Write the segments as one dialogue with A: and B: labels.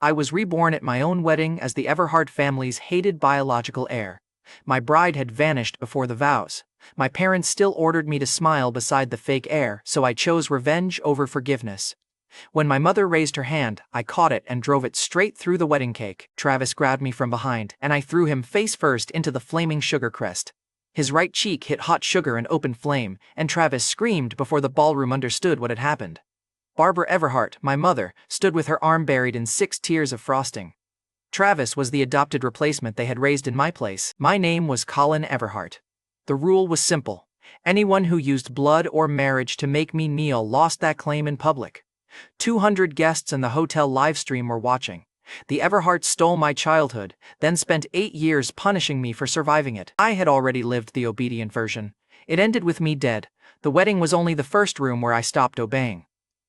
A: I was reborn at my own wedding as the Everhart family's hated biological heir. My bride had vanished before the vows. My parents still ordered me to smile beside the fake heir, so I chose revenge over forgiveness. When my mother raised her hand, I caught it and drove it straight through the wedding cake. Travis grabbed me from behind, and I threw him face first into the flaming sugar crest. His right cheek hit hot sugar and open flame, and Travis screamed before the ballroom understood what had happened. Barbara Everhart, my mother, stood with her arm buried in 6 tiers of frosting. Travis was the adopted replacement they had raised in my place. My name was Colin Everhart. The rule was simple. Anyone who used blood or marriage to make me kneel lost that claim in public. 200 guests in the hotel livestream were watching. The Everharts stole my childhood, then spent 8 years punishing me for surviving it. I had already lived the obedient version. It ended with me dead. The wedding was only the first room where I stopped obeying.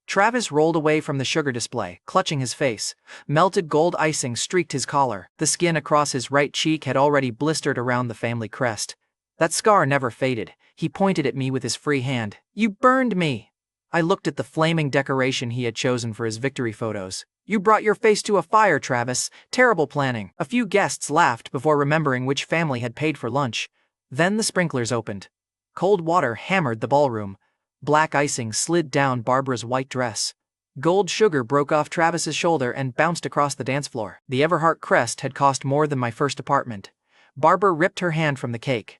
A: Travis rolled away from the sugar display, clutching his face. Melted gold icing streaked his collar. The skin across his right cheek had already blistered around the family crest. That scar never faded. He pointed at me with his free hand. "You burned me!" I looked at the flaming decoration he had chosen for his victory photos. "You brought your face to a fire, Travis. Terrible planning." A few guests laughed before remembering which family had paid for lunch. Then the sprinklers opened. Cold water hammered the ballroom. Black icing slid down Barbara's white dress. Gold sugar broke off Travis's shoulder and bounced across the dance floor. The Everhart crest had cost more than my first apartment. Barbara ripped her hand from the cake.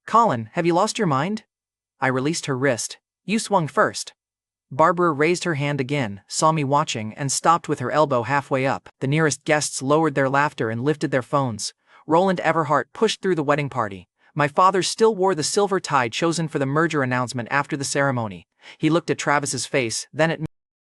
A: "Colin, have you lost your mind?" I released her wrist. "You swung first." Barbara raised her hand again, saw me watching, and stopped with her elbow halfway up. The nearest guests lowered their laughter and lifted their phones. Roland Everhart pushed through the wedding party. My father still wore the silver tie chosen for the merger announcement after the ceremony. He looked at Travis's face, then at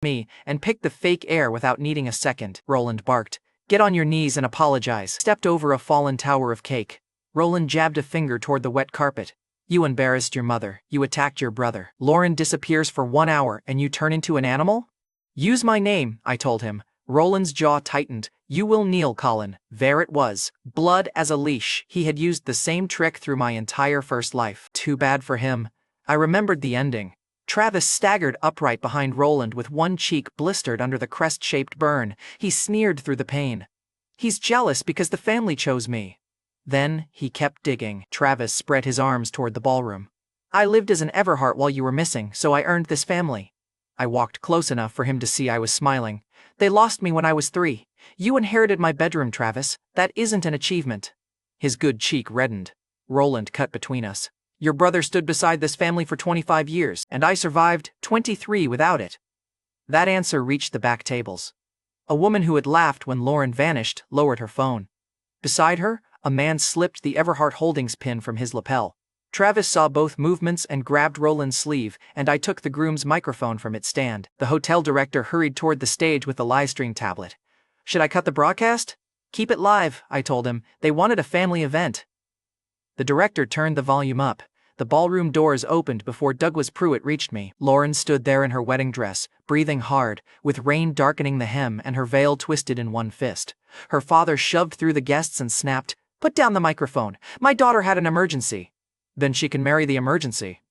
A: me, and picked the fake heir without needing a second. Roland barked, "Get on your knees and apologize." Stepped over a fallen tower of cake. Roland jabbed a finger toward the wet carpet. "You embarrassed your mother, you attacked your brother. Lauren disappears for 1 hour and you turn into an animal?" "Use my name," I told him. Roland's jaw tightened. "You will kneel, Colin." There it was. Blood as a leash. He had used the same trick through my entire first life. Too bad for him. I remembered the ending. Travis staggered upright behind Roland with one cheek blistered under the crest-shaped burn. He sneered through the pain. "He's jealous because the family chose me." Then he kept digging. Travis spread his arms toward the ballroom. "I lived as an Everhart while you were missing, so I earned this family." I walked close enough for him to see I was smiling. "They lost me when I was 3. You inherited my bedroom, Travis. That isn't an achievement." His good cheek reddened. Roland cut between us. "Your brother stood beside this family for 25 years, and I survived 23 without it." That answer reached the back tables. A woman who had laughed when Lauren vanished lowered her phone. Beside her, a man slipped the Everhart Holdings pin from his lapel. Travis saw both movements and grabbed Roland's sleeve, and I took the groom's microphone from its stand. The hotel director hurried toward the stage with the livestream tablet. "Should I cut the broadcast?" "Keep it live," I told him. "They wanted a family event." The director turned the volume up. The ballroom doors opened before Douglas Pruitt reached me. Lauren stood there in her wedding dress, breathing hard, with rain darkening the hem and her veil twisted in one fist. Her father shoved through the guests and snapped, "Put down the microphone. My daughter had an emergency." "Then she can marry the emergency."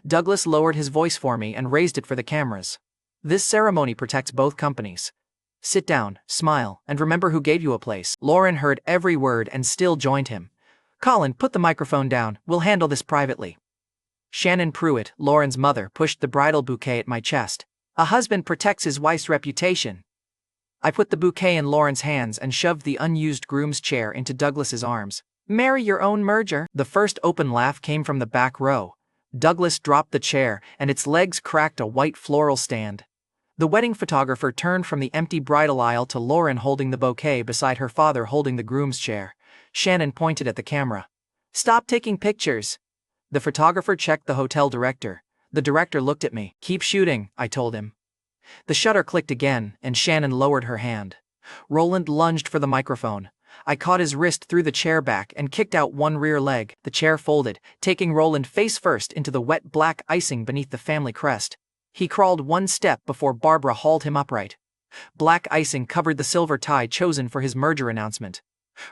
A: Douglas lowered his voice for me and raised it for the cameras. "This ceremony protects both companies. Sit down, smile, and remember who gave you a place." Lauren heard every word and still joined him. "Colin, put the microphone down. We'll handle this privately." Shannon Pruitt, Lauren's mother, pushed the bridal bouquet at my chest. "A husband protects his wife's reputation." I put the bouquet in Lauren's hands and shoved the unused groom's chair into Douglas's arms. "Marry your own merger." The first open laugh came from the back row. Douglas dropped the chair, and its legs cracked a white floral stand. The wedding photographer turned from the empty bridal aisle to Lauren holding the bouquet beside her father holding the groom's chair. Shannon pointed at the camera. "Stop taking pictures." The photographer checked the hotel director. The director looked at me. "Keep shooting," I told him. The shutter clicked again, and Shannon lowered her hand. Roland lunged for the microphone. I caught his wrist through the chair back and kicked out one rear leg. The chair folded, taking Roland face first into the wet black icing beneath the family crest. He crawled one step before Barbara hauled him upright. Black icing covered the silver tie chosen for his merger announcement.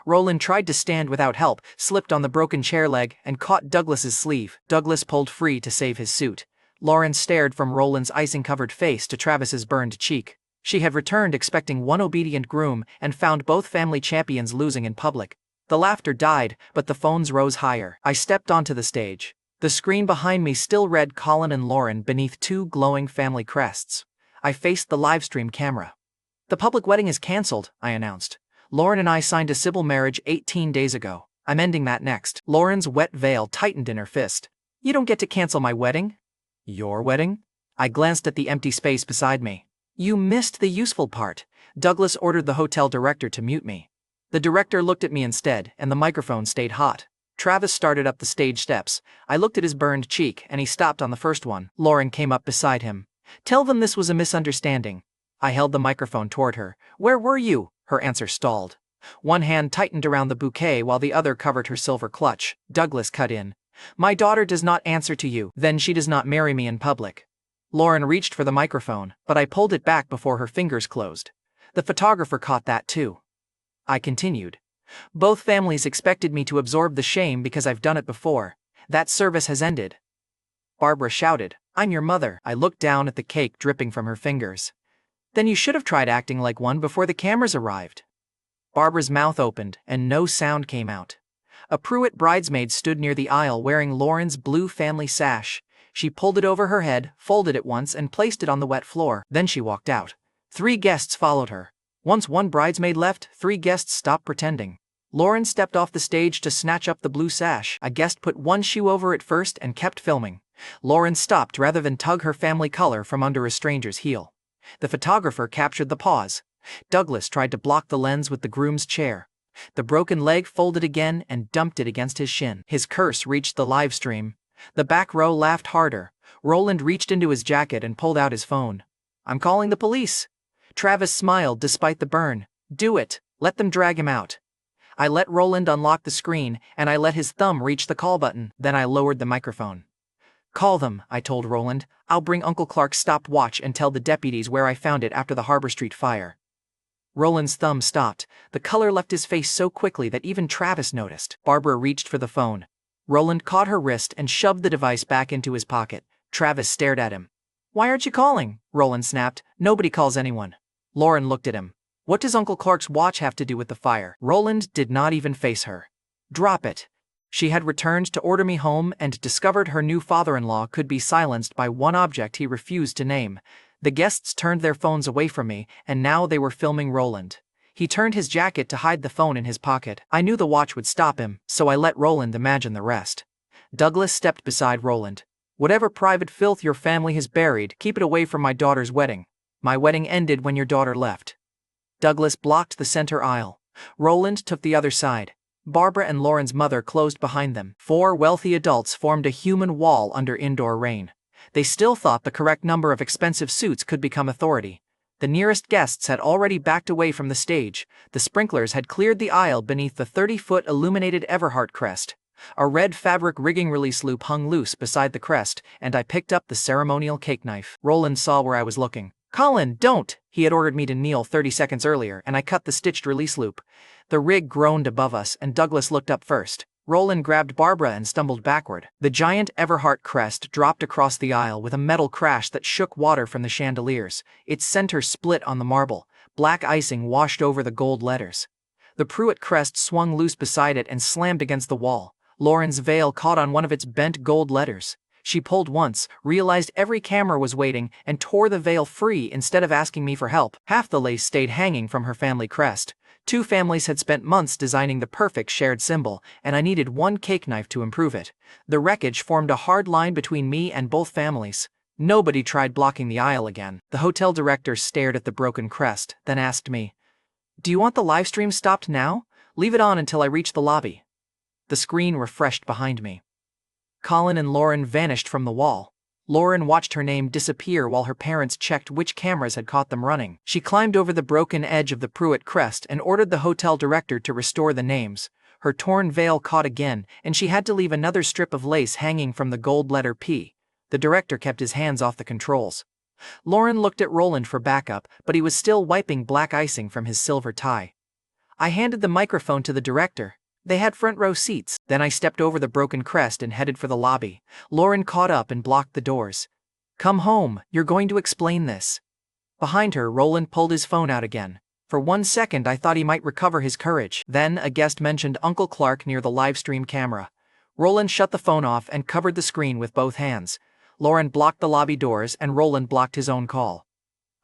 A: Roland tried to stand without help, slipped on the broken chair leg, and caught Douglas's sleeve. Douglas pulled free to save his suit. Lauren stared from Roland's icing-covered face to Travis's burned cheek. She had returned expecting one obedient groom and found both family champions losing in public. The laughter died, but the phones rose higher. I stepped onto the stage. The screen behind me still read Colin and Lauren beneath two glowing family crests. I faced the livestream camera. "The public wedding is cancelled," I announced. "Lauren and I signed a civil marriage 18 days ago. I'm ending that next." Lauren's wet veil tightened in her fist. "You don't get to cancel my wedding." "Your wedding?" I glanced at the empty space beside me. "You missed the useful part." Douglas ordered the hotel director to mute me. The director looked at me instead, and the microphone stayed hot. Travis started up the stage steps. I looked at his burned cheek, and he stopped on the first one. Lauren came up beside him. "Tell them this was a misunderstanding." I held the microphone toward her. "Where were you?" Her answer stalled. One hand tightened around the bouquet while the other covered her silver clutch. Douglas cut in. "My daughter does not answer to you. Then she does not marry me in public." Lauren reached for the microphone, but I pulled it back before her fingers closed. The photographer caught that too. I continued. "Both families expected me to absorb the shame because I've done it before. That service has ended." Barbara shouted, "I'm your mother." I looked down at the cake dripping from her fingers. "Then you should have tried acting like one before the cameras arrived." Barbara's mouth opened, and no sound came out. A Pruitt bridesmaid stood near the aisle wearing Lauren's blue family sash. She pulled it over her head, folded it once, and placed it on the wet floor. Then she walked out. 3 guests followed her. Once one bridesmaid left, 3 guests stopped pretending. Lauren stepped off the stage to snatch up the blue sash. A guest put one shoe over it first and kept filming. Lauren stopped rather than tug her family color from under a stranger's heel. The photographer captured the pause. Douglas tried to block the lens with the groom's chair. The broken leg folded again and dumped it against his shin. His curse reached the live stream. The back row laughed harder. Roland reached into his jacket and pulled out his phone. "I'm calling the police." Travis smiled despite the burn. "Do it. Let them drag him out." I let Roland unlock the screen, and I let his thumb reach the call button. Then I lowered the microphone. "Call them," I told Roland. "I'll bring Uncle Clark's stopwatch and tell the deputies where I found it after the Harbor Street fire." Roland's thumb stopped. The color left his face so quickly that even Travis noticed. Barbara reached for the phone. Roland caught her wrist and shoved the device back into his pocket. Travis stared at him. "Why aren't you calling?" Roland snapped. "Nobody calls anyone." Lauren looked at him. "What does Uncle Clark's watch have to do with the fire?" Roland did not even face her. "Drop it." She had returned to order me home and discovered her new father-in-law could be silenced by one object he refused to name. The guests turned their phones away from me, and now they were filming Roland. He turned his jacket to hide the phone in his pocket. I knew the watch would stop him, so I let Roland imagine the rest. Douglas stepped beside Roland. "Whatever private filth your family has buried, keep it away from my daughter's wedding. My wedding ended when your daughter left." Douglas blocked the center aisle. Roland took the other side. Barbara and Lauren's mother closed behind them. 4 wealthy adults formed a human wall under indoor rain. They still thought the correct number of expensive suits could become authority. The nearest guests had already backed away from the stage. The sprinklers had cleared the aisle beneath the 30-foot illuminated Everhart crest. A red fabric rigging release loop hung loose beside the crest, and I picked up the ceremonial cake knife. Roland saw where I was looking. "Colin, don't!" He had ordered me to kneel 30 seconds earlier, and I cut the stitched release loop. The rig groaned above us, and Douglas looked up first. Roland grabbed Barbara and stumbled backward. The giant Everhart crest dropped across the aisle with a metal crash that shook water from the chandeliers. Its center split on the marble. Black icing washed over the gold letters. The Pruitt crest swung loose beside it and slammed against the wall. Lauren's veil caught on one of its bent gold letters. She pulled once, realized every camera was waiting, and tore the veil free instead of asking me for help. Half the lace stayed hanging from her family crest. 2 families had spent months designing the perfect shared symbol, and I needed one cake knife to improve it. The wreckage formed a hard line between me and both families. Nobody tried blocking the aisle again. The hotel director stared at the broken crest, then asked me, "Do you want the live stream stopped now? Leave it on until I reach the lobby." The screen refreshed behind me. Colin and Lauren vanished from the wall. Lauren watched her name disappear while her parents checked which cameras had caught them running. She climbed over the broken edge of the Pruitt crest and ordered the hotel director to restore the names. Her torn veil caught again, and she had to leave another strip of lace hanging from the gold letter P. The director kept his hands off the controls. Lauren looked at Roland for backup, but he was still wiping black icing from his silver tie. I handed the microphone to the director. They had front row seats. Then I stepped over the broken crest and headed for the lobby. Lauren caught up and blocked the doors. "Come home, you're going to explain this." Behind her, Roland pulled his phone out again. For 1 second I thought he might recover his courage. Then a guest mentioned Uncle Clark near the livestream camera. Roland shut the phone off and covered the screen with both hands. Lauren blocked the lobby doors and Roland blocked his own call.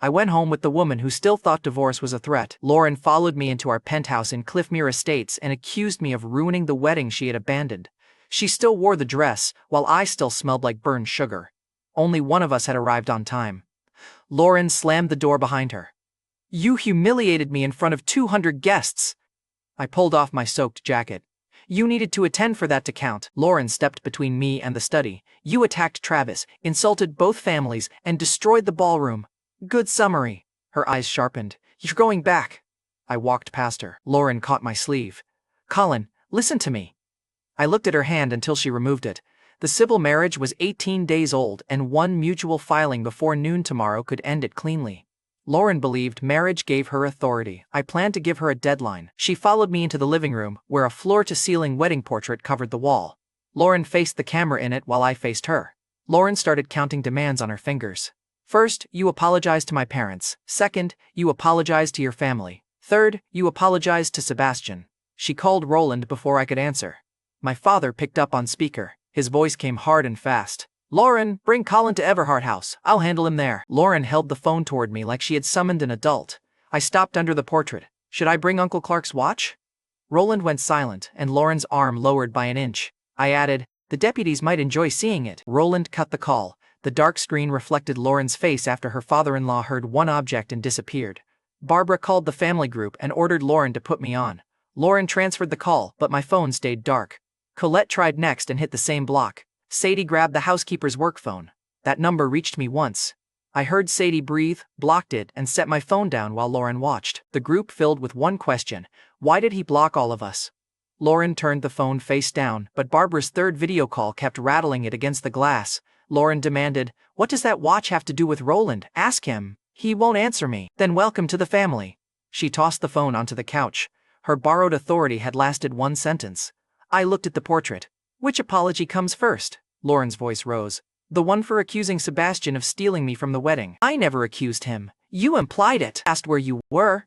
A: I went home with the woman who still thought divorce was a threat. Lauren followed me into our penthouse in Cliffmere Estates and accused me of ruining the wedding she had abandoned. She still wore the dress, while I still smelled like burned sugar. Only one of us had arrived on time. Lauren slammed the door behind her. "You humiliated me in front of 200 guests." I pulled off my soaked jacket. "You needed to attend for that to count." Lauren stepped between me and the study. "You attacked Travis, insulted both families, and destroyed the ballroom." "Good summary." Her eyes sharpened. "You're going back." I walked past her. Lauren caught my sleeve. "Colin, listen to me." I looked at her hand until she removed it. The civil marriage was 18 days old and one mutual filing before noon tomorrow could end it cleanly. Lauren believed marriage gave her authority. I planned to give her a deadline. She followed me into the living room, where a floor-to-ceiling wedding portrait covered the wall. Lauren faced the camera in it while I faced her. Lauren started counting demands on her fingers. "First, you apologize to my parents. Second, you apologize to your family. Third, you apologize to Sebastian." She called Roland before I could answer. My father picked up on speaker. His voice came hard and fast. "Lauren, bring Colin to Everhart house. I'll handle him there." Lauren held the phone toward me like she had summoned an adult. I stopped under the portrait. "Should I bring Uncle Clark's watch?" Roland went silent, and Lauren's arm lowered by an inch. I added, "The deputies might enjoy seeing it." Roland cut the call. The dark screen reflected Lauren's face after her father-in-law heard one object and disappeared. Barbara called the family group and ordered Lauren to put me on. Lauren transferred the call, but my phone stayed dark. Colette tried next and hit the same block. Sadie grabbed the housekeeper's work phone. That number reached me once. I heard Sadie breathe, blocked it, and set my phone down while Lauren watched. The group filled with one question: why did he block all of us? Lauren turned the phone face down, but Barbara's third video call kept rattling it against the glass. Lauren demanded, "What does that watch have to do with Roland? Ask him." "He won't answer me." "Then welcome to the family." She tossed the phone onto the couch. Her borrowed authority had lasted one sentence. I looked at the portrait. "Which apology comes first?" Lauren's voice rose. "The one for accusing Sebastian of stealing me from the wedding." "I never accused him. You implied it." "Asked where you were."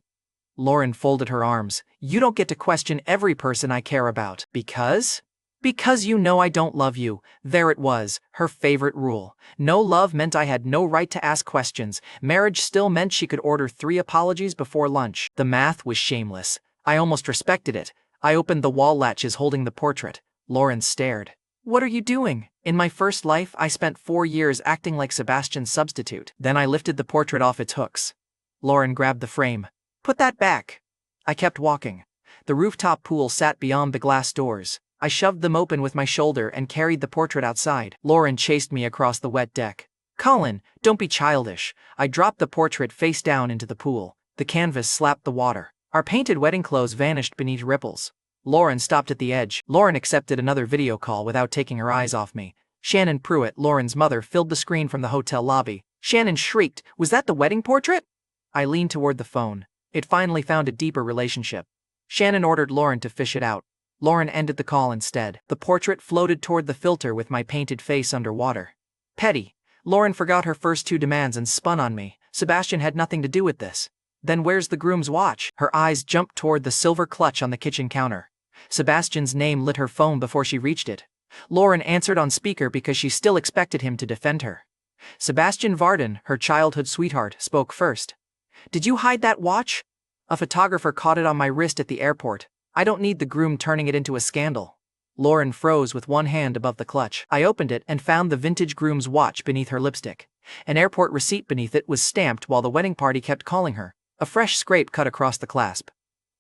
A: Lauren folded her arms. "You don't get to question every person I care about." "Because?" "Because you know I don't love you." There it was, her favorite rule. No love meant I had no right to ask questions. Marriage still meant she could order 3 apologies before lunch. The math was shameless. I almost respected it. I opened the wall latches holding the portrait. Lauren stared. "What are you doing?" "In my first life, I spent 4 years acting like Sebastian's substitute." Then I lifted the portrait off its hooks. Lauren grabbed the frame. "Put that back." I kept walking. The rooftop pool sat beyond the glass doors. I shoved them open with my shoulder and carried the portrait outside. Lauren chased me across the wet deck. "Colin, don't be childish." I dropped the portrait face down into the pool. The canvas slapped the water. Our painted wedding clothes vanished beneath ripples. Lauren stopped at the edge. Lauren accepted another video call without taking her eyes off me. Shannon Pruitt, Lauren's mother, filled the screen from the hotel lobby. Shannon shrieked, "Was that the wedding portrait?" I leaned toward the phone. It finally found a deeper relationship. Shannon ordered Lauren to fish it out. Lauren ended the call instead. The portrait floated toward the filter with my painted face underwater. "Petty." Lauren forgot her first 2 demands and spun on me. "Sebastian had nothing to do with this." "Then where's the groom's watch?" Her eyes jumped toward the silver clutch on the kitchen counter. Sebastian's name lit her phone before she reached it. Lauren answered on speaker because she still expected him to defend her. Sebastian Varden, her childhood sweetheart, spoke first. "Did you hide that watch?" "A photographer caught it on my wrist at the airport. I don't need the groom turning it into a scandal." Lauren froze with one hand above the clutch. I opened it and found the vintage groom's watch beneath her lipstick. An airport receipt beneath it was stamped while the wedding party kept calling her. A fresh scrape cut across the clasp.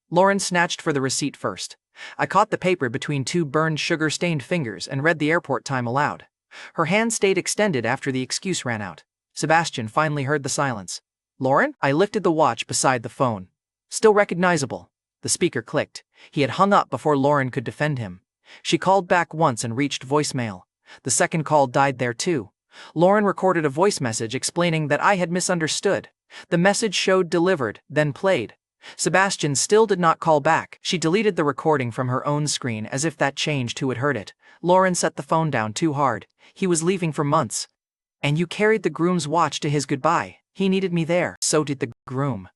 A: Lauren snatched for the receipt first. I caught the paper between 2 burned sugar-stained fingers and read the airport time aloud. Her hand stayed extended after the excuse ran out. Sebastian finally heard the silence. "Lauren?" I lifted the watch beside the phone. "Still recognizable." The speaker clicked. He had hung up before Lauren could defend him. She called back once and reached voicemail. The second call died there too. Lauren recorded a voice message explaining that I had misunderstood. The message showed delivered, then played. Sebastian still did not call back. She deleted the recording from her own screen as if that changed who had heard it. Lauren set the phone down too hard. He was leaving for months. "And you carried the groom's watch to his goodbye." He needed me there. So did the groom.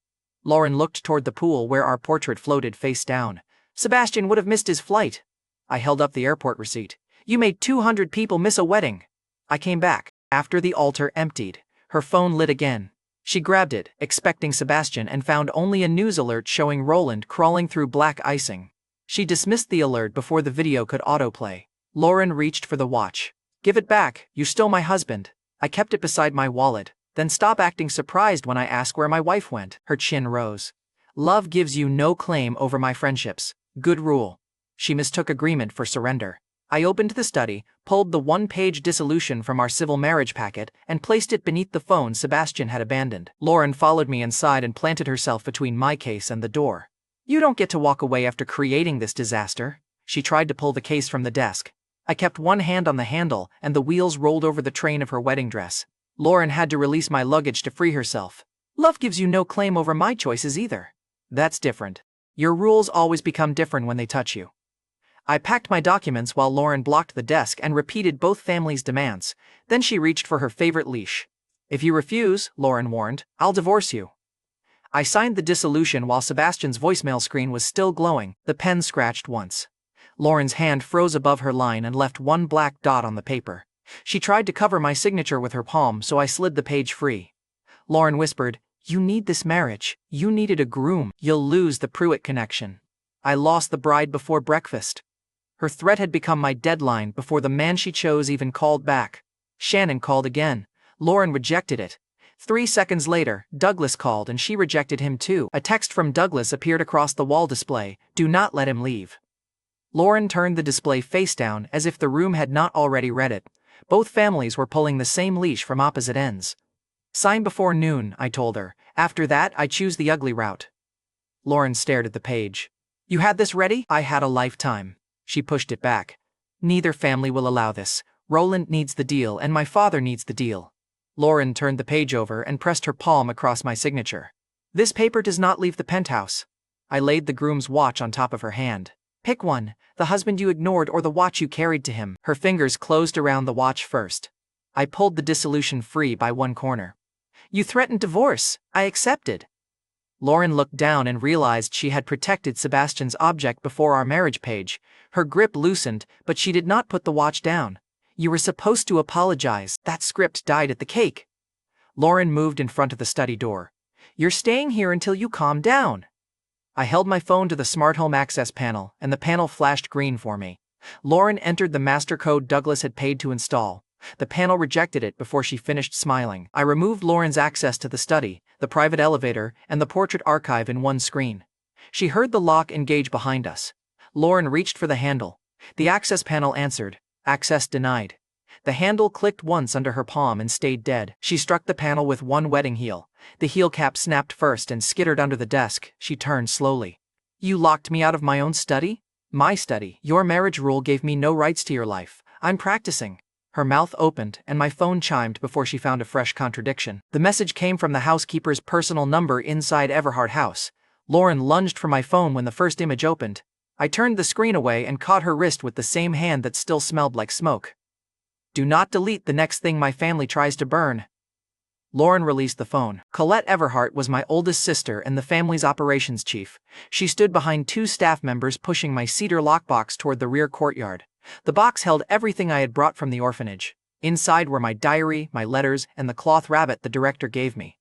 A: Lauren looked toward the pool where our portrait floated face down. Sebastian would have missed his flight. I held up the airport receipt. You made 200 people miss a wedding. I came back. After the altar emptied, her phone lit again. She grabbed it, expecting Sebastian, and found only a news alert showing Roland crawling through black icing. She dismissed the alert before the video could autoplay. Lauren reached for the watch. Give it back, you stole my husband. I kept it beside my wallet. Then stop acting surprised when I ask where my wife went. Her chin rose. Love gives you no claim over my friendships. Good rule. She mistook agreement for surrender. I opened the study, pulled the one-page dissolution from our civil marriage packet, and placed it beneath the phone Sebastian had abandoned. Lauren followed me inside and planted herself between my case and the door. You don't get to walk away after creating this disaster. She tried to pull the case from the desk. I kept one hand on the handle, and the wheels rolled over the train of her wedding dress. Lauren had to release my luggage to free herself. Love gives you no claim over my choices either. That's different. Your rules always become different when they touch you. I packed my documents while Lauren blocked the desk and repeated both families' demands. Then she reached for her favorite leash. If you refuse, Lauren warned, I'll divorce you. I signed the dissolution while Sebastian's voicemail screen was still glowing. The pen scratched once. Lauren's hand froze above her line and left one black dot on the paper. She tried to cover my signature with her palm, so I slid the page free. Lauren whispered, You need this marriage. You needed a groom. You'll lose the Pruitt connection. I lost the bride before breakfast. Her threat had become my deadline before the man she chose even called back. Shannon called again. Lauren rejected it. 3 seconds later, Douglas called and she rejected him too. A text from Douglas appeared across the wall display. Do not let him leave. Lauren turned the display face down as if the room had not already read it. Both families were pulling the same leash from opposite ends. Sign before noon, I told her. After that, I choose the ugly route. Lauren stared at the page. You had this ready? I had a lifetime. She pushed it back. Neither family will allow this. Roland needs the deal and my father needs the deal. Lauren turned the page over and pressed her palm across my signature. This paper does not leave the penthouse. I laid the groom's watch on top of her hand. Pick one, the husband you ignored or the watch you carried to him. Her fingers closed around the watch first. I pulled the dissolution free by one corner. You threatened divorce. I accepted. Lauren looked down and realized she had protected Sebastian's object before our marriage page. Her grip loosened, but she did not put the watch down. You were supposed to apologize. That script died at the cake. Lauren moved in front of the study door. You're staying here until you calm down. I held my phone to the smart home access panel, and the panel flashed green for me. Lauren entered the master code Douglas had paid to install. The panel rejected it before she finished smiling. I removed Lauren's access to the study, the private elevator, and the portrait archive in one screen. She heard the lock engage behind us. Lauren reached for the handle. The access panel answered, access denied. The handle clicked once under her palm and stayed dead. She struck the panel with one wedding heel. The heel cap snapped first and skittered under the desk. She turned slowly. You locked me out of my own study? My study. Your marriage rule gave me no rights to your life. I'm practicing. Her mouth opened and my phone chimed before she found a fresh contradiction. The message came from the housekeeper's personal number inside Everhart house. Lauren lunged for my phone when the first image opened. I turned the screen away and caught her wrist with the same hand that still smelled like smoke. Do not delete the next thing my family tries to burn. Lauren released the phone. Colette Everhart was my oldest sister and the family's operations chief. She stood behind 2 staff members pushing my cedar lockbox toward the rear courtyard. The box held everything I had brought from the orphanage. Inside were my diary, my letters, and the cloth rabbit the director gave me.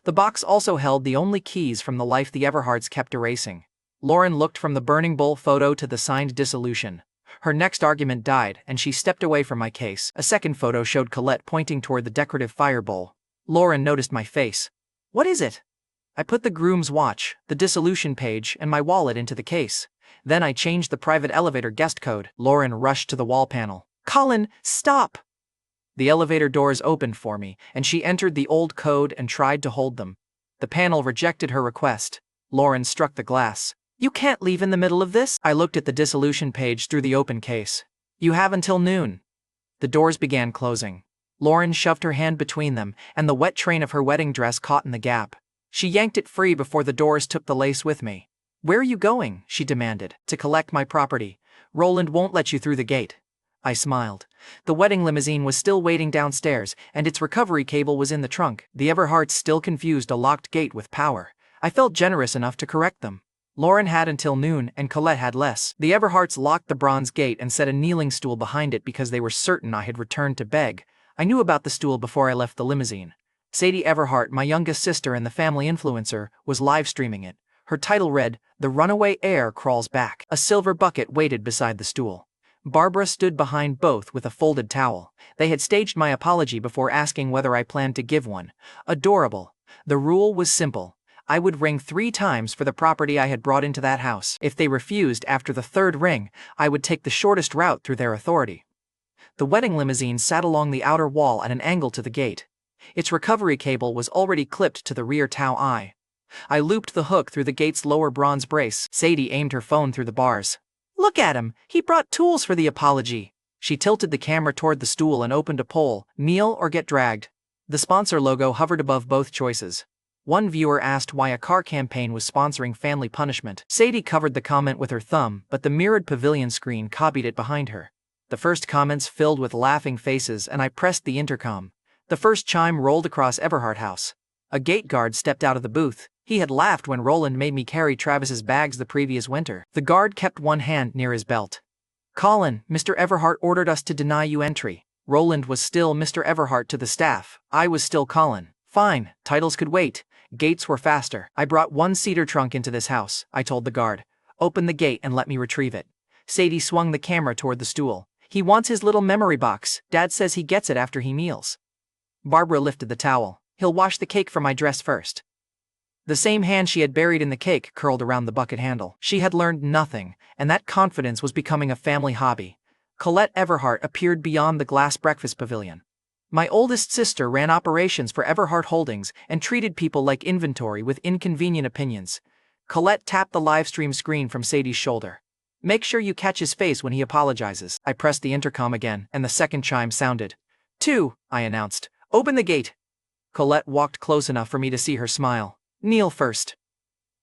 A: The box also held the only keys from the life the Everharts kept erasing. Lauren looked from the burning bowl photo to the signed dissolution. Her next argument died, and she stepped away from my case. A second photo showed Colette pointing toward the decorative fire bowl. Lauren noticed my face. What is it? I put the groom's watch, the dissolution page, and my wallet into the case. Then I changed the private elevator guest code. Lauren rushed to the wall panel. Colin, stop! The elevator doors opened for me, and she entered the old code and tried to hold them. The panel rejected her request. Lauren struck the glass. You can't leave in the middle of this. I looked at the dissolution page through the open case. You have until noon. The doors began closing. Lauren shoved her hand between them, and the wet train of her wedding dress caught in the gap. She yanked it free before the doors took the lace with me. Where are you going? She demanded. To collect my property. Roland won't let you through the gate. I smiled. The wedding limousine was still waiting downstairs, and its recovery cable was in the trunk. The Everharts still confused a locked gate with power. I felt generous enough to correct them. Lauren had until noon, and Colette had less. The Everharts locked the bronze gate and set a kneeling stool behind it because they were certain I had returned to beg. I knew about the stool before I left the limousine. Sadie Everhart, my youngest sister and the family influencer, was live streaming it. Her title read, "The Runaway Heir Crawls Back." A silver bucket waited beside the stool. Barbara stood behind both with a folded towel. They had staged my apology before asking whether I planned to give one. Adorable. The rule was simple. I would ring 3 times for the property I had brought into that house. If they refused after the 3rd ring, I would take the shortest route through their authority. The wedding limousine sat along the outer wall at an angle to the gate. Its recovery cable was already clipped to the rear tow eye. I looped the hook through the gate's lower bronze brace. Sadie aimed her phone through the bars. "Look at him, he brought tools for the apology." She tilted the camera toward the stool and opened a poll, kneel or get dragged. The sponsor logo hovered above both choices. One viewer asked why a car campaign was sponsoring family punishment. Sadie covered the comment with her thumb, but the mirrored pavilion screen copied it behind her. The first comments filled with laughing faces, and I pressed the intercom. The first chime rolled across Everhart House. A gate guard stepped out of the booth. He had laughed when Roland made me carry Travis's bags the previous winter. The guard kept one hand near his belt. "Colin, Mr. Everhart ordered us to deny you entry." Roland was still Mr. Everhart to the staff. I was still Colin. Fine, titles could wait. Gates were faster. "I brought 1 cedar trunk into this house," I told the guard. "Open the gate and let me retrieve it." Sadie swung the camera toward the stool. "He wants his little memory box. Dad says he gets it after he meals." Barbara lifted the towel. "He'll wash the cake from my dress first." The same hand she had buried in the cake curled around the bucket handle. She had learned nothing, and that confidence was becoming a family hobby. Colette Everhart appeared beyond the glass breakfast pavilion. My oldest sister ran operations for Everhart Holdings and treated people like inventory with inconvenient opinions. Colette tapped the livestream screen from Sadie's shoulder. "Make sure you catch his face when he apologizes." I pressed the intercom again, and the second chime sounded. 2, I announced. "Open the gate." Colette walked close enough for me to see her smile. "Kneel first."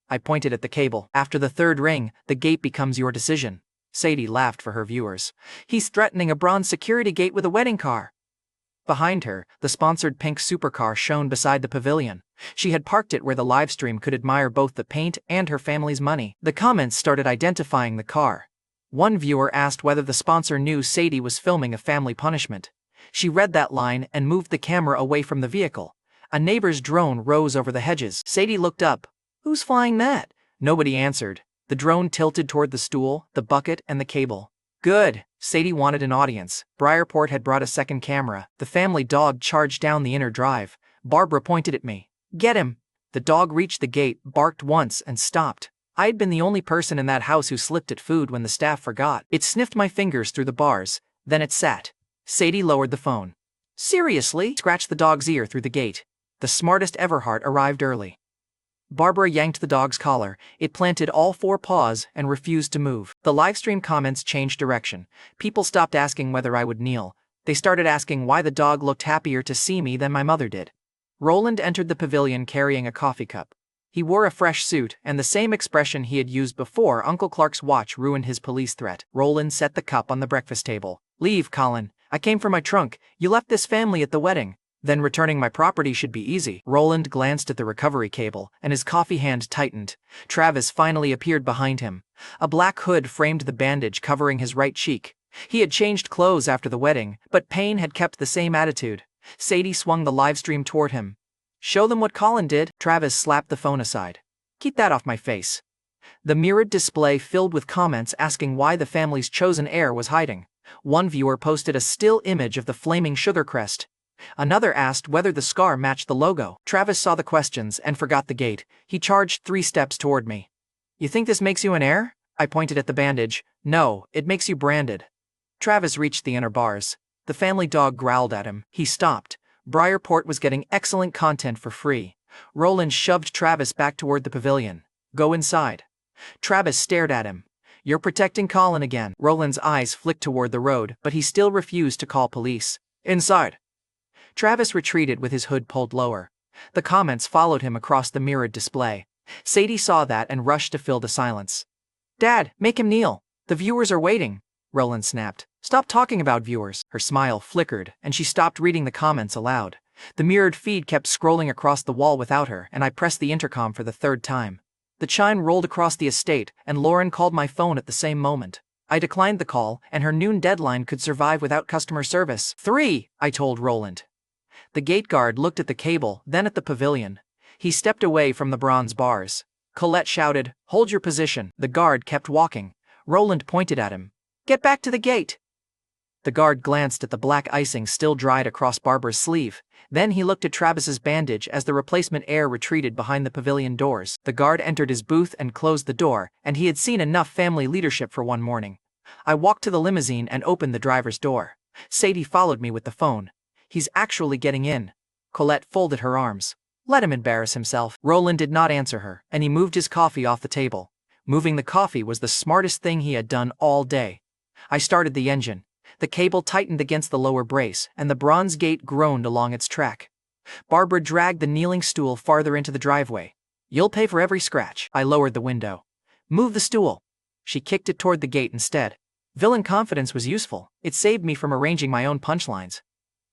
A: I pointed at the cable. "After the 3rd ring, the gate becomes your decision." Sadie laughed for her viewers. "He's threatening a bronze security gate with a wedding car." Behind her, the sponsored pink supercar shone beside the pavilion. She had parked it where the livestream could admire both the paint and her family's money. The comments started identifying the car. One viewer asked whether the sponsor knew Sadie was filming a family punishment. She read that line and moved the camera away from the vehicle. A neighbor's drone rose over the hedges. Sadie looked up. "Who's flying that?" Nobody answered. The drone tilted toward the stool, the bucket, and the cable. "Good." Sadie wanted an audience. Briarport had brought a second camera. The family dog charged down the inner drive. Barbara pointed at me. "Get him." The dog reached the gate, barked once, and stopped. I had been the only person in that house who slipped at food when the staff forgot. It sniffed my fingers through the bars. Then it sat. Sadie lowered the phone. "Seriously?" Scratched the dog's ear through the gate. The smartest Everhart arrived early. Barbara yanked the dog's collar. It planted all 4 paws and refused to move. The livestream comments changed direction. People stopped asking whether I would kneel. They started asking why the dog looked happier to see me than my mother did. Roland entered the pavilion carrying a coffee cup. He wore a fresh suit and the same expression he had used before Uncle Clark's watch ruined his police threat. Roland set the cup on the breakfast table. "Leave, Colin. I came for my trunk. You left this family at the wedding. Then returning my property should be easy." Roland glanced at the recovery cable, and his coffee hand tightened. Travis finally appeared behind him. A black hood framed the bandage covering his right cheek. He had changed clothes after the wedding, but pain had kept the same attitude. Sadie swung the livestream toward him. "Show them what Colin did." Travis slapped the phone aside. "Keep that off my face." The mirrored display filled with comments asking why the family's chosen heir was hiding. One viewer posted a still image of the flaming sugar crest. Another asked whether the scar matched the logo. Travis saw the questions and forgot the gate. He charged 3 steps toward me. "You think this makes you an heir?" I pointed at the bandage. "No, it makes you branded." Travis reached the inner bars. The family dog growled at him. He stopped. Briarport was getting excellent content for free. Roland shoved Travis back toward the pavilion. "Go inside." Travis stared at him. "You're protecting Colin again." Roland's eyes flicked toward the road, but he still refused to call police. "Inside." Travis retreated with his hood pulled lower. The comments followed him across the mirrored display. Sadie saw that and rushed to fill the silence. "Dad, make him kneel. The viewers are waiting." Roland snapped. Stop talking about viewers. Her smile flickered, and she stopped reading the comments aloud. The mirrored feed kept scrolling across the wall without her, and I pressed the intercom for the third time. The chime rolled across the estate, and Lauren called my phone at the same moment. I declined the call, and her noon deadline could survive without customer service. 3, I told Roland. The gate guard looked at the cable, then at the pavilion. He stepped away from the bronze bars. Colette shouted, "Hold your position." The guard kept walking. Roland pointed at him. "Get back to the gate." The guard glanced at the black icing still dried across Barbara's sleeve. Then he looked at Travis's bandage as the replacement heir retreated behind the pavilion doors. The guard entered his booth and closed the door, and he had seen enough family leadership for one morning. I walked to the limousine and opened the driver's door. Sadie followed me with the phone. "He's actually getting in." Colette folded her arms. "Let him embarrass himself." Roland did not answer her, and he moved his coffee off the table. Moving the coffee was the smartest thing he had done all day. I started the engine. The cable tightened against the lower brace, and the bronze gate groaned along its track. Barbara dragged the kneeling stool farther into the driveway. "You'll pay for every scratch." I lowered the window. "Move the stool." She kicked it toward the gate instead. Villain confidence was useful. It saved me from arranging my own punchlines.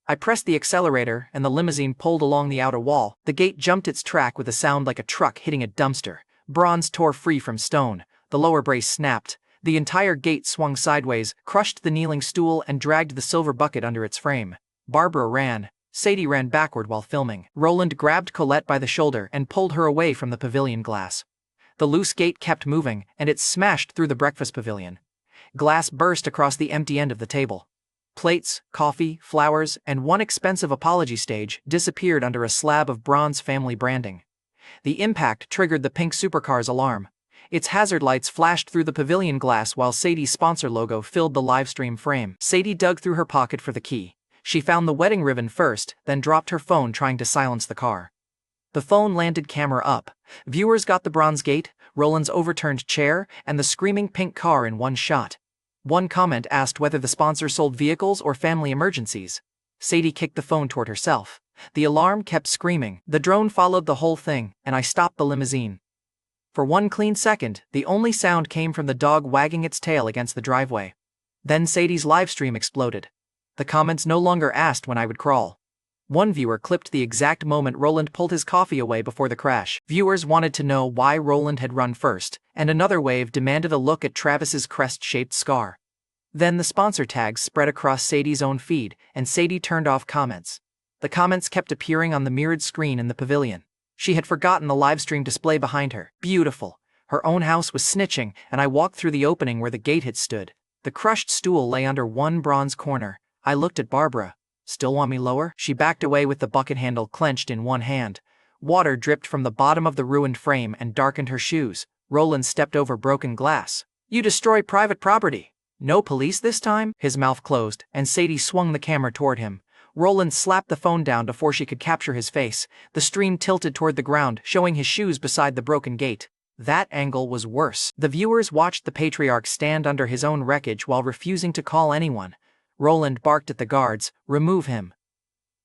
A: I pressed the accelerator, and the limousine pulled along the outer wall. The gate jumped its track with a sound like a truck hitting a dumpster. Bronze tore free from stone. The lower brace snapped. The entire gate swung sideways, crushed the kneeling stool, and dragged the silver bucket under its frame. Barbara ran. Sadie ran backward while filming. Roland grabbed Colette by the shoulder and pulled her away from the pavilion glass. The loose gate kept moving, and it smashed through the breakfast pavilion. Glass burst across the empty end of the table. Plates, coffee, flowers, and one expensive apology stage disappeared under a slab of bronze family branding. The impact triggered the pink supercar's alarm. Its hazard lights flashed through the pavilion glass while Sadie's sponsor logo filled the livestream frame. Sadie dug through her pocket for the key. She found the wedding ribbon first, then dropped her phone trying to silence the car. The phone landed camera up. Viewers got the bronze gate, Roland's overturned chair, and the screaming pink car in one shot. One comment asked whether the sponsor sold vehicles or family emergencies. Sadie kicked the phone toward herself. The alarm kept screaming. The drone followed the whole thing, and I stopped the limousine. For one clean second, the only sound came from the dog wagging its tail against the driveway. Then Sadie's livestream exploded. The comments no longer asked when I would crawl. One viewer clipped the exact moment Roland pulled his coffee away before the crash. Viewers wanted to know why Roland had run first, and another wave demanded a look at Travis's crest-shaped scar. Then the sponsor tags spread across Sadie's own feed, and Sadie turned off comments. The comments kept appearing on the mirrored screen in the pavilion. She had forgotten the livestream display behind her. Beautiful. Her own house was snitching, and I walked through the opening where the gate had stood. The crushed stool lay under one bronze corner. I looked at Barbara. "Still want me lower?" She backed away with the bucket handle clenched in one hand. Water dripped from the bottom of the ruined frame and darkened her shoes. Roland stepped over broken glass. "You destroy private property. No police this time?" His mouth closed, and Sadie swung the camera toward him. Roland slapped the phone down before she could capture his face. The stream tilted toward the ground, showing his shoes beside the broken gate. That angle was worse. The viewers watched the patriarch stand under his own wreckage while refusing to call anyone. Roland barked at the guards, "Remove him."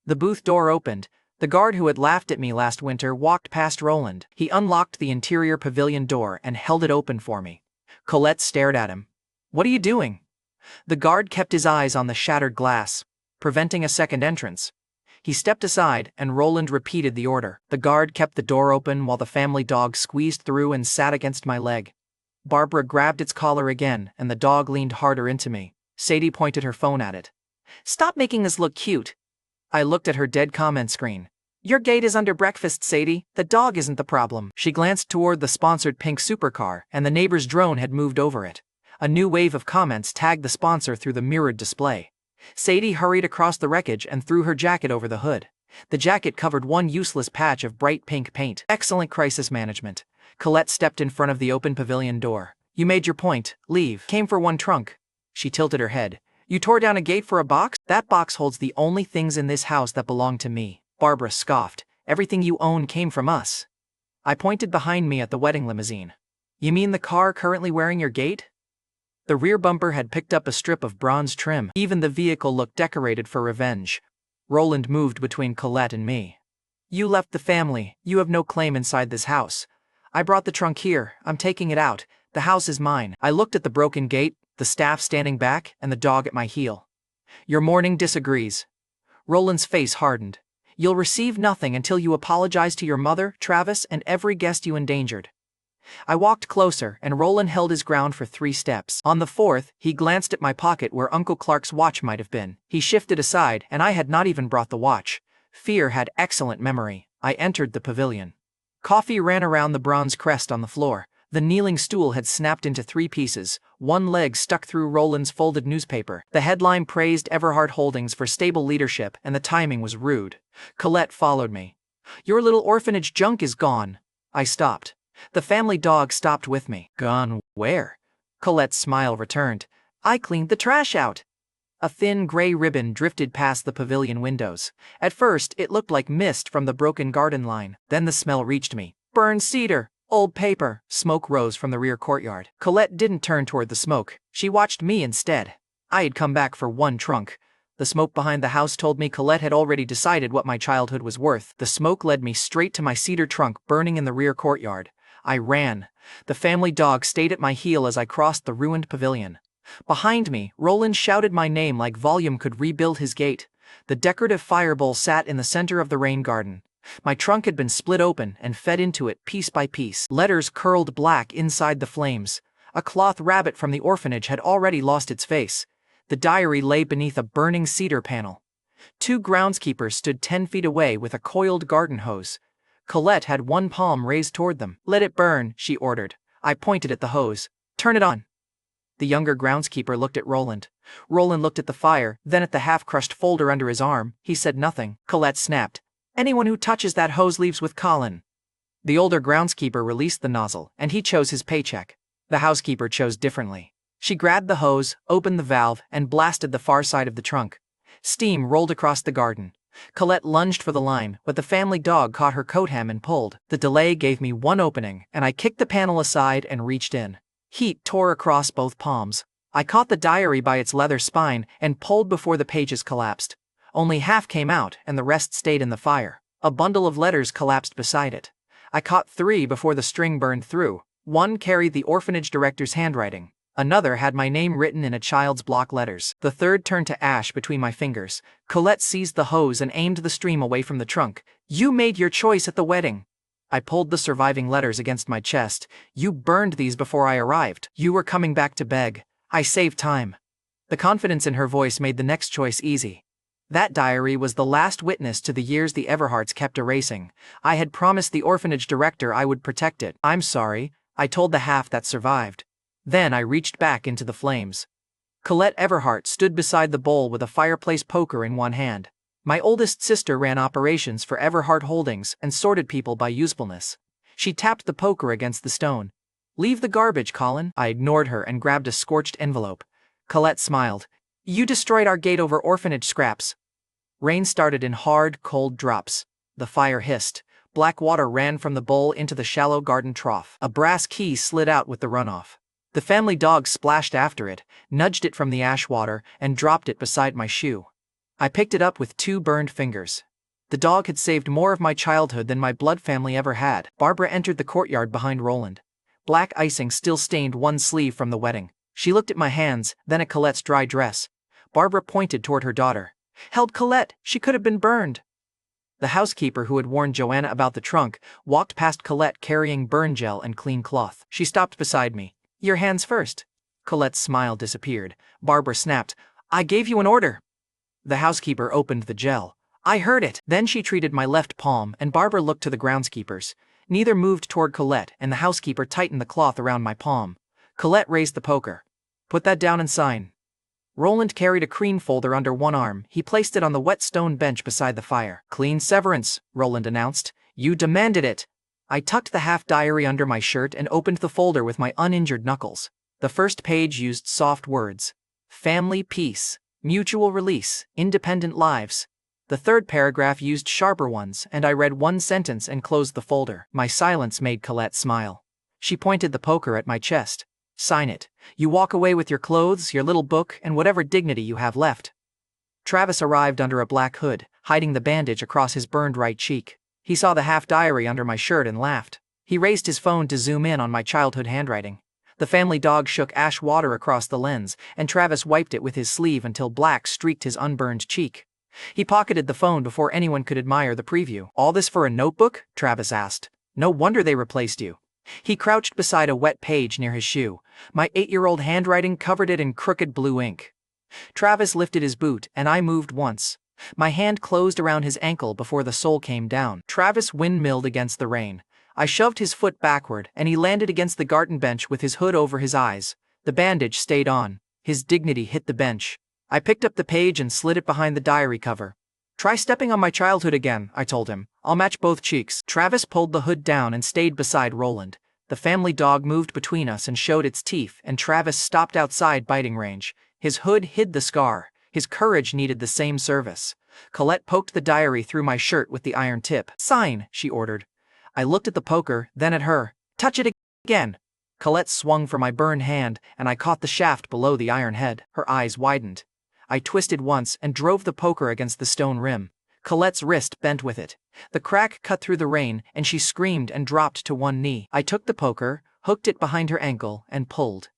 A: The booth door opened. The guard who had laughed at me last winter walked past Roland. He unlocked the interior pavilion door and held it open for me. Colette stared at him. "What are you doing?" The guard kept his eyes on the shattered glass, preventing a second entrance. He stepped aside, and Roland repeated the order. The guard kept the door open while the family dog squeezed through and sat against my leg. Barbara grabbed its collar again, and the dog leaned harder into me. Sadie pointed her phone at it. "Stop making this look cute." I looked at her dead comment screen. "Your gate is under breakfast, Sadie. The dog isn't the problem." She glanced toward the sponsored pink supercar, and the neighbor's drone had moved over it. A new wave of comments tagged the sponsor through the mirrored display. Sadie hurried across the wreckage and threw her jacket over the hood. The jacket covered one useless patch of bright pink paint. Excellent crisis management. Colette stepped in front of the open pavilion door. "You made your point. Leave." "Came for one trunk." She tilted her head. "You tore down a gate for a box? That box holds the only things in this house that belong to me." Barbara scoffed. "Everything you own came from us." I pointed behind me at the wedding limousine. "You mean the car currently wearing your gate?" The rear bumper had picked up a strip of bronze trim. Even the vehicle looked decorated for revenge. Roland moved between Colette and me. "You left the family. You have no claim inside this house. I brought the trunk here. I'm taking it out. The house is mine." I looked at the broken gate, the staff standing back and the dog at my heel. Your mourning disagrees. Roland's face hardened. You'll receive nothing until you apologize to your mother, Travis, and every guest you endangered. I walked closer, and Roland held his ground for 3 steps. On the 4th, he glanced at my pocket where Uncle Clark's watch might have been. He shifted aside, and I had not even brought the watch. Fear had excellent memory. I entered the pavilion. Coffee ran around the bronze crest on the floor. The kneeling stool had snapped into 3 pieces, one leg stuck through Roland's folded newspaper. The headline praised Everhart Holdings for stable leadership, and the timing was rude. Colette followed me. Your little orphanage junk is gone. I stopped. The family dog stopped with me. Gone where? Colette's smile returned. I cleaned the trash out. A thin gray ribbon drifted past the pavilion windows. At first, it looked like mist from the broken garden line. Then the smell reached me. Burned cedar. Old paper. Smoke rose from the rear courtyard. Colette didn't turn toward the smoke. She watched me instead. I had come back for 1 trunk. The smoke behind the house told me Colette had already decided what my childhood was worth. The smoke led me straight to my cedar trunk burning in the rear courtyard. I ran. The family dog stayed at my heel as I crossed the ruined pavilion. Behind me, Roland shouted my name like volume could rebuild his gate. The decorative fire bowl sat in the center of the rain garden. My trunk had been split open and fed into it piece by piece. Letters curled black inside the flames. A cloth rabbit from the orphanage had already lost its face. The diary lay beneath a burning cedar panel. 2 groundskeepers stood 10 feet away with a coiled garden hose. Colette had one palm raised toward them. Let it burn, she ordered. I pointed at the hose. Turn it on. The younger groundskeeper looked at Roland. Roland looked at the fire, then at the half-crushed folder under his arm. He said nothing. Colette snapped. Anyone who touches that hose leaves with Colin. The older groundskeeper released the nozzle, and he chose his paycheck. The housekeeper chose differently. She grabbed the hose, opened the valve, and blasted the far side of the trunk. Steam rolled across the garden. Colette lunged for the line, but the family dog caught her coat hem and pulled. The delay gave me one opening, and I kicked the panel aside and reached in. Heat tore across both palms. I caught the diary by its leather spine and pulled before the pages collapsed. Only half came out, and the rest stayed in the fire. A bundle of letters collapsed beside it. I caught 3 before the string burned through. One carried the orphanage director's handwriting. Another had my name written in a child's block letters. The third turned to ash between my fingers. Colette seized the hose and aimed the stream away from the trunk. You made your choice at the wedding. I pulled the surviving letters against my chest. You burned these before I arrived. You were coming back to beg. I saved time. The confidence in her voice made the next choice easy. That diary was the last witness to the years the Everharts kept erasing. I had promised the orphanage director I would protect it. I'm sorry, I told the half that survived. Then I reached back into the flames. Colette Everhart stood beside the bowl with a fireplace poker in one hand. My oldest sister ran operations for Everhart Holdings and sorted people by usefulness. She tapped the poker against the stone. Leave the garbage, Colin. I ignored her and grabbed a scorched envelope. Colette smiled. You destroyed our gate over orphanage scraps. Rain started in hard, cold drops. The fire hissed. Black water ran from the bowl into the shallow garden trough. A brass key slid out with the runoff. The family dog splashed after it, nudged it from the ash water, and dropped it beside my shoe. I picked it up with 2 burned fingers. The dog had saved more of my childhood than my blood family ever had. Barbara entered the courtyard behind Roland. Black icing still stained one sleeve from the wedding. She looked at my hands, then at Colette's dry dress. Barbara pointed toward her daughter. Help Colette, she could have been burned. The housekeeper who had warned Joanna about the trunk walked past Colette carrying burn gel and clean cloth. She stopped beside me. Your hands first. Colette's smile disappeared. Barbara snapped. I gave you an order. The housekeeper opened the gel. I heard it. Then she treated my left palm, and Barbara looked to the groundskeepers. Neither moved toward Colette, and the housekeeper tightened the cloth around my palm. Colette raised the poker. Put that down and sign. Roland carried a cream folder under one arm. He placed it on the wet stone bench beside the fire. Clean severance, Roland announced. You demanded it. I tucked the half diary under my shirt and opened the folder with my uninjured knuckles. The first page used soft words. Family peace, mutual release, independent lives. The third paragraph used sharper ones, and I read one sentence and closed the folder. My silence made Colette smile. She pointed the poker at my chest. Sign it. You walk away with your clothes, your little book, and whatever dignity you have left. Travis arrived under a black hood, hiding the bandage across his burned right cheek. He saw the half diary under my shirt and laughed. He raised his phone to zoom in on my childhood handwriting. The family dog shook ash water across the lens, and Travis wiped it with his sleeve until black streaked his unburned cheek. He pocketed the phone before anyone could admire the preview. "All this for a notebook?" Travis asked. "No wonder they replaced you." He crouched beside a wet page near his shoe. My 8-year-old handwriting covered it in crooked blue ink. Travis lifted his boot, and I moved once. My hand closed around his ankle before the sole came down. Travis windmilled against the rain. I shoved his foot backward, and he landed against the garden bench with his hood over his eyes. The bandage stayed on. His dignity hit the bench. I picked up the page and slid it behind the diary cover. "Try stepping on my childhood again," I told him. "I'll match both cheeks." Travis pulled the hood down and stayed beside Roland. The family dog moved between us and showed its teeth, and Travis stopped outside biting range. His hood hid the scar. His courage needed the same service. Colette poked the diary through my shirt with the iron tip. "Sign," she ordered. I looked at the poker, then at her. "Touch it again." Colette swung for my burned hand, and I caught the shaft below the iron head. Her eyes widened. I twisted once and drove the poker against the stone rim. Colette's wrist bent with it. The crack cut through the rain, and she screamed and dropped to one knee. I took the poker, hooked it behind her ankle, and pulled.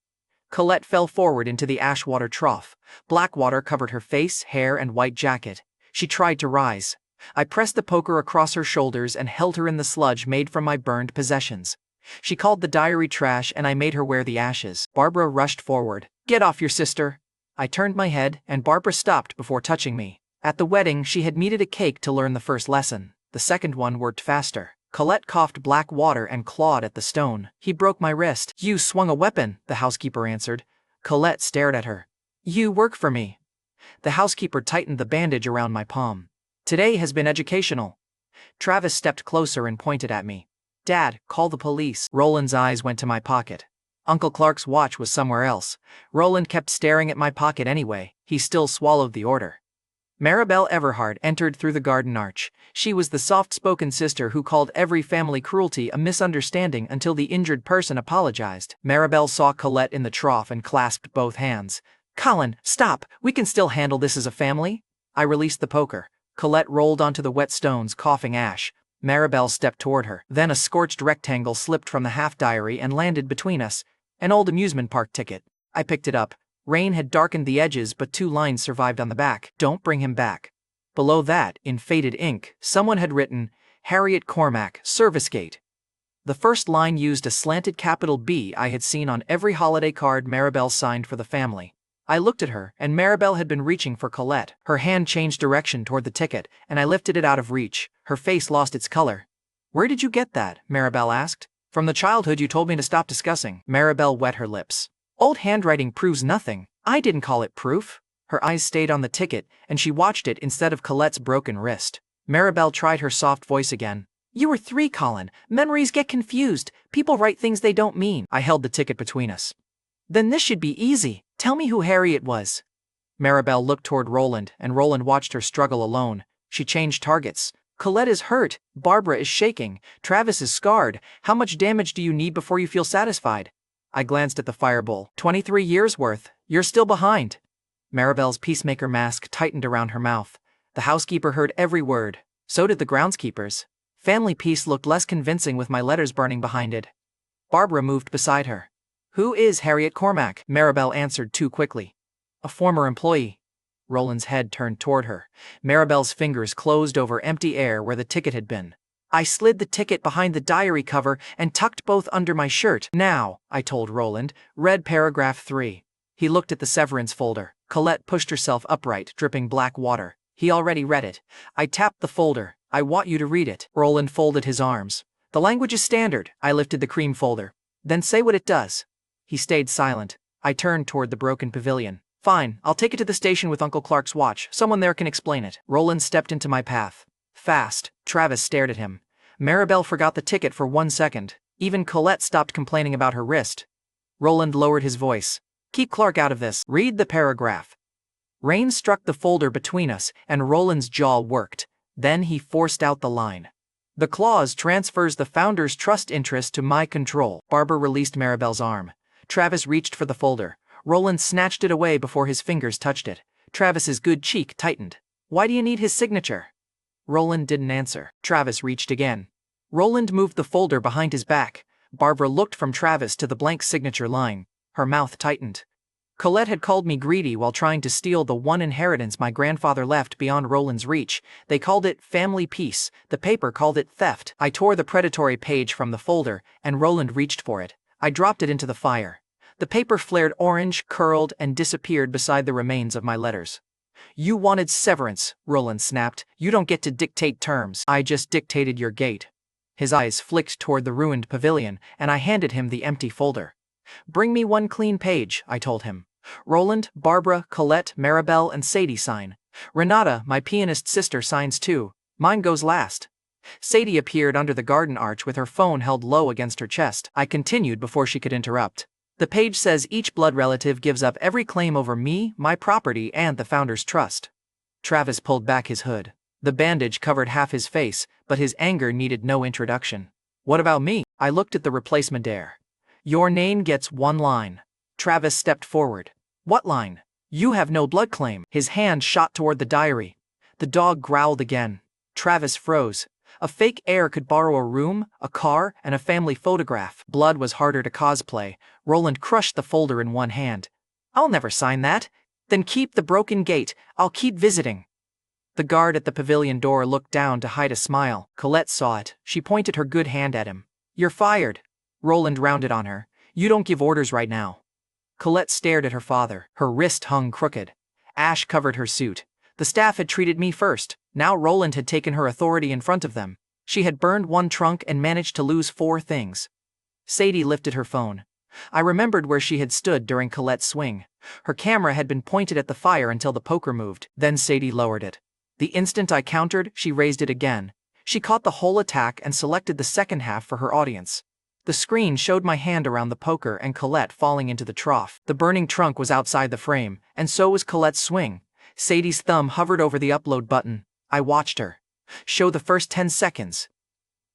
A: Colette fell forward into the ash water trough. Black water covered her face, hair, and white jacket. She tried to rise. I pressed the poker across her shoulders and held her in the sludge made from my burned possessions. She called the diary trash, and I made her wear the ashes. Barbara rushed forward. "Get off your sister." I turned my head, and Barbara stopped before touching me. At the wedding, she had kneaded a cake to learn the first lesson. The second one worked faster. Colette coughed black water and clawed at the stone. "He broke my wrist." "You swung a weapon," the housekeeper answered. Colette stared at her. "You work for me." The housekeeper tightened the bandage around my palm. "Today has been educational." Travis stepped closer and pointed at me. "Dad, call the police." Roland's eyes went to my pocket. Uncle Clark's watch was somewhere else. Roland kept staring at my pocket anyway. He still swallowed the order. Maribel Everhart entered through the garden arch. She was the soft-spoken sister who called every family cruelty a misunderstanding until the injured person apologized. Maribel saw Colette in the trough and clasped both hands. "Colin, stop! We can still handle this as a family." I released the poker. Colette rolled onto the wet stones, coughing ash. Maribel stepped toward her. Then a scorched rectangle slipped from the half-diary and landed between us. An old amusement park ticket. I picked it up. Rain had darkened the edges, but 2 lines survived on the back. "Don't bring him back." Below that, in faded ink, someone had written, "Harriet Cormac, Service Gate." The first line used a slanted capital B I had seen on every holiday card Maribel signed for the family. I looked at her, and Maribel had been reaching for Colette. Her hand changed direction toward the ticket, and I lifted it out of reach. Her face lost its color. "Where did you get that?" Maribel asked. "From the childhood you told me to stop discussing." Maribel wet her lips. "Old handwriting proves nothing." I didn't call it proof. Her eyes stayed on the ticket, and she watched it instead of Colette's broken wrist. Maribel tried her soft voice again. "You were 3, Colin. Memories get confused. People write things they don't mean." I held the ticket between us. "Then this should be easy. Tell me who Harriet was." Maribel looked toward Roland, and Roland watched her struggle alone. She changed targets. "Colette is hurt. Barbara is shaking. Travis is scarred. How much damage do you need before you feel satisfied?" I glanced at the firebowl. 23 years worth. You're still behind." Maribel's peacemaker mask tightened around her mouth. The housekeeper heard every word. So did the groundskeepers. Family peace looked less convincing with my letters burning behind it. Barbara moved beside her. "Who is Harriet Cormac?" Maribel answered too quickly. "A former employee." Roland's head turned toward her. Maribel's fingers closed over empty air where the ticket had been. I slid the ticket behind the diary cover and tucked both under my shirt. "Now," I told Roland, "read paragraph 3. He looked at the severance folder. Colette pushed herself upright, dripping black water. He already read it. I tapped the folder. "I want you to read it." Roland folded his arms. "The language is standard." I lifted the cream folder. "Then say what it does." He stayed silent. I turned toward the broken pavilion. "Fine, I'll take it to the station with Uncle Clark's watch. Someone there can explain it." Roland stepped into my path. Fast. Travis stared at him. Maribel forgot the ticket for 1 second. Even Colette stopped complaining about her wrist. Roland lowered his voice. "Keep Clark out of this. Read the paragraph." Rain struck the folder between us, and Roland's jaw worked. Then he forced out the line. "The clause transfers the founder's trust interest to my control." Barbara released Maribel's arm. Travis reached for the folder. Roland snatched it away before his fingers touched it. Travis's good cheek tightened. "Why do you need his signature?" Roland didn't answer. Travis reached again. Roland moved the folder behind his back. Barbara looked from Travis to the blank signature line. Her mouth tightened. Colette had called me greedy while trying to steal the one inheritance my grandfather left beyond Roland's reach. They called it family peace. The paper called it theft. I tore the predatory page from the folder, and Roland reached for it. I dropped it into the fire. The paper flared orange, curled, and disappeared beside the remains of my letters. You wanted severance, Roland snapped. You don't get to dictate terms. I just dictated your gate. His eyes flicked toward the ruined pavilion, and I handed him the empty folder. Bring me one clean page, I told him. Roland, Barbara, Colette, Maribel, and Sadie sign. Renata, my pianist sister, signs too. Mine goes last. Sadie appeared under the garden arch with her phone held low against her chest. I continued before she could interrupt. The page says each blood relative gives up every claim over me, my property, and the founder's trust. Travis pulled back his hood. The bandage covered half his face, but his anger needed no introduction. What about me? I looked at the replacement heir. Your name gets one line. Travis stepped forward. What line? You have no blood claim. His hand shot toward the diary. The dog growled again. Travis froze. A fake heir could borrow a room, a car, and a family photograph. Blood was harder to cosplay. Roland crushed the folder in one hand. I'll never sign that. Then keep the broken gate. I'll keep visiting. The guard at the pavilion door looked down to hide a smile. Colette saw it. She pointed her good hand at him. You're fired. Roland rounded on her. You don't give orders right now. Colette stared at her father. Her wrist hung crooked. Ash covered her suit. The staff had treated me first. Now Roland had taken her authority in front of them. She had burned one trunk and managed to lose 4 things. Sadie lifted her phone. I remembered where she had stood during Colette's swing. Her camera had been pointed at the fire until the poker moved. Then Sadie lowered it. The instant I countered, she raised it again. She caught the whole attack and selected the second half for her audience. The screen showed my hand around the poker and Colette falling into the trough. The burning trunk was outside the frame, and so was Colette's swing. Sadie's thumb hovered over the upload button. I watched her. Show the first 10 seconds.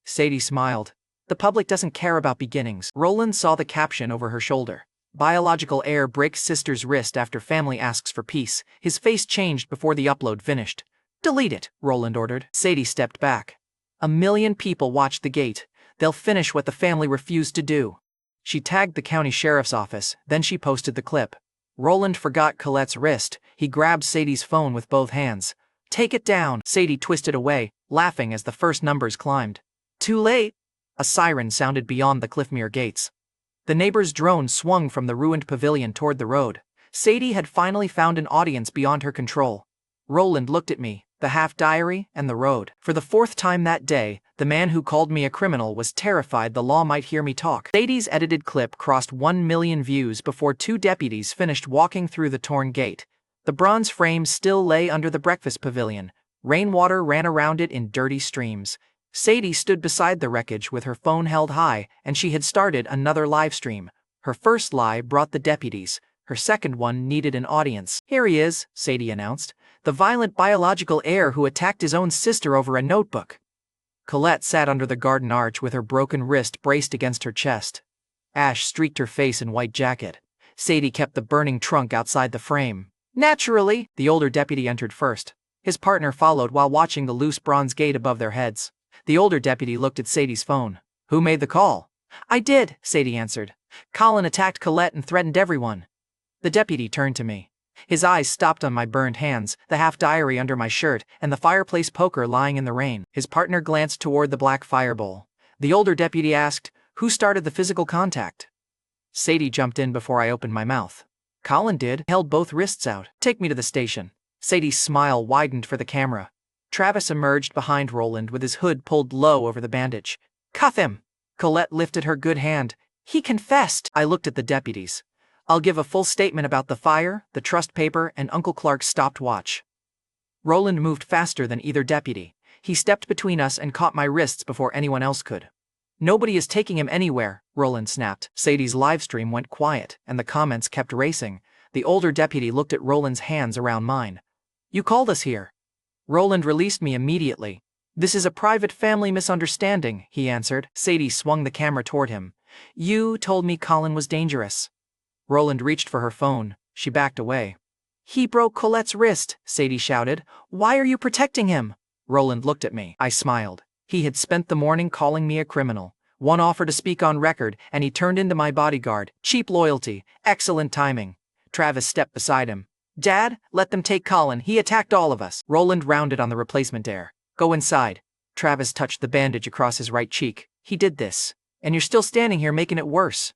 A: Sadie smiled. The public doesn't care about beginnings. Roland saw the caption over her shoulder. Biological heir breaks sister's wrist after family asks for peace. His face changed before the upload finished. Delete it, Roland ordered. Sadie stepped back. 1 million people watched the gate. They'll finish what the family refused to do. She tagged the county sheriff's office, then she posted the clip. Roland forgot Colette's wrist. He grabbed Sadie's phone with both hands. Take it down. Sadie twisted away, laughing as the first numbers climbed. Too late. A siren sounded beyond the Cliffmere gates. The neighbor's drone swung from the ruined pavilion toward the road. Sadie had finally found an audience beyond her control. Roland looked at me, the half-diary, and the road. For the 4th time that day, the man who called me a criminal was terrified the law might hear me talk. Sadie's edited clip crossed 1 million views before 2 deputies finished walking through the torn gate. The bronze frame still lay under the breakfast pavilion. Rainwater ran around it in dirty streams. Sadie stood beside the wreckage with her phone held high, and she had started another live stream. Her first lie brought the deputies. Her second one needed an audience. Here he is, Sadie announced. The violent biological heir who attacked his own sister over a notebook. Colette sat under the garden arch with her broken wrist braced against her chest. Ash streaked her face in white jacket. Sadie kept the burning trunk outside the frame. Naturally, the older deputy entered first. His partner followed while watching the loose bronze gate above their heads. The older deputy looked at Sadie's phone. Who made the call? I did, Sadie answered. Colin attacked Colette and threatened everyone. The deputy turned to me. His eyes stopped on my burned hands, the half-diary under my shirt, and the fireplace poker lying in the rain. His partner glanced toward the black firebowl. The older deputy asked, Who started the physical contact? Sadie jumped in before I opened my mouth. Colin did, held both wrists out. Take me to the station. Sadie's smile widened for the camera. Travis emerged behind Roland with his hood pulled low over the bandage. Cuff him! Colette lifted her good hand. He confessed. I looked at the deputies. I'll give a full statement about the fire, the trust paper, and Uncle Clark's stopwatch. Roland moved faster than either deputy. He stepped between us and caught my wrists before anyone else could. Nobody is taking him anywhere, Roland snapped. Sadie's livestream went quiet, and the comments kept racing. The older deputy looked at Roland's hands around mine. You called us here. Roland released me immediately. This is a private family misunderstanding, he answered. Sadie swung the camera toward him. You told me Colin was dangerous. Roland reached for her phone. She backed away. He broke Colette's wrist, Sadie shouted. Why are you protecting him? Roland looked at me. I smiled. He had spent the morning calling me a criminal. One offer to speak on record, and he turned into my bodyguard. Cheap loyalty, excellent timing. Travis stepped beside him. Dad, let them take Colin, he attacked all of us. Roland rounded on the replacement heir. Go inside. Travis touched the bandage across his right cheek. He did this. And you're still standing here making it worse.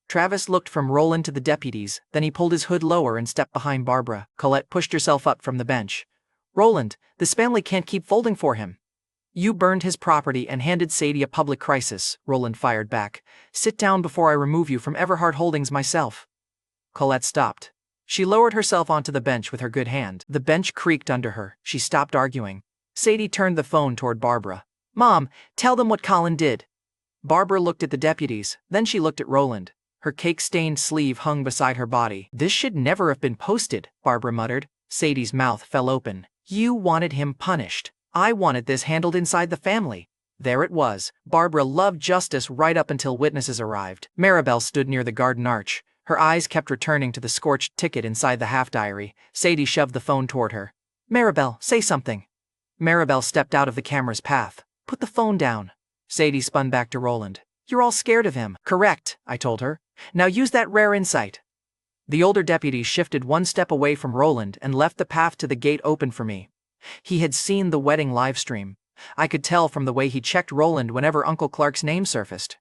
A: Travis looked from Roland to the deputies, then he pulled his hood lower and stepped behind Barbara. Colette pushed herself up from the bench. Roland, this family can't keep folding for him. You burned his property and handed Sadie a public crisis, Roland fired back. Sit down before I remove you from Everhart Holdings myself. Colette stopped. She lowered herself onto the bench with her good hand. The bench creaked under her. She stopped arguing. Sadie turned the phone toward Barbara. Mom, tell them what Colin did. Barbara looked at the deputies, then she looked at Roland. Her cake-stained sleeve hung beside her body. This should never have been posted, Barbara muttered. Sadie's mouth fell open. You wanted him punished. I wanted this handled inside the family. There it was. Barbara loved justice right up until witnesses arrived. Maribel stood near the garden arch. Her eyes kept returning to the scorched ticket inside the half-diary. Sadie shoved the phone toward her. Maribel, say something. Maribel stepped out of the camera's path. Put the phone down. Sadie spun back to Roland. You're all scared of him. Correct, I told her. Now use that rare insight. The older deputy shifted one step away from Roland and left the path to the gate open for me. He had seen the wedding livestream. I could tell from the way he checked Roland whenever Uncle Clark's name surfaced.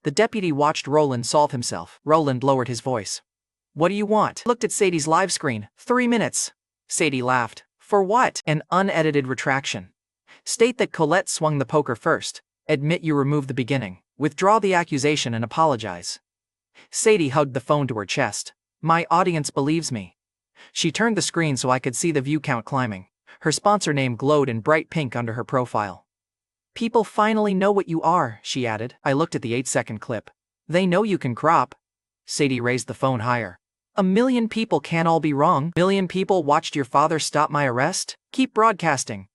A: The deputy watched Roland solve himself. Roland lowered his voice. What do you want? Looked at Sadie's live screen. 3 minutes. Sadie laughed. For what? An unedited retraction. State that Colette swung the poker first. Admit you removed the beginning. Withdraw the accusation and apologize. Sadie hugged the phone to her chest. My audience believes me. She turned the screen so I could see the view count climbing. Her sponsor name glowed in bright pink under her profile. People finally know what you are, she added. I looked at the 8-second clip. They know you can crop. Sadie raised the phone higher. 1 million people can't all be wrong. 1 million people watched your father stop my arrest? Keep broadcasting.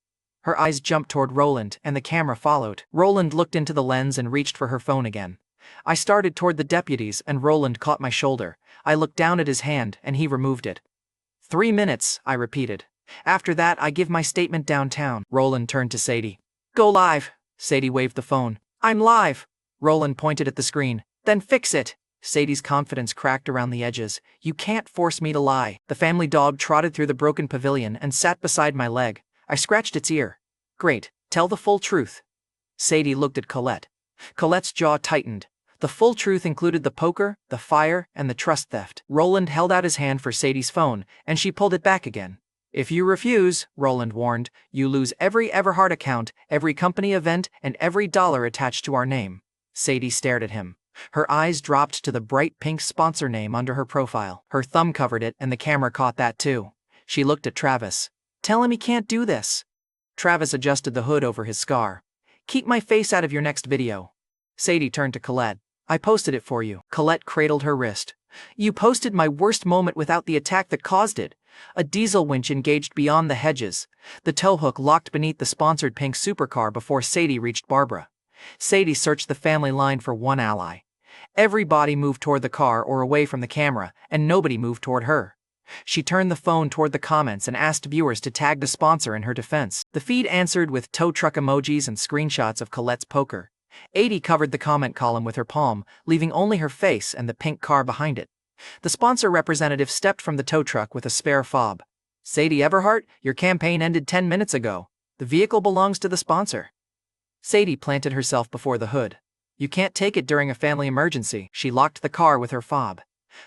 A: Her eyes jumped toward Roland, and the camera followed. Roland looked into the lens and reached for her phone again. I started toward the deputies, and Roland caught my shoulder. I looked down at his hand, and he removed it. 3 minutes, I repeated. After that, I give my statement downtown. Roland turned to Sadie. Go live. Sadie waved the phone. I'm live. Roland pointed at the screen. Then fix it. Sadie's confidence cracked around the edges. You can't force me to lie. The family dog trotted through the broken pavilion and sat beside my leg. I scratched its ear. Great. Tell the full truth. Sadie looked at Colette. Colette's jaw tightened. The full truth included the poker, the fire, and the trust theft. Roland held out his hand for Sadie's phone, and she pulled it back again. If you refuse, Roland warned, you lose every Everhart account, every company event, and every dollar attached to our name. Sadie stared at him. Her eyes dropped to the bright pink sponsor name under her profile. Her thumb covered it, and the camera caught that too. She looked at Travis. Tell him he can't do this. Travis adjusted the hood over his scar. Keep my face out of your next video. Sadie turned to Colette. I posted it for you. Colette cradled her wrist. You posted my worst moment without the attack that caused it. A diesel winch engaged beyond the hedges. The tow hook locked beneath the sponsored pink supercar before Sadie reached Barbara. Sadie searched the family line for one ally. Everybody moved toward the car or away from the camera, and nobody moved toward her. She turned the phone toward the comments and asked viewers to tag the sponsor in her defense. The feed answered with tow truck emojis and screenshots of Colette's poker. 80 covered the comment column with her palm, leaving only her face and the pink car behind it. The sponsor representative stepped from the tow truck with a spare fob. Sadie Everhart, your campaign ended 10 minutes ago. The vehicle belongs to the sponsor. Sadie planted herself before the hood. You can't take it during a family emergency. She locked the car with her fob.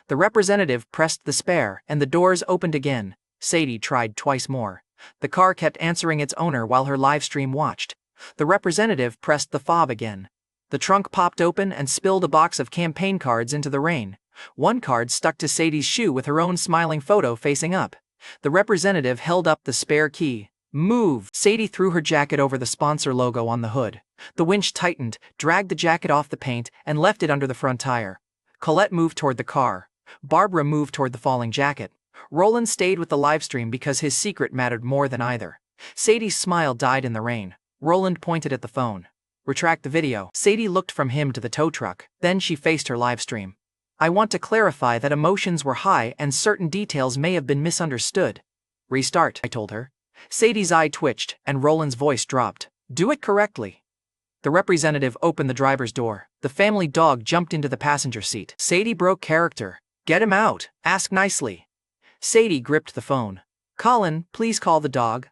A: The representative pressed the spare, and the doors opened again. Sadie tried twice more. The car kept answering its owner while her live stream watched. The representative pressed the fob again. The trunk popped open and spilled a box of campaign cards into the rain. One card stuck to Sadie's shoe with her own smiling photo facing up. The representative held up the spare key. Move! Sadie threw her jacket over the sponsor logo on the hood. The winch tightened, dragged the jacket off the paint, and left it under the front tire. Colette moved toward the car. Barbara moved toward the falling jacket. Roland stayed with the livestream because his secret mattered more than either. Sadie's smile died in the rain. Roland pointed at the phone. Retract the video. Sadie looked from him to the tow truck. Then she faced her livestream. I want to clarify that emotions were high and certain details may have been misunderstood. Restart, I told her. Sadie's eye twitched, and Roland's voice dropped. Do it correctly. The representative opened the driver's door. The family dog jumped into the passenger seat. Sadie broke character. Get him out. Ask nicely. Sadie gripped the phone. Colin, please call the dog.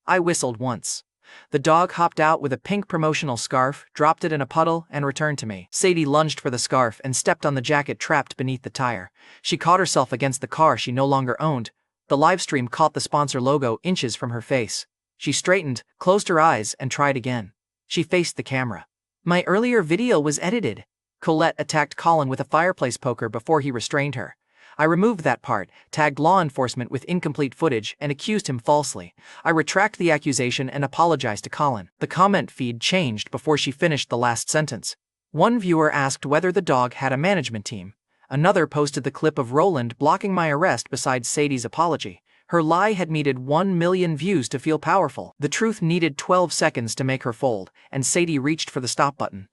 A: I whistled once. The dog hopped out with a pink promotional scarf, dropped it in a puddle, and returned to me. Sadie lunged for the scarf and stepped on the jacket trapped beneath the tire. She caught herself against the car she no longer owned. The livestream caught the sponsor logo inches from her face. She straightened, closed her eyes, and tried again. She faced the camera. My earlier video was edited. Colette attacked Colin with a fireplace poker before he restrained her. I removed that part, tagged law enforcement with incomplete footage, and accused him falsely. I retract the accusation and apologize to Colin. The comment feed changed before she finished the last sentence. One viewer asked whether the dog had a management team. Another posted the clip of Roland blocking my arrest beside Sadie's apology. Her lie had needed 1 million views to feel powerful. The truth needed 12 seconds to make her fold, and Sadie reached for the stop button.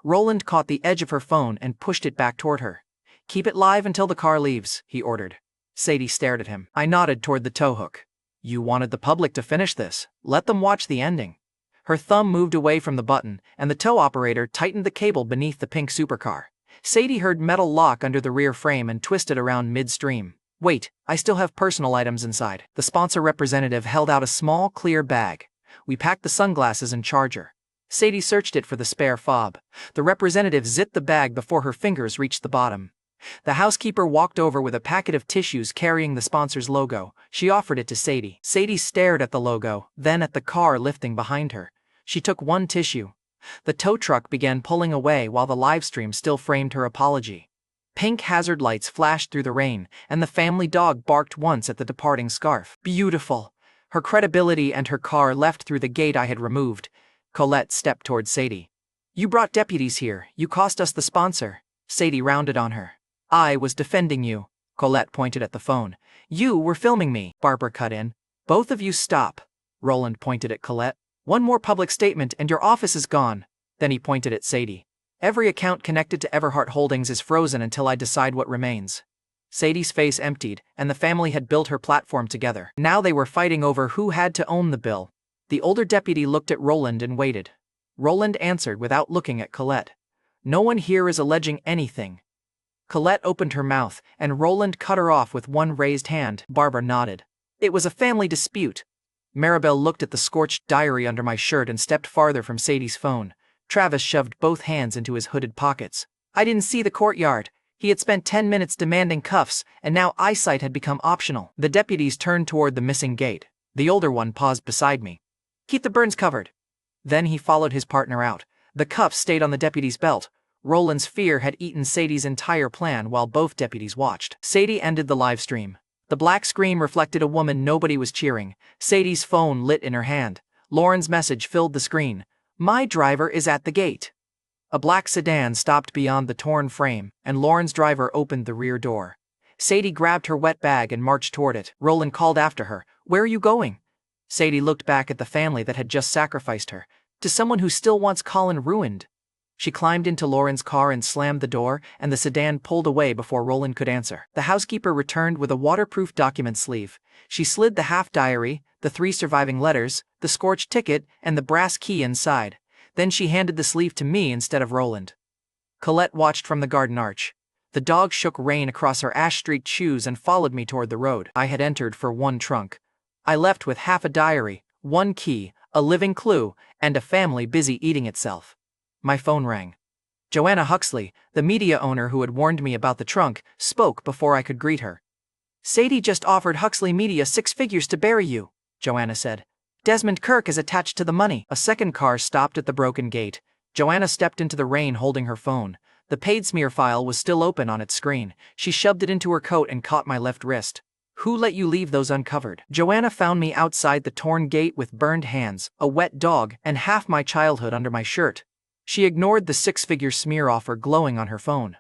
A: Roland caught the edge of her phone and pushed it back toward her. Keep it live until the car leaves, he ordered. Sadie stared at him. I nodded toward the tow hook. You wanted the public to finish this. Let them watch the ending. Her thumb moved away from the button, and the tow operator tightened the cable beneath the pink supercar. Sadie heard metal lock under the rear frame and twisted around midstream. Wait, I still have personal items inside. The sponsor representative held out a small, clear bag. We packed the sunglasses and charger. Sadie searched it for the spare fob. The representative zipped the bag before her fingers reached the bottom. The housekeeper walked over with a packet of tissues carrying the sponsor's logo. She offered it to Sadie. Sadie stared at the logo, then at the car lifting behind her. She took one tissue. The tow truck began pulling away while the livestream still framed her apology. Pink hazard lights flashed through the rain, and the family dog barked once at the departing scarf. Beautiful. Her credibility and her car left through the gate I had removed. Colette stepped toward Sadie. You brought deputies here. You cost us the sponsor. Sadie rounded on her. I was defending you. Colette pointed at the phone. You were filming me. Barbara cut in. Both of you stop. Roland pointed at Colette. One more public statement and your office is gone. Then he pointed at Sadie. Every account connected to Everhart Holdings is frozen until I decide what remains. Sadie's face emptied, and the family had built her platform together. Now they were fighting over who had to own the bill. The older deputy looked at Roland and waited. Roland answered without looking at Colette. No one here is alleging anything. Colette opened her mouth, and Roland cut her off with one raised hand. Barbara nodded. It was a family dispute. Maribel looked at the scorched diary under my shirt and stepped farther from Sadie's phone. Travis shoved both hands into his hooded pockets. I didn't see the courtyard. He had spent 10 minutes demanding cuffs, and now eyesight had become optional. The deputies turned toward the missing gate. The older one paused beside me. Keep the burns covered. Then he followed his partner out. The cuffs stayed on the deputy's belt. Roland's fear had eaten Sadie's entire plan while both deputies watched. Sadie ended the live stream. The black screen reflected a woman nobody was cheering. Sadie's phone lit in her hand. Lauren's message filled the screen. My driver is at the gate. A black sedan stopped beyond the torn frame, and Lauren's driver opened the rear door. Sadie grabbed her wet bag and marched toward it. Roland called after her. Where are you going? Sadie looked back at the family that had just sacrificed her. To someone who still wants Colin ruined. She climbed into Lauren's car and slammed the door, and the sedan pulled away before Roland could answer. The housekeeper returned with a waterproof document sleeve. She slid the half diary, the 3 surviving letters, the scorched ticket, and the brass key inside. Then she handed the sleeve to me instead of Roland. Colette watched from the garden arch. The dog shook rein across her ash-streaked shoes and followed me toward the road. I had entered for one trunk. I left with half a diary, 1 key, a living clue, and a family busy eating itself. My phone rang. Joanna Huxley, the media owner who had warned me about the trunk, spoke before I could greet her. Sadie just offered Huxley Media 6 figures to bury you, Joanna said. Desmond Kirk is attached to the money. A second car stopped at the broken gate. Joanna stepped into the rain holding her phone. The paid smear file was still open on its screen. She shoved it into her coat and caught my left wrist. Who let you leave those uncovered? Joanna found me outside the torn gate with burned hands, a wet dog, and half my childhood under my shirt. She ignored the 6-figure smear offer glowing on her phone.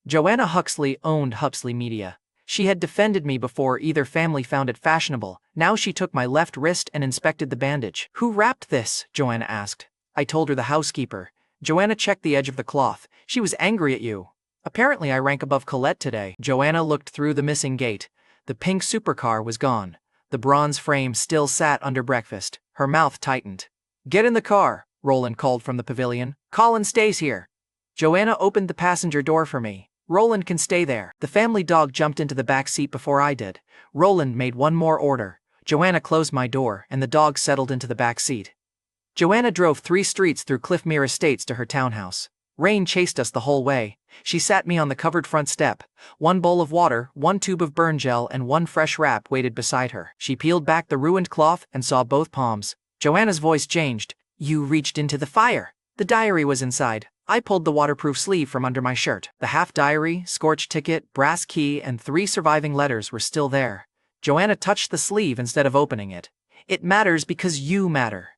A: Joanna Huxley owned Huxley Media. She had defended me before either family found it fashionable. Now she took my left wrist and inspected the bandage. Who wrapped this? Joanna asked. I told her the housekeeper. Joanna checked the edge of the cloth. She was angry at you. Apparently I rank above Colette today. Joanna looked through the missing gate. The pink supercar was gone. The bronze frame still sat under breakfast. Her mouth tightened. Get in the car. Roland called from the pavilion. Colin stays here. Joanna opened the passenger door for me. Roland can stay there. The family dog jumped into the back seat before I did. Roland made one more order. Joanna closed my door, and the dog settled into the back seat. Joanna drove 3 streets through Cliffmere Estates to her townhouse. Rain chased us the whole way. She sat me on the covered front step. 1 bowl of water, 1 tube of burn gel, and 1 fresh wrap waited beside her. She peeled back the ruined cloth and saw both palms. Joanna's voice changed. You reached into the fire. The diary was inside. I pulled the waterproof sleeve from under my shirt. The half diary, scorched ticket, brass key, and 3 surviving letters were still there. Joanna touched the sleeve instead of opening it. It matters because you matter.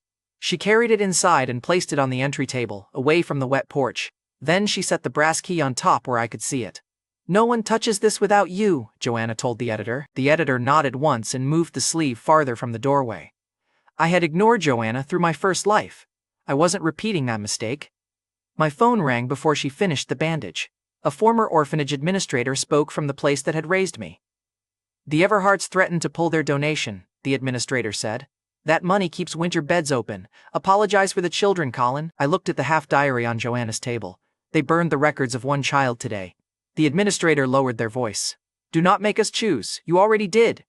A: She carried it inside and placed it on the entry table, away from the wet porch. Then she set the brass key on top where I could see it. No one touches this without you, Joanna told the editor. The editor nodded once and moved the sleeve farther from the doorway. I had ignored Joanna through my first life. I wasn't repeating that mistake. My phone rang before she finished the bandage. A former orphanage administrator spoke from the place that had raised me. The Everharts threatened to pull their donation, the administrator said. That money keeps winter beds open. Apologize for the children, Colin. I looked at the half diary on Joanna's table. They burned the records of 1 child today. The administrator lowered their voice. Do not make us choose. You already did.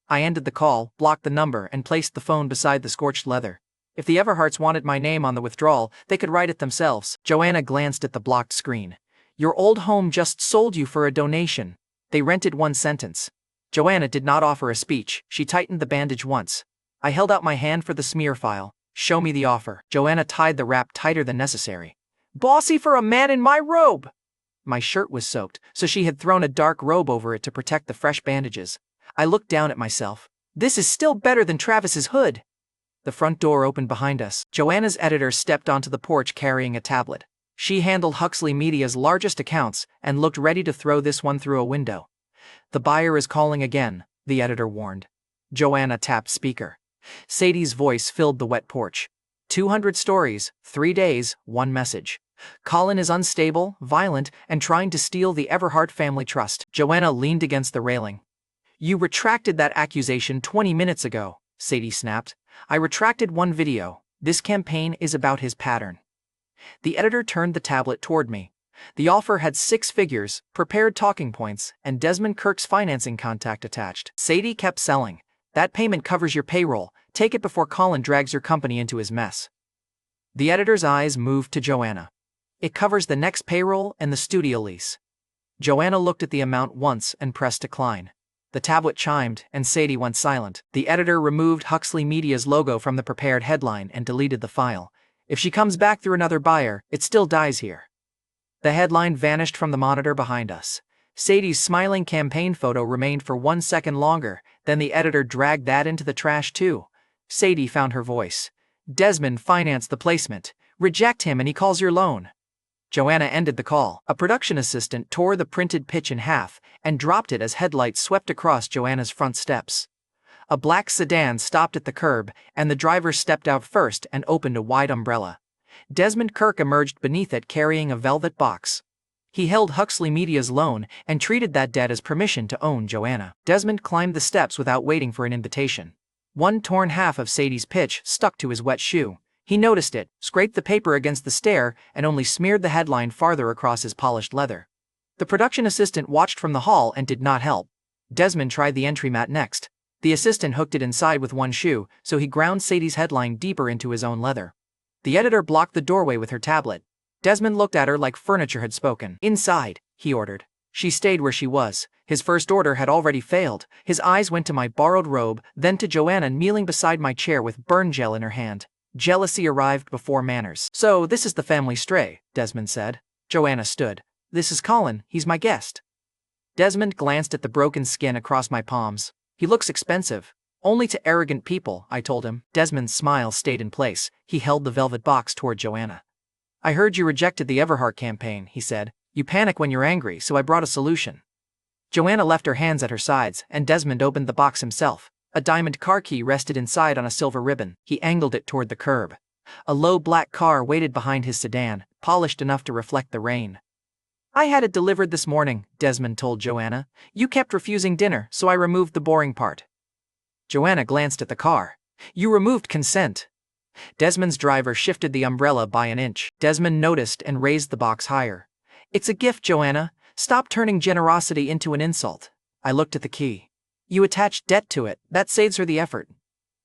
A: I ended the call, blocked the number, and placed the phone beside the scorched leather. If the Everharts wanted my name on the withdrawal, they could write it themselves. Joanna glanced at the blocked screen. Your old home just sold you for a donation. They rented 1 sentence. Joanna did not offer a speech. She tightened the bandage once. I held out my hand for the smear file. Show me the offer. Joanna tied the wrap tighter than necessary. Bossy for a man in my robe! My shirt was soaked, so she had thrown a dark robe over it to protect the fresh bandages. I looked down at myself. This is still better than Travis's hood. The front door opened behind us. Joanna's editor stepped onto the porch carrying a tablet. She handled Huxley Media's largest accounts and looked ready to throw this one through a window. The buyer is calling again, the editor warned. Joanna tapped speaker. Sadie's voice filled the wet porch. 200 stories, 3 days, 1 message. Colin is unstable, violent, and trying to steal the Everhart family trust. Joanna leaned against the railing. You retracted that accusation 20 minutes ago, Sadie snapped. I retracted 1 video. This campaign is about his pattern. The editor turned the tablet toward me. The offer had 6 figures, prepared talking points, and Desmond Kirk's financing contact attached. Sadie kept selling. That payment covers your payroll. Take it before Colin drags your company into his mess. The editor's eyes moved to Joanna. It covers the next payroll and the studio lease. Joanna looked at the amount once and pressed decline. The tablet chimed, and Sadie went silent. The editor removed Huxley Media's logo from the prepared headline and deleted the file. If she comes back through another buyer, it still dies here. The headline vanished from the monitor behind us. Sadie's smiling campaign photo remained for 1 second longer, then the editor dragged that into the trash too. Sadie found her voice. Desmond financed the placement. Reject him and he calls your loan. Joanna ended the call. A production assistant tore the printed pitch in half and dropped it as headlights swept across Joanna's front steps. A black sedan stopped at the curb, and the driver stepped out first and opened a wide umbrella. Desmond Kirk emerged beneath it carrying a velvet box. He held Huxley Media's loan and treated that debt as permission to own Joanna. Desmond climbed the steps without waiting for an invitation. 1 torn half of Sadie's pitch stuck to his wet shoe. He noticed it, scraped the paper against the stair, and only smeared the headline farther across his polished leather. The production assistant watched from the hall and did not help. Desmond tried the entry mat next. The assistant hooked it inside with 1 shoe, so he ground Sadie's headline deeper into his own leather. The editor blocked the doorway with her tablet. Desmond looked at her like furniture had spoken. Inside, he ordered. She stayed where she was. His first order had already failed. His eyes went to my borrowed robe, then to Joanna kneeling beside my chair with burn gel in her hand. Jealousy arrived before manners. So this is the family stray, Desmond said. Joanna stood. This is Colin, he's my guest. Desmond glanced at the broken skin across my palms. He looks expensive. Only to arrogant people, I told him. Desmond's smile stayed in place. He held the velvet box toward Joanna. I heard you rejected the Everhart campaign, he said. You panic when you're angry, so I brought a solution. Joanna left her hands at her sides, and Desmond opened the box himself. A diamond car key rested inside on a silver ribbon. He angled it toward the curb. A low black car waited behind his sedan, polished enough to reflect the rain. I had it delivered this morning, Desmond told Joanna. You kept refusing dinner, so I removed the boring part. Joanna glanced at the car. You removed consent. Desmond's driver shifted the umbrella by an inch. Desmond noticed and raised the box higher. It's a gift, Joanna. Stop turning generosity into an insult. I looked at the key. You attached debt to it. That saves her the effort.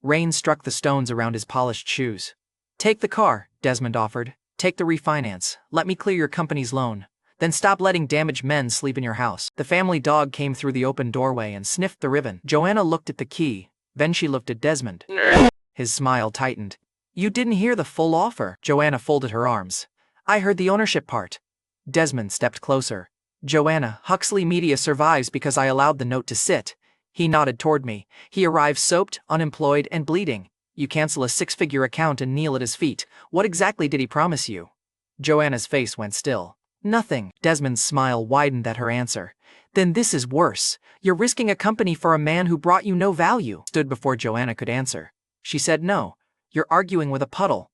A: Rain struck the stones around his polished shoes. Take the car, Desmond offered. Take the refinance. Let me clear your company's loan. Then stop letting damaged men sleep in your house. The family dog came through the open doorway and sniffed the ribbon. Joanna looked at the key. Then she looked at Desmond. His smile tightened. You didn't hear the full offer. Joanna folded her arms. I heard the ownership part. Desmond stepped closer. Joanna, Huxley Media survives because I allowed the note to sit. He nodded toward me. He arrived soaped, unemployed, and bleeding. You cancel a 6-figure account and kneel at his feet. What exactly did he promise you? Joanna's face went still. Nothing. Desmond's smile widened at her answer. Then this is worse. You're risking a company for a man who brought you no value. Stood before Joanna could answer. She said no. You're arguing with a puddle.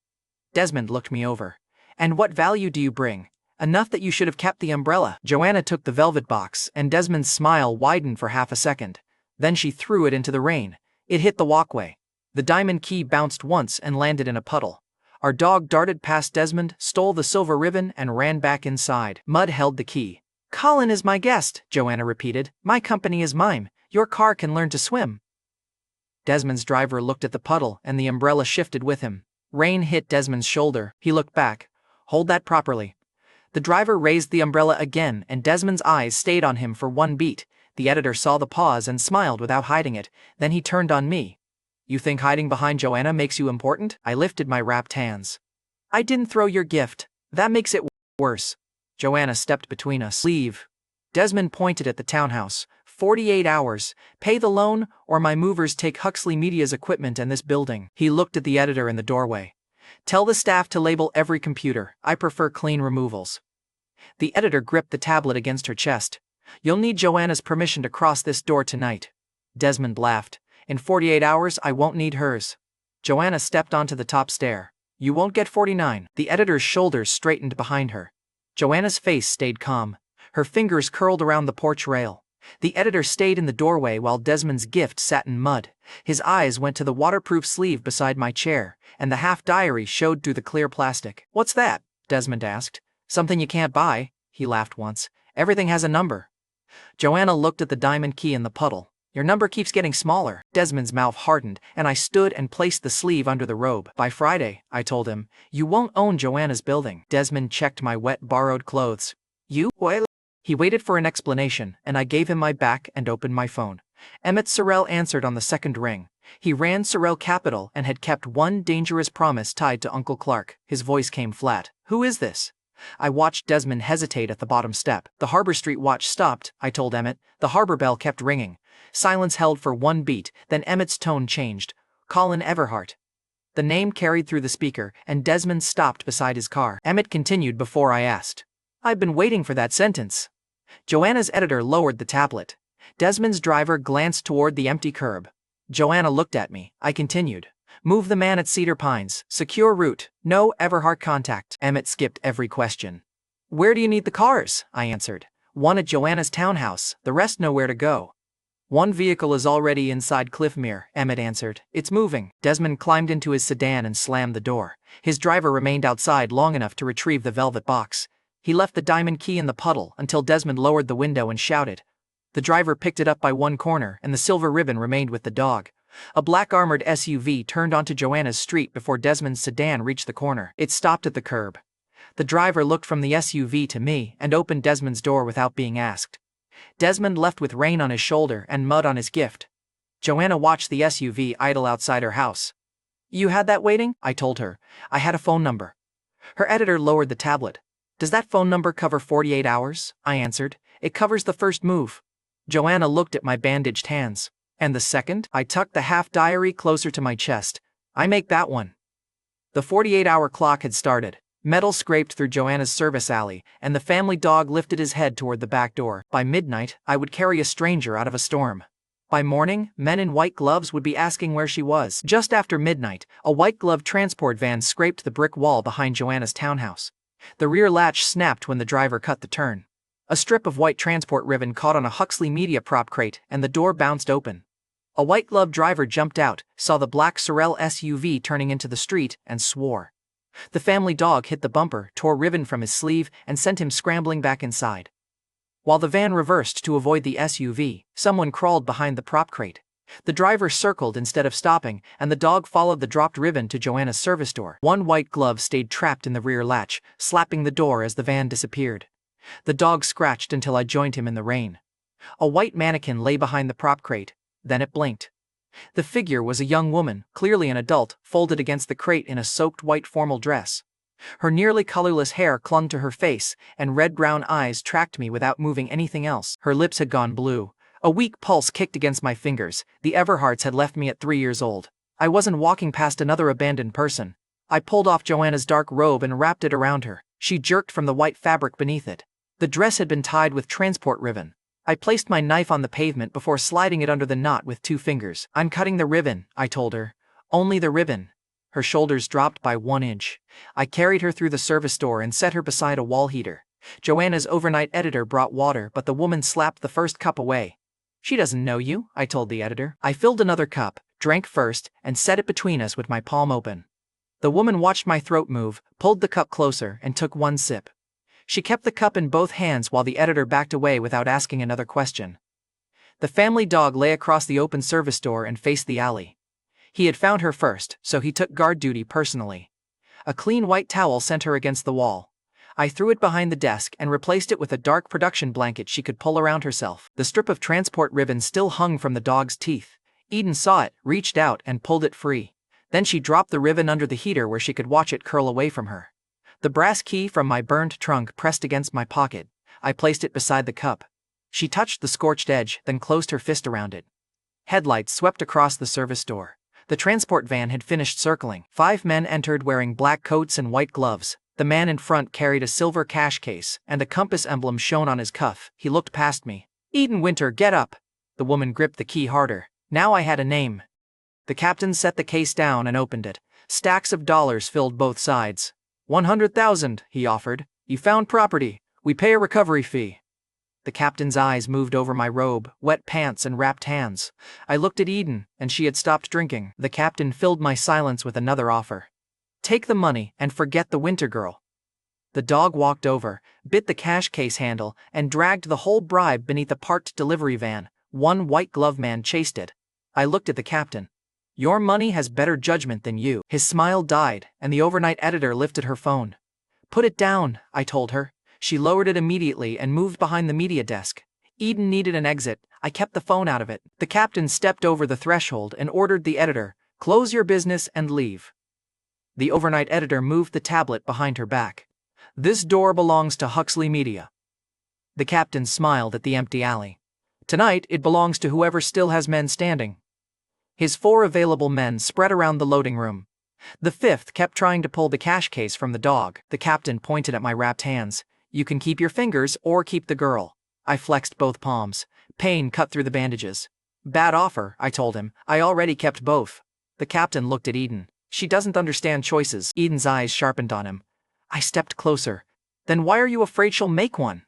A: Desmond looked me over. And what value do you bring? Enough that you should have kept the umbrella. Joanna took the velvet box, and Desmond's smile widened for half a second. Then she threw it into the rain. It hit the walkway. The diamond key bounced once and landed in a puddle. Our dog darted past Desmond, stole the silver ribbon, and ran back inside. Mud held the key. Colin is my guest, Joanna repeated. My company is mine. Your car can learn to swim. Desmond's driver looked at the puddle, and the umbrella shifted with him. Rain hit Desmond's shoulder. He looked back. Hold that properly. The driver raised the umbrella again, and Desmond's eyes stayed on him for one beat. The editor saw the pause and smiled without hiding it. Then he turned on me. You think hiding behind Joanna makes you important? I lifted my wrapped hands. I didn't throw your gift. That makes it worse. Joanna stepped between us. Leave. Desmond pointed at the townhouse. 48 hours. Pay the loan, or my movers take Huxley Media's equipment and this building. He looked at the editor in the doorway. Tell the staff to label every computer. I prefer clean removals. The editor gripped the tablet against her chest. You'll need Joanna's permission to cross this door tonight. Desmond laughed. In 48 hours, I won't need hers. Joanna stepped onto the top stair. You won't get 49. The editor's shoulders straightened behind her. Joanna's face stayed calm. Her fingers curled around the porch rail. The editor stayed in the doorway while Desmond's gift sat in mud. His eyes went to the waterproof sleeve beside my chair, and the half diary showed through the clear plastic. What's that? Desmond asked. Something you can't buy, he laughed once. Everything has a number. Joanna looked at the diamond key in the puddle. Your number keeps getting smaller. Desmond's mouth hardened, and I stood and placed the sleeve under the robe. By Friday, I told him, you won't own Joanna's building. Desmond checked my wet, borrowed clothes. You? Well, he waited for an explanation, and I gave him my back and opened my phone. Emmett Sorrell answered on the second ring. He ran Sorrell Capital and had kept one dangerous promise tied to Uncle Clark. His voice came flat. Who is this? I watched Desmond hesitate at the bottom step. The Harbor Street watch stopped, I told Emmett. The harbor bell kept ringing. Silence held for one beat, then Emmett's tone changed. Colin Everhart. The name carried through the speaker, and Desmond stopped beside his car. Emmett continued before I asked. I've been waiting for that sentence. Joanna's editor lowered the tablet. Desmond's driver glanced toward the empty curb. Joanna looked at me. I continued. Move the man at Cedar Pines. Secure route. No Everhart contact. Emmett skipped every question. Where do you need the cars? I answered. One at Joanna's townhouse, the rest know where to go. One vehicle is already inside Cliffmere, Emmett answered. It's moving. Desmond climbed into his sedan and slammed the door. His driver remained outside long enough to retrieve the velvet box. He left the diamond key in the puddle until Desmond lowered the window and shouted. The driver picked it up by one corner, and the silver ribbon remained with the dog. A black armored SUV turned onto Joanna's street before Desmond's sedan reached the corner. It stopped at the curb. The driver looked from the SUV to me and opened Desmond's door without being asked. Desmond left with rain on his shoulder and mud on his gift. Joanna watched the SUV idle outside her house. You had that waiting? I told her. I had a phone number. Her editor lowered the tablet. Does that phone number cover 48 hours? I answered. It covers the first move. Joanna looked at my bandaged hands. And the second? I tucked the half diary closer to my chest. I make that one. The 48-hour clock had started. Metal scraped through Joanna's service alley, and the family dog lifted his head toward the back door. By midnight, I would carry a stranger out of a storm. By morning, men in white gloves would be asking where she was. Just after midnight, a white-gloved transport van scraped the brick wall behind Joanna's townhouse. The rear latch snapped when the driver cut the turn. A strip of white transport ribbon caught on a Huxley Media prop crate, and the door bounced open. A white-gloved driver jumped out, saw the black Sorel SUV turning into the street, and swore. The family dog hit the bumper, tore ribbon from his sleeve, and sent him scrambling back inside. While the van reversed to avoid the SUV, someone crawled behind the prop crate. The driver circled instead of stopping, and the dog followed the dropped ribbon to Joanna's service door. One white glove stayed trapped in the rear latch, slapping the door as the van disappeared. The dog scratched until I joined him in the rain. A white mannequin lay behind the prop crate, then it blinked. The figure was a young woman, clearly an adult, folded against the crate in a soaked white formal dress. Her nearly colorless hair clung to her face, and red-brown eyes tracked me without moving anything else. Her lips had gone blue. A weak pulse kicked against my fingers. The Everharts had left me at 3 years old. I wasn't walking past another abandoned person. I pulled off Joanna's dark robe and wrapped it around her. She jerked from the white fabric beneath it. The dress had been tied with transport ribbon. I placed my knife on the pavement before sliding it under the knot with 2 fingers. "I'm cutting the ribbon," I told her. "Only the ribbon." Her shoulders dropped by 1 inch. I carried her through the service door and set her beside a wall heater. Joanna's overnight editor brought water, but the woman slapped the first cup away. "She doesn't know you," I told the editor. I filled another cup, drank first, and set it between us with my palm open. The woman watched my throat move, pulled the cup closer, and took 1 sip. She kept the cup in both hands while the editor backed away without asking another question. The family dog lay across the open service door and faced the alley. He had found her first, so he took guard duty personally. A clean white towel sent her against the wall. I threw it behind the desk and replaced it with a dark production blanket she could pull around herself. The strip of transport ribbon still hung from the dog's teeth. Eden saw it, reached out, and pulled it free. Then she dropped the ribbon under the heater where she could watch it curl away from her. The brass key from my burned trunk pressed against my pocket. I placed it beside the cup. She touched the scorched edge, then closed her fist around it. Headlights swept across the service door. The transport van had finished circling. 5 men entered wearing black coats and white gloves. The man in front carried a silver cash case, and a compass emblem shone on his cuff. He looked past me. "Eden Winter, get up!" The woman gripped the key harder. Now I had a name. The captain set the case down and opened it. Stacks of dollars filled both sides. 100,000, he offered. "You found property. We pay a recovery fee." The captain's eyes moved over my robe, wet pants, and wrapped hands. I looked at Eden, and she had stopped drinking. The captain filled my silence with another offer. "Take the money and forget the Winter girl." The dog walked over, bit the cash case handle, and dragged the whole bribe beneath a parked delivery van. 1 white-gloved man chased it. I looked at the captain. "Your money has better judgment than you." His smile died, and the overnight editor lifted her phone. "Put it down," I told her. She lowered it immediately and moved behind the media desk. Eden needed an exit. I kept the phone out of it. The captain stepped over the threshold and ordered the editor, "Close your business and leave." The overnight editor moved the tablet behind her back. "This door belongs to Huxley Media." The captain smiled at the empty alley. "Tonight it belongs to whoever still has men standing." His 4 available men spread around the loading room. The 5th kept trying to pull the cash case from the dog. The captain pointed at my wrapped hands. "You can keep your fingers or keep the girl." I flexed both palms. Pain cut through the bandages. "Bad offer," I told him. "I already kept both." The captain looked at Eden. "She doesn't understand choices." Eden's eyes sharpened on him. I stepped closer. "Then why are you afraid she'll make one?"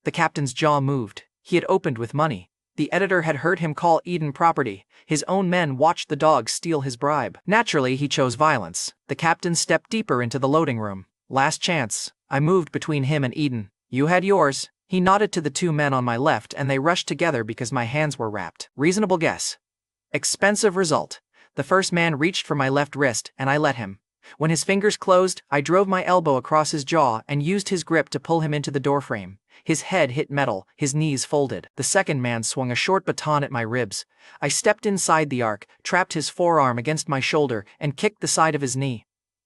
A: The captain's jaw moved. He had opened with money. The editor had heard him call Eden property. His own men watched the dog steal his bribe. Naturally, he chose violence. The captain stepped deeper into the loading room. "Last chance." I moved between him and Eden. "You had yours." He nodded to the 2 men on my left, and they rushed together because my hands were wrapped. Reasonable guess. Expensive result. The first man reached for my left wrist, and I let him. When his fingers closed, I drove my elbow across his jaw and used his grip to pull him into the doorframe. His head hit metal, his knees folded. The second man swung a short baton at my ribs. I stepped inside the arc, trapped his forearm against my shoulder, and kicked the side of his knee.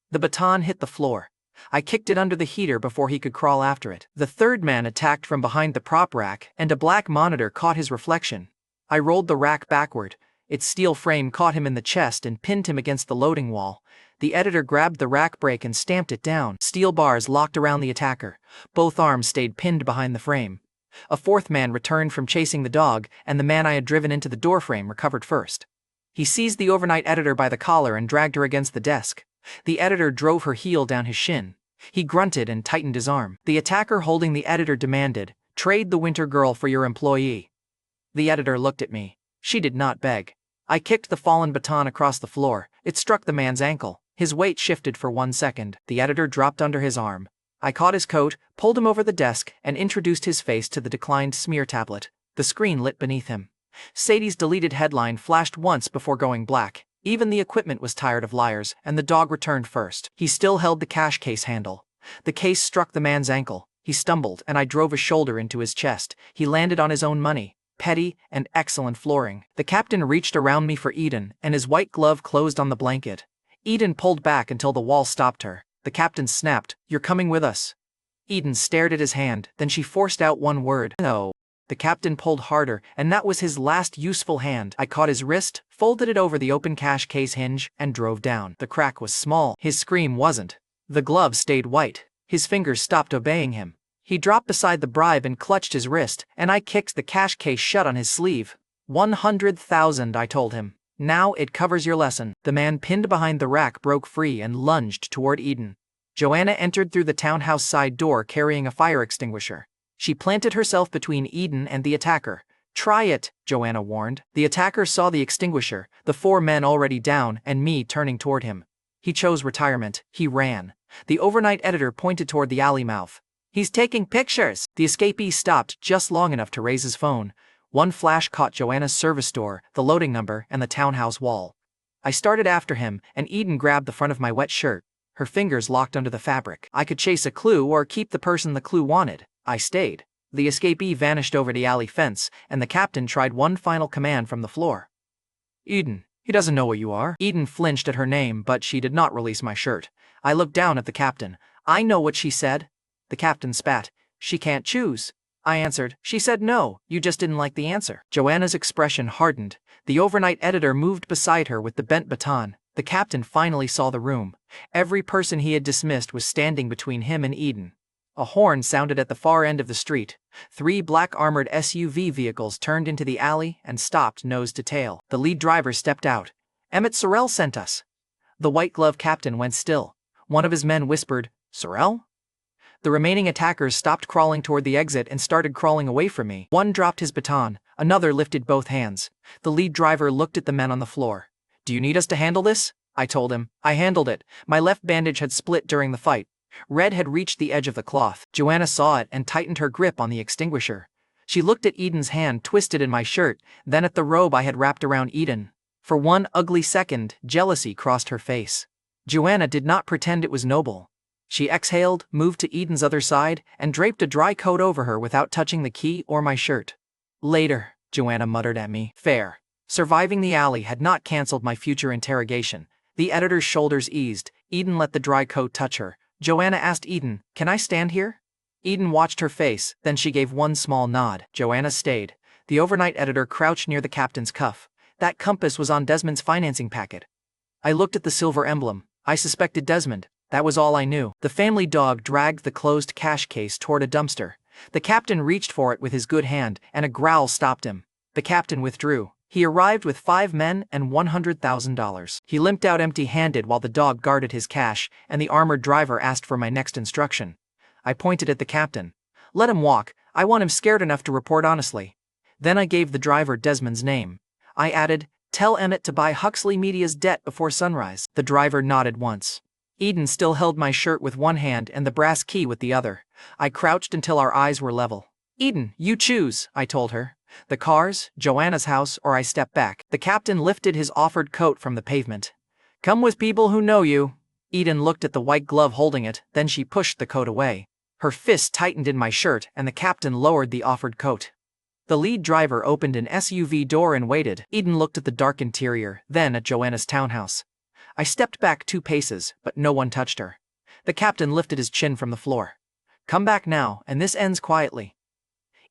A: The baton hit the floor. I kicked it under the heater before he could crawl after it. The third man attacked from behind the prop rack, and a black monitor caught his reflection. I rolled the rack backward. Its steel frame caught him in the chest and pinned him against the loading wall. The editor grabbed the rack brake and stamped it down. Steel bars locked around the attacker. Both arms stayed pinned behind the frame. A 4th man returned from chasing the dog, and the man I had driven into the doorframe recovered first. He seized the overnight editor by the collar and dragged her against the desk. The editor drove her heel down his shin. He grunted and tightened his arm. The attacker holding the editor demanded, "Trade the Winter girl for your employee." The editor looked at me. She did not beg. I kicked the fallen baton across the floor. It struck the man's ankle. His weight shifted for 1 second. The editor dropped under his arm. I caught his coat, pulled him over the desk, and introduced his face to the declined smear tablet. The screen lit beneath him. Sadie's deleted headline flashed once before going black. Even the equipment was tired of liars, and the dog returned first. He still held the cash case handle. The case struck the man's ankle. He stumbled, and I drove a shoulder into his chest. He landed on his own money. Petty and excellent flooring. The captain reached around me for Eden, and his white glove closed on the blanket. Eden pulled back until the wall stopped her. The captain snapped, "You're coming with us." Eden stared at his hand, then she forced out one word, "No." The captain pulled harder, and that was his last useful hand. I caught his wrist, folded it over the open cash case hinge, and drove down. The crack was small. His scream wasn't. The glove stayed white. His fingers stopped obeying him. He dropped beside the bribe and clutched his wrist, and I kicked the cash case shut on his sleeve. 100,000, I told him. Now it covers your lesson. The man pinned behind the rack broke free and lunged toward Eden. Joanna entered through the townhouse side door carrying a fire extinguisher. She planted herself between Eden and the attacker. "Try it," Joanna warned. The attacker saw the extinguisher, the 4 men already down, and me turning toward him. He chose retirement. He ran. The overnight editor pointed toward the alley mouth. "He's taking pictures." The escapee stopped just long enough to raise his phone. One flash caught Joanna's service door, the loading number, and the townhouse wall. I started after him, and Eden grabbed the front of my wet shirt. Her fingers locked under the fabric. I could chase a clue or keep the person the clue wanted. I stayed. The escapee vanished over the alley fence, and the captain tried one final command from the floor. "Eden, he doesn't know what you are." Eden flinched at her name, but she did not release my shirt. I looked down at the captain. "I know what she said." The captain spat. "She can't choose." I answered. "She said no, you just didn't like the answer." Joanna's expression hardened. The overnight editor moved beside her with the bent baton. The captain finally saw the room. Every person he had dismissed was standing between him and Eden. A horn sounded at the far end of the street. 3 black armored SUV vehicles turned into the alley and stopped nose to tail. The lead driver stepped out. "Emmett Sorrell sent us." The white-glove captain went still. One of his men whispered, "Sorrell?" The remaining attackers stopped crawling toward the exit and started crawling away from me. One dropped his baton, another lifted both hands. The lead driver looked at the men on the floor. "Do you need us to handle this?" I told him. I handled it. My left bandage had split during the fight. Red had reached the edge of the cloth. Joanna saw it and tightened her grip on the extinguisher. She looked at Eden's hand twisted in my shirt, then at the robe I had wrapped around Eden. For one ugly second, jealousy crossed her face. Joanna did not pretend it was noble. She exhaled, moved to Eden's other side, and draped a dry coat over her without touching the key or my shirt. "Later," Joanna muttered at me. Fair. Surviving the alley had not canceled my future interrogation. The editor's shoulders eased. Eden let the dry coat touch her. Joanna asked Eden, "Can I stand here?" Eden watched her face, then she gave one small nod. Joanna stayed. The overnight editor crouched near the captain's cuff. That compass was on Desmond's financing packet. I looked at the silver emblem. I suspected Desmond. That was all I knew. The family dog dragged the closed cash case toward a dumpster. The captain reached for it with his good hand, and a growl stopped him. The captain withdrew. He arrived with 5 men and $100,000. He limped out empty-handed while the dog guarded his cash, and the armored driver asked for my next instruction. I pointed at the captain. "Let him walk. I want him scared enough to report honestly." Then I gave the driver Desmond's name. I added, "Tell Emmett to buy Huxley Media's debt before sunrise." The driver nodded once. Eden still held my shirt with one hand and the brass key with the other. I crouched until our eyes were level. "Eden, you choose," I told her. "The cars, Joanna's house, or I step back." The captain lifted his offered coat from the pavement. "Come with people who know you." Eden looked at the white glove holding it, then she pushed the coat away. Her fist tightened in my shirt and the captain lowered the offered coat. The lead driver opened an SUV door and waited. Eden looked at the dark interior, then at Joanna's townhouse. I stepped back 2 paces, but no one touched her. The captain lifted his chin from the floor. "Come back now, and this ends quietly."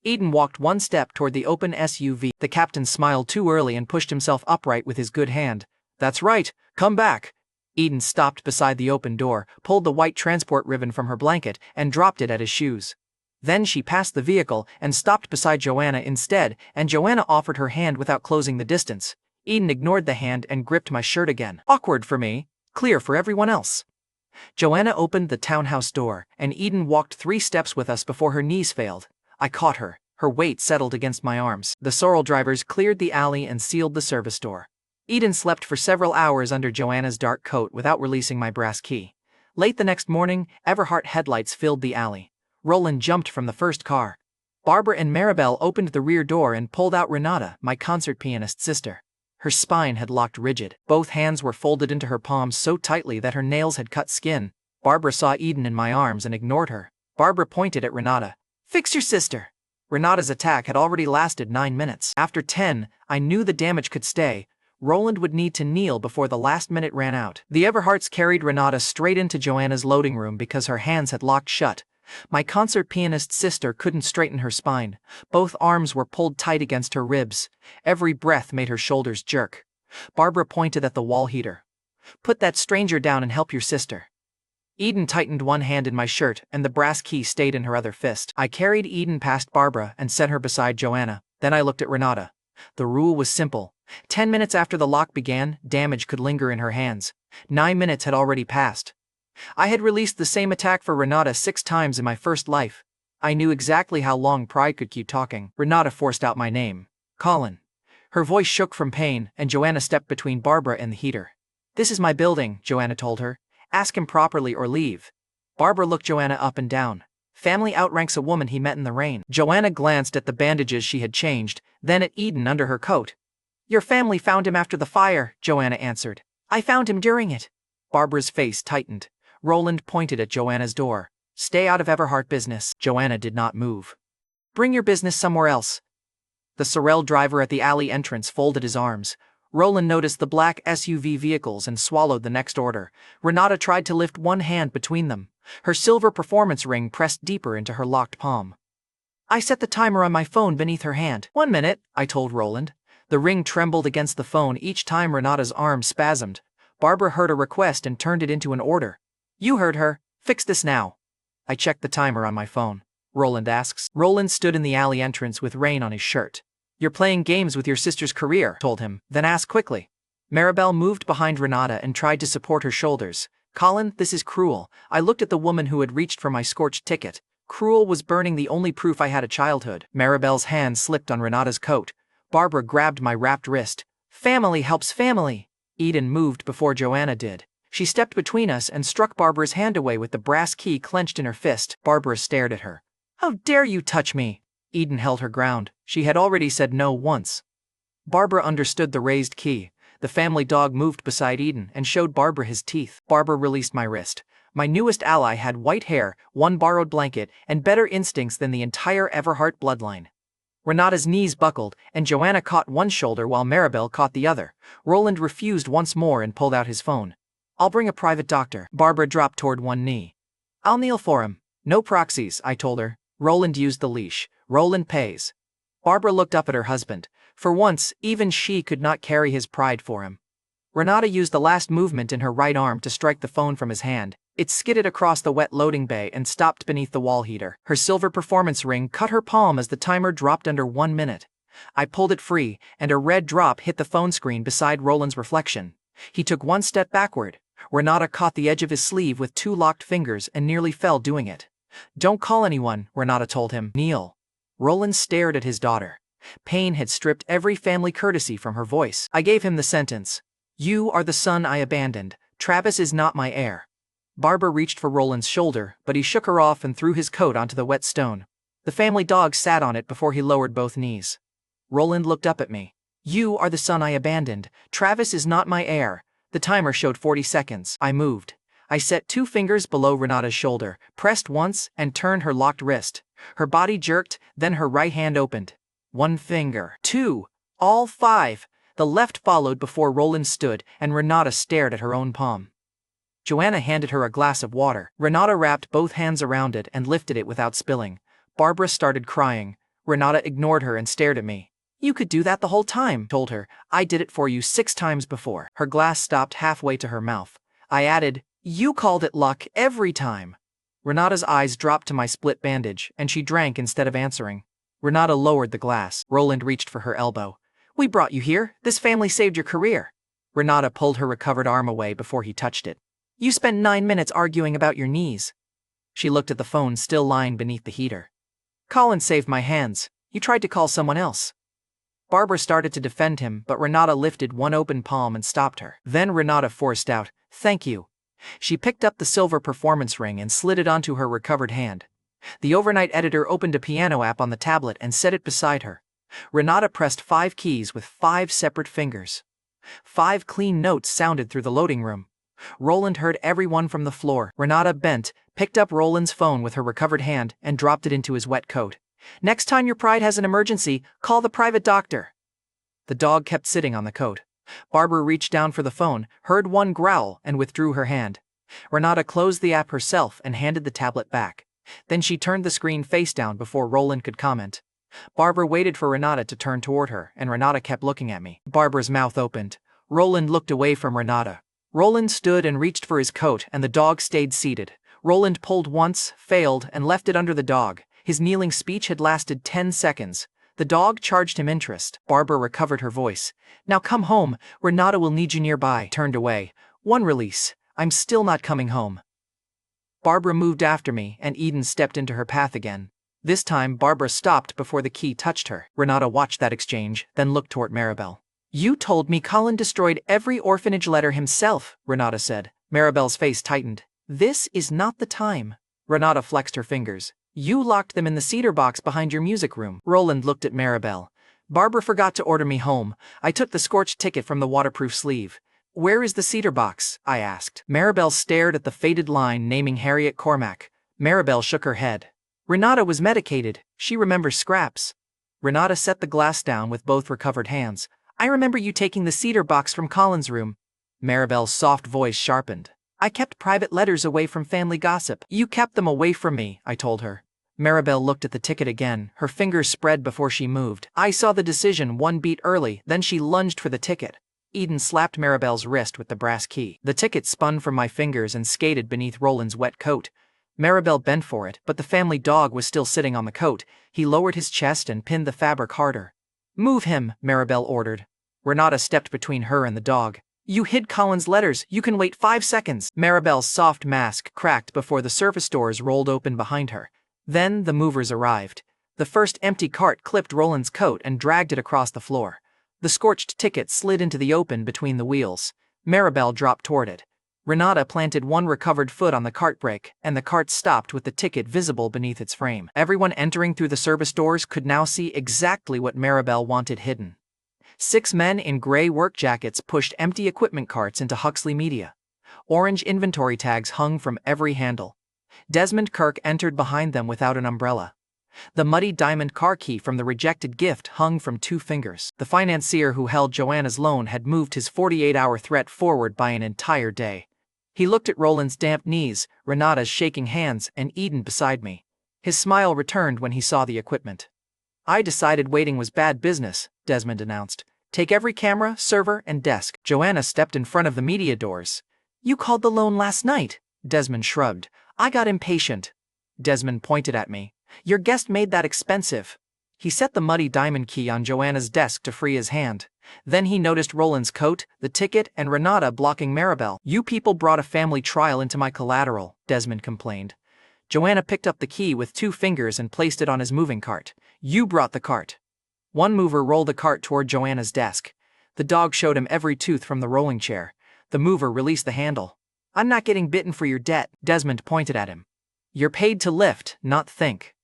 A: Eden walked 1 step toward the open SUV. The captain smiled too early and pushed himself upright with his good hand. "That's right, come back." Eden stopped beside the open door, pulled the white transport ribbon from her blanket, and dropped it at his shoes. Then she passed the vehicle and stopped beside Joanna instead, and Joanna offered her hand without closing the distance. Eden ignored the hand and gripped my shirt again. Awkward for me, clear for everyone else. Joanna opened the townhouse door, and Eden walked 3 steps with us before her knees failed. I caught her. Her weight settled against my arms. The sorrel drivers cleared the alley and sealed the service door. Eden slept for several hours under Joanna's dark coat without releasing my brass key. Late the next morning, Everhart headlights filled the alley. Roland jumped from the first car. Barbara and Maribel opened the rear door and pulled out Renata, my concert pianist sister. Her spine had locked rigid. Both hands were folded into her palms so tightly that her nails had cut skin. Barbara saw Eden in my arms and ignored her. Barbara pointed at Renata. "Fix your sister." Renata's attack had already lasted 9 minutes. After 10, I knew the damage could stay. Roland would need to kneel before the last minute ran out. The Everharts carried Renata straight into Joanna's loading room because her hands had locked shut. My concert pianist sister couldn't straighten her spine. Both arms were pulled tight against her ribs. Every breath made her shoulders jerk. Barbara pointed at the wall heater. "Put that stranger down and help your sister." Eden tightened one hand in my shirt and the brass key stayed in her other fist. I carried Eden past Barbara and set her beside Joanna. Then I looked at Renata. The rule was simple. 10 minutes after the lock began, damage could linger in her hands. 9 minutes had already passed. I had released the same attack for Renata 6 times in my first life. I knew exactly how long pride could keep talking. Renata forced out my name. "Colin." Her voice shook from pain, and Joanna stepped between Barbara and the heater. "This is my building," Joanna told her. "Ask him properly or leave." Barbara looked Joanna up and down. "Family outranks a woman he met in the rain." Joanna glanced at the bandages she had changed, then at Eden under her coat. "Your family found him after the fire," Joanna answered. "I found him during it." Barbara's face tightened. Roland pointed at Joanna's door. "Stay out of Everhart business." Joanna did not move. "Bring your business somewhere else." The Sorel driver at the alley entrance folded his arms. Roland noticed the black SUV vehicles and swallowed the next order. Renata tried to lift one hand between them. Her silver performance ring pressed deeper into her locked palm. I set the timer on my phone beneath her hand. 1 minute, I told Roland. The ring trembled against the phone each time Renata's arm spasmed. Barbara heard a request and turned it into an order. "You heard her. Fix this now." I checked the timer on my phone. Roland asks. Roland stood in the alley entrance with rain on his shirt. "You're playing games with your sister's career," told him, then asked quickly. Maribel moved behind Renata and tried to support her shoulders. "Colin, this is cruel." I looked at the woman who had reached for my scorched ticket. Cruel was burning the only proof I had a childhood. Maribel's hand slipped on Renata's coat. Barbara grabbed my wrapped wrist. "Family helps family." Eden moved before Joanna did. She stepped between us and struck Barbara's hand away with the brass key clenched in her fist. Barbara stared at her. "How dare you touch me?" Eden held her ground. She had already said no once. Barbara understood the raised key. The family dog moved beside Eden and showed Barbara his teeth. Barbara released my wrist. My newest ally had white hair, one borrowed blanket, and better instincts than the entire Everhart bloodline. Renata's knees buckled, and Joanna caught one shoulder while Maribel caught the other. Roland refused once more and pulled out his phone. "I'll bring a private doctor." Barbara dropped toward one knee. "I'll kneel for him." "No proxies," I told her. Roland used the leash. Roland pays. Barbara looked up at her husband. For once, even she could not carry his pride for him. Renata used the last movement in her right arm to strike the phone from his hand. It skidded across the wet loading bay and stopped beneath the wall heater. Her silver performance ring cut her palm as the timer dropped under 1 minute. I pulled it free, and a red drop hit the phone screen beside Roland's reflection. He took one step backward. Renata caught the edge of his sleeve with 2 locked fingers and nearly fell doing it. "Don't call anyone," Renata told him. "Kneel." Roland stared at his daughter. Pain had stripped every family courtesy from her voice. I gave him the sentence. "You are the son I abandoned. Travis is not my heir." Barbara reached for Roland's shoulder, but he shook her off and threw his coat onto the wet stone. The family dog sat on it before he lowered both knees. Roland looked up at me. "You are the son I abandoned. Travis is not my heir." The timer showed 40 seconds. I moved. I set 2 fingers below Renata's shoulder, pressed once, and turned her locked wrist. Her body jerked, then her right hand opened. 1 finger. 2. All 5. The left followed before Roland stood, and Renata stared at her own palm. Joanna handed her a glass of water. Renata wrapped both hands around it and lifted it without spilling. Barbara started crying. Renata ignored her and stared at me. "You could do that the whole time," told her. "I did it for you 6 times before." Her glass stopped halfway to her mouth. I added, "You called it luck every time." Renata's eyes dropped to my split bandage, and she drank instead of answering. Renata lowered the glass. Roland reached for her elbow. "We brought you here. This family saved your career." Renata pulled her recovered arm away before he touched it. "You spent 9 minutes arguing about your knees." She looked at the phone still lying beneath the heater. "Colin saved my hands. You tried to call someone else." Barbara started to defend him, but Renata lifted one open palm and stopped her. Then Renata forced out, "Thank you." She picked up the silver performance ring and slid it onto her recovered hand. The overnight editor opened a piano app on the tablet and set it beside her. Renata pressed 5 keys with 5 separate fingers. 5 clean notes sounded through the loading room. Roland heard everyone from the floor. Renata bent, picked up Roland's phone with her recovered hand, and dropped it into his wet coat. "Next time your pride has an emergency, call the private doctor." The dog kept sitting on the coat. Barbara reached down for the phone, heard one growl, and withdrew her hand. Renata closed the app herself and handed the tablet back. Then she turned the screen face down before Roland could comment. Barbara waited for Renata to turn toward her, and Renata kept looking at me. Barbara's mouth opened. Roland looked away from Renata. Roland stood and reached for his coat, and the dog stayed seated. Roland pulled once, failed, and left it under the dog. His kneeling speech had lasted 10 seconds. The dog charged him interest. Barbara recovered her voice. "Now come home. Renata will need you nearby." Turned away. "One release. I'm still not coming home." Barbara moved after me, and Eden stepped into her path again. This time, Barbara stopped before the key touched her. Renata watched that exchange, then looked toward Maribel. "You told me Colin destroyed every orphanage letter himself," Renata said. Maribel's face tightened. "This is not the time." Renata flexed her fingers. "You locked them in the cedar box behind your music room." Roland looked at Maribel. "Barbara forgot to order me home. I took the scorched ticket from the waterproof sleeve." "Where is the cedar box?" I asked. Maribel stared at the faded line naming Harriet Cormac. Maribel shook her head. "Renata was medicated. She remembers scraps." Renata set the glass down with both recovered hands. "I remember you taking the cedar box from Colin's room." Maribel's soft voice sharpened. "I kept private letters away from family gossip." "You kept them away from me," I told her. Maribel looked at the ticket again, her fingers spread before she moved. I saw the decision one beat early, then she lunged for the ticket. Eden slapped Maribel's wrist with the brass key. The ticket spun from my fingers and skated beneath Roland's wet coat. Maribel bent for it, but the family dog was still sitting on the coat. He lowered his chest and pinned the fabric harder. "Move him," Maribel ordered. Renata stepped between her and the dog. "You hid Colin's letters. You can wait 5 seconds." Maribel's soft mask cracked before the surface doors rolled open behind her. Then the movers arrived. The first empty cart clipped Roland's coat and dragged it across the floor. The scorched ticket slid into the open between the wheels. Maribel dropped toward it. Renata planted one recovered foot on the cart brake, and the cart stopped with the ticket visible beneath its frame. Everyone entering through the service doors could now see exactly what Maribel wanted hidden. 6 men in gray work jackets pushed empty equipment carts into Huxley Media. Orange inventory tags hung from every handle. Desmond Kirk entered behind them without an umbrella. The muddy diamond car key from the rejected gift hung from 2 fingers. The financier who held Joanna's loan had moved his 48-hour threat forward by an entire day. He looked at Roland's damp knees, Renata's shaking hands, and Eden beside me. His smile returned when he saw the equipment. "I decided waiting was bad business," Desmond announced. "Take every camera, server, and desk." Joanna stepped in front of the media doors. "You called the loan last night," Desmond shrugged. "I got impatient." Desmond pointed at me. "Your guest made that expensive." He set the muddy diamond key on Joanna's desk to free his hand. Then he noticed Roland's coat, the ticket, and Renata blocking Maribel. "You people brought a family trial into my collateral," Desmond complained. Joanna picked up the key with 2 fingers and placed it on his moving cart. "You brought the cart." One mover rolled the cart toward Joanna's desk. The dog showed him every tooth from the rolling chair. The mover released the handle. "I'm not getting bitten for your debt," Desmond pointed at him. "You're paid to lift, not think."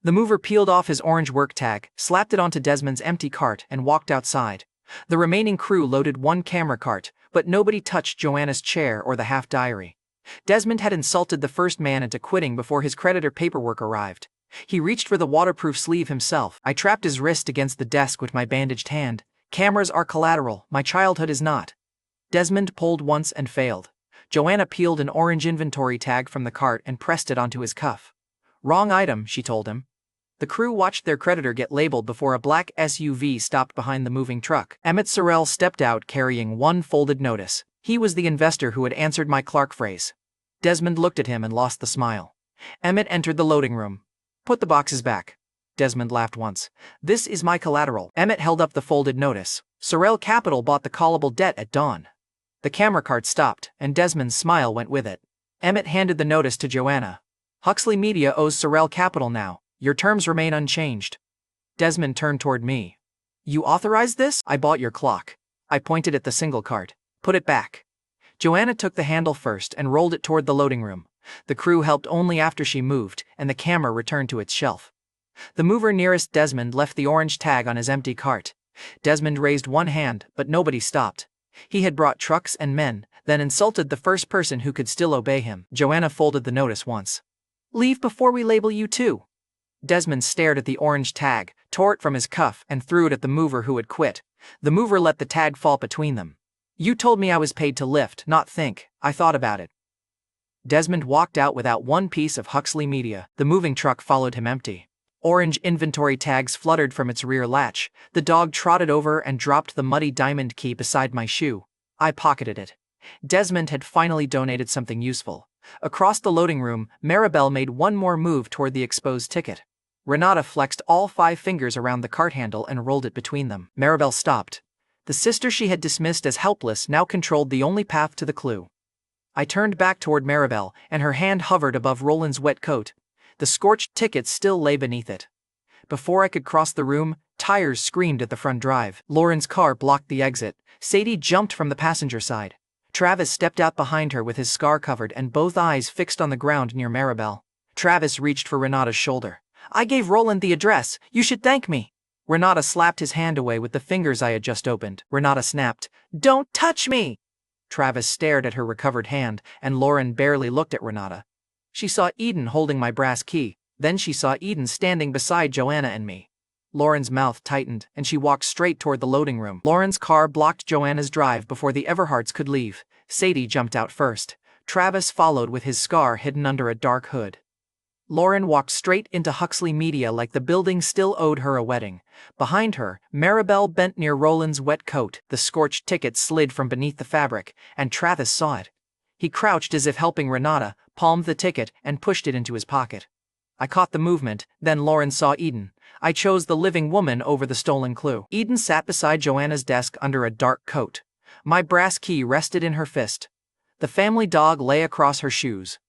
A: The mover peeled off his orange work tag, slapped it onto Desmond's empty cart, and walked outside. The remaining crew loaded 1 camera cart, but nobody touched Joanna's chair or the half diary. Desmond had insulted the first man into quitting before his creditor paperwork arrived. He reached for the waterproof sleeve himself. I trapped his wrist against the desk with my bandaged hand. "Cameras are collateral, my childhood is not." Desmond pulled once and failed. Joanna peeled an orange inventory tag from the cart and pressed it onto his cuff. "Wrong item," she told him. The crew watched their creditor get labeled before a black SUV stopped behind the moving truck. Emmett Sorrell stepped out carrying 1 folded notice. He was the investor who had answered my Clark phrase. Desmond looked at him and lost the smile. Emmett entered the loading room. "Put the boxes back." Desmond laughed once. "This is my collateral." Emmett held up the folded notice. "Sorrell Capital bought the callable debt at dawn." The camera cart stopped, and Desmond's smile went with it. Emmett handed the notice to Joanna. "Huxley Media owes Sorrell Capital now. Your terms remain unchanged." Desmond turned toward me. You authorized this? I bought your clock. I pointed at the single cart. Put it back. Joanna took the handle first and rolled it toward the loading room. The crew helped only after she moved, and the camera returned to its shelf. The mover nearest Desmond left the orange tag on his empty cart. Desmond raised one hand, but nobody stopped. He had brought trucks and men, then insulted the first person who could still obey him. Joanna folded the notice once. Leave before we label you too. Desmond stared at the orange tag, tore it from his cuff, and threw it at the mover who had quit. The mover let the tag fall between them. You told me I was paid to lift, not think. I thought about it. Desmond walked out without one piece of Huxley media. The moving truck followed him empty. Orange inventory tags fluttered from its rear latch. The dog trotted over and dropped the muddy diamond key beside my shoe. I pocketed it. Desmond had finally donated something useful. Across the loading room, Maribel made one more move toward the exposed ticket. Renata flexed all 5 fingers around the cart handle and rolled it between them. Maribel stopped. The sister she had dismissed as helpless now controlled the only path to the clue. I turned back toward Maribel, and her hand hovered above Roland's wet coat. The scorched ticket still lay beneath it. Before I could cross the room, tires screamed at the front drive. Lauren's car blocked the exit. Sadie jumped from the passenger side. Travis stepped out behind her with his scar covered and both eyes fixed on the ground near Maribel. Travis reached for Renata's shoulder. I gave Roland the address. You should thank me. Renata slapped his hand away with the fingers I had just opened. Renata snapped. Don't touch me! Travis stared at her recovered hand, and Lauren barely looked at Renata. She saw Eden holding my brass key, then she saw Eden standing beside Joanna and me. Lauren's mouth tightened, and she walked straight toward the loading room. Lauren's car blocked Joanna's drive before the Everharts could leave. Sadie jumped out first. Travis followed with his scar hidden under a dark hood. Lauren walked straight into Huxley Media like the building still owed her a wedding. Behind her, Maribel bent near Roland's wet coat. The scorched ticket slid from beneath the fabric, and Travis saw it. He crouched as if helping Renata, palmed the ticket, and pushed it into his pocket. I caught the movement, then Lauren saw Eden. I chose the living woman over the stolen clue. Eden sat beside Joanna's desk under a dark coat. My brass key rested in her fist. The family dog lay across her shoes.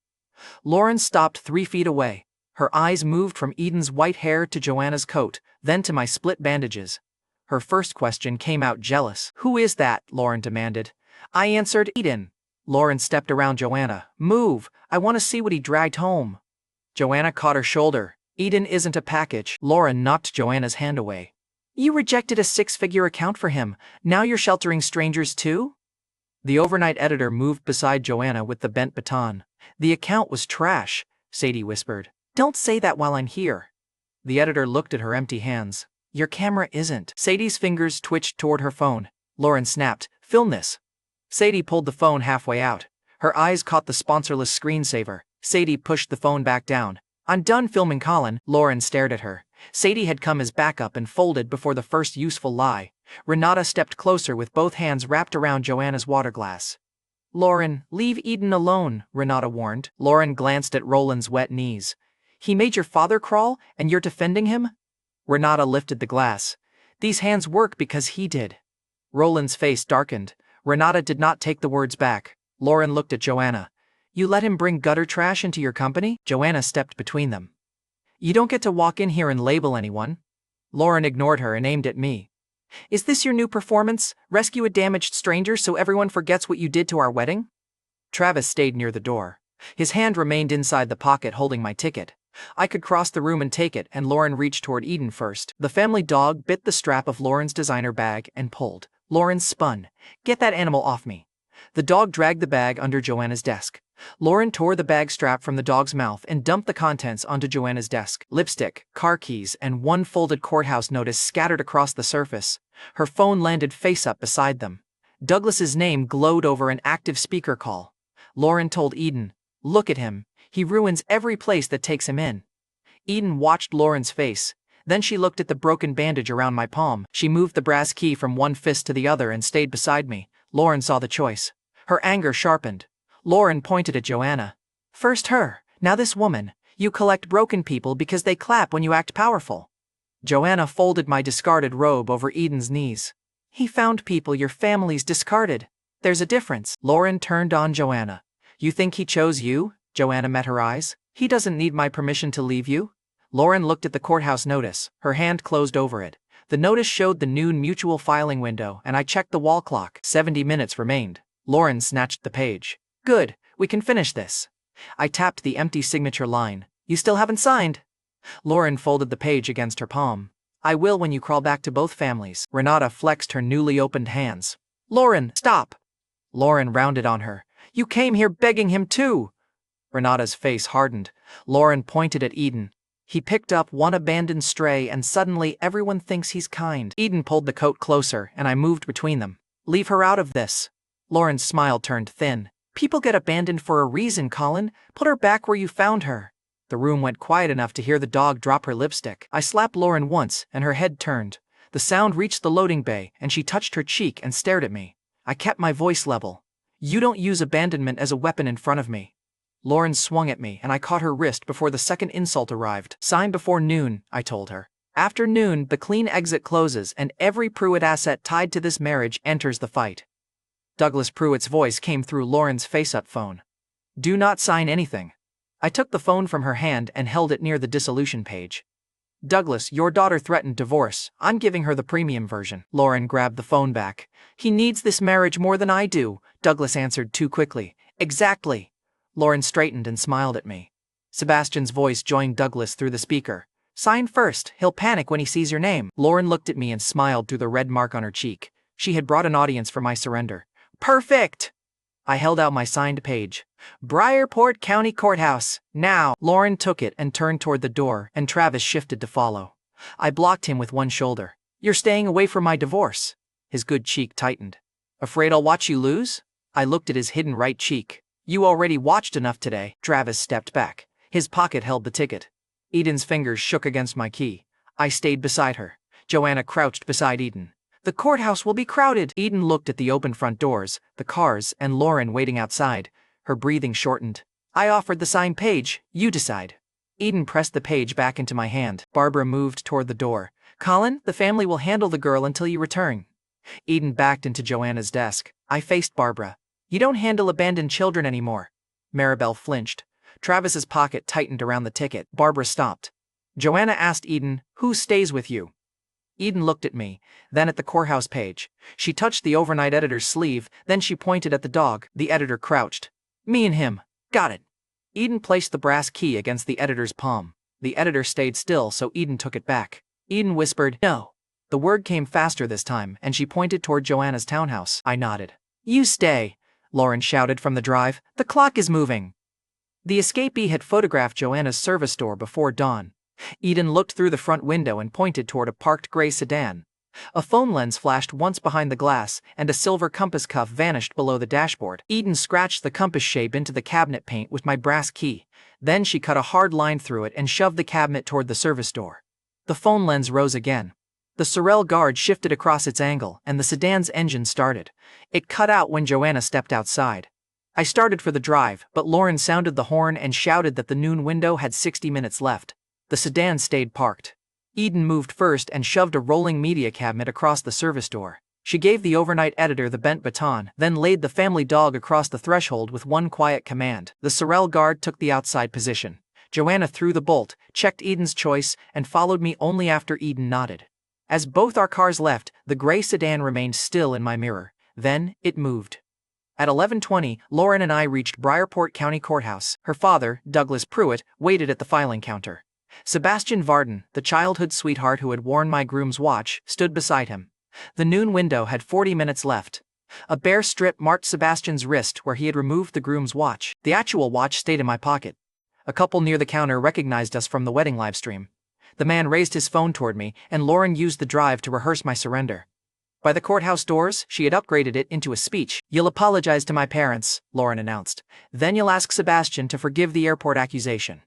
A: Lauren stopped 3 feet away. Her eyes moved from Eden's white hair to Joanna's coat, then to my split bandages. Her first question came out jealous. Who is that? Lauren demanded. I answered, Eden. Lauren stepped around Joanna. Move, I want to see what he dragged home. Joanna caught her shoulder. Eden isn't a package. Lauren knocked Joanna's hand away. You rejected a 6-figure account for him. Now you're sheltering strangers too? The overnight editor moved beside Joanna with the bent baton. The account was trash, Sadie whispered. Don't say that while I'm here. The editor looked at her empty hands. Your camera isn't. Sadie's fingers twitched toward her phone. Lauren snapped, Film this. Sadie pulled the phone halfway out. Her eyes caught the sponsorless screensaver. Sadie pushed the phone back down. I'm done filming Colin. Lauren stared at her. Sadie had come as backup and folded before the first useful lie. Renata stepped closer with both hands wrapped around Joanna's water glass. Lauren, leave Eden alone, Renata warned. Lauren glanced at Roland's wet knees. He made your father crawl, and you're defending him? Renata lifted the glass. These hands work because he did. Roland's face darkened. Renata did not take the words back. Lauren looked at Joanna. You let him bring gutter trash into your company? Joanna stepped between them. You don't get to walk in here and label anyone. Lauren ignored her and aimed at me. Is this your new performance? Rescue a damaged stranger so everyone forgets what you did to our wedding? Travis stayed near the door. His hand remained inside the pocket holding my ticket. I could cross the room and take it, and Lauren reached toward Eden first. The family dog bit the strap of Lauren's designer bag and pulled. Lauren spun. Get that animal off me. The dog dragged the bag under Joanna's desk. Lauren tore the bag strap from the dog's mouth and dumped the contents onto Joanna's desk. Lipstick, car keys, and one folded courthouse notice scattered across the surface. Her phone landed face up beside them. Douglas's name glowed over an active speaker call. Lauren told Eden, Look at him. He ruins every place that takes him in. Eden watched Lauren's face. Then she looked at the broken bandage around my palm. She moved the brass key from one fist to the other and stayed beside me. Lauren saw the choice. Her anger sharpened. Lauren pointed at Joanna. First her, now this woman. You collect broken people because they clap when you act powerful. Joanna folded my discarded robe over Eden's knees. He found people your family's discarded. There's a difference. Lauren turned on Joanna. You think he chose you? Joanna met her eyes. He doesn't need my permission to leave you. Lauren looked at the courthouse notice. Her hand closed over it. The notice showed the noon mutual filing window, and I checked the wall clock. 70 minutes remained. Lauren snatched the page. Good, we can finish this. I tapped the empty signature line. You still haven't signed? Lauren folded the page against her palm. I will when you crawl back to both families. Renata flexed her newly opened hands. Lauren, stop! Lauren rounded on her. You came here begging him too! Renata's face hardened. Lauren pointed at Eden. He picked up one abandoned stray and suddenly everyone thinks he's kind. Eden pulled the coat closer and I moved between them. Leave her out of this. Lauren's smile turned thin. People get abandoned for a reason, Colin. Put her back where you found her. The room went quiet enough to hear the dog drop her lipstick. I slapped Lauren once and her head turned. The sound reached the loading bay and she touched her cheek and stared at me. I kept my voice level. You don't use abandonment as a weapon in front of me. Lauren swung at me and I caught her wrist before the second insult arrived. Sign before noon, I told her. After noon, the clean exit closes and every Pruitt asset tied to this marriage enters the fight. Douglas Pruitt's voice came through Lauren's face-up phone. Do not sign anything. I took the phone from her hand and held it near the dissolution page. Douglas, your daughter threatened divorce. I'm giving her the premium version. Lauren grabbed the phone back. He needs this marriage more than I do, Douglas answered too quickly. Exactly. Lauren straightened and smiled at me. Sebastian's voice joined Douglas through the speaker. Sign first, he'll panic when he sees your name. Lauren looked at me and smiled through the red mark on her cheek. She had brought an audience for my surrender. Perfect! I held out my signed page. Briarport County Courthouse, now. Lauren took it and turned toward the door, and Travis shifted to follow. I blocked him with one shoulder. You're staying away from my divorce. His good cheek tightened. Afraid I'll watch you lose? I looked at his hidden right cheek. You already watched enough today. Travis stepped back. His pocket held the ticket. Eden's fingers shook against my key. I stayed beside her. Joanna crouched beside Eden. The courthouse will be crowded. Eden looked at the open front doors, the cars, and Lauren waiting outside. Her breathing shortened. I offered the signed page. You decide. Eden pressed the page back into my hand. Barbara moved toward the door. Colin, the family will handle the girl until you return. Eden backed into Joanna's desk. I faced Barbara. You don't handle abandoned children anymore. Maribel flinched. Travis's pocket tightened around the ticket. Barbara stopped. Joanna asked Eden, who stays with you? Eden looked at me, then at the courthouse page. She touched the overnight editor's sleeve, then she pointed at the dog. The editor crouched. Me and him. Got it. Eden placed the brass key against the editor's palm. The editor stayed still, so Eden took it back. Eden whispered, no. The word came faster this time, and she pointed toward Joanna's townhouse. I nodded. You stay, Lauren shouted from the drive. The clock is moving. The escapee had photographed Joanna's service door before dawn. Eden looked through the front window and pointed toward a parked gray sedan. A phone lens flashed once behind the glass, and a silver compass cuff vanished below the dashboard. Eden scratched the compass shape into the cabinet paint with my brass key. Then she cut a hard line through it and shoved the cabinet toward the service door. The phone lens rose again. The Sorel guard shifted across its angle, and the sedan's engine started. It cut out when Joanna stepped outside. I started for the drive, but Lauren sounded the horn and shouted that the noon window had 60 minutes left. The sedan stayed parked. Eden moved first and shoved a rolling media cabinet across the service door. She gave the overnight editor the bent baton, then laid the family dog across the threshold with one quiet command. The Sorel guard took the outside position. Joanna threw the bolt, checked Eden's choice, and followed me only after Eden nodded. As both our cars left, the gray sedan remained still in my mirror. Then, it moved. At 11:20, Lauren and I reached Briarport County Courthouse. Her father, Douglas Pruitt, waited at the filing counter. Sebastian Varden, the childhood sweetheart who had worn my groom's watch, stood beside him. The noon window had 40 minutes left. A bare strip marked Sebastian's wrist where he had removed the groom's watch. The actual watch stayed in my pocket. A couple near the counter recognized us from the wedding livestream. The man raised his phone toward me, and Lauren used the drive to rehearse my surrender. By the courthouse doors, she had upgraded it into a speech. You'll apologize to my parents, Lauren announced. Then you'll ask Sebastian to forgive the airport accusation.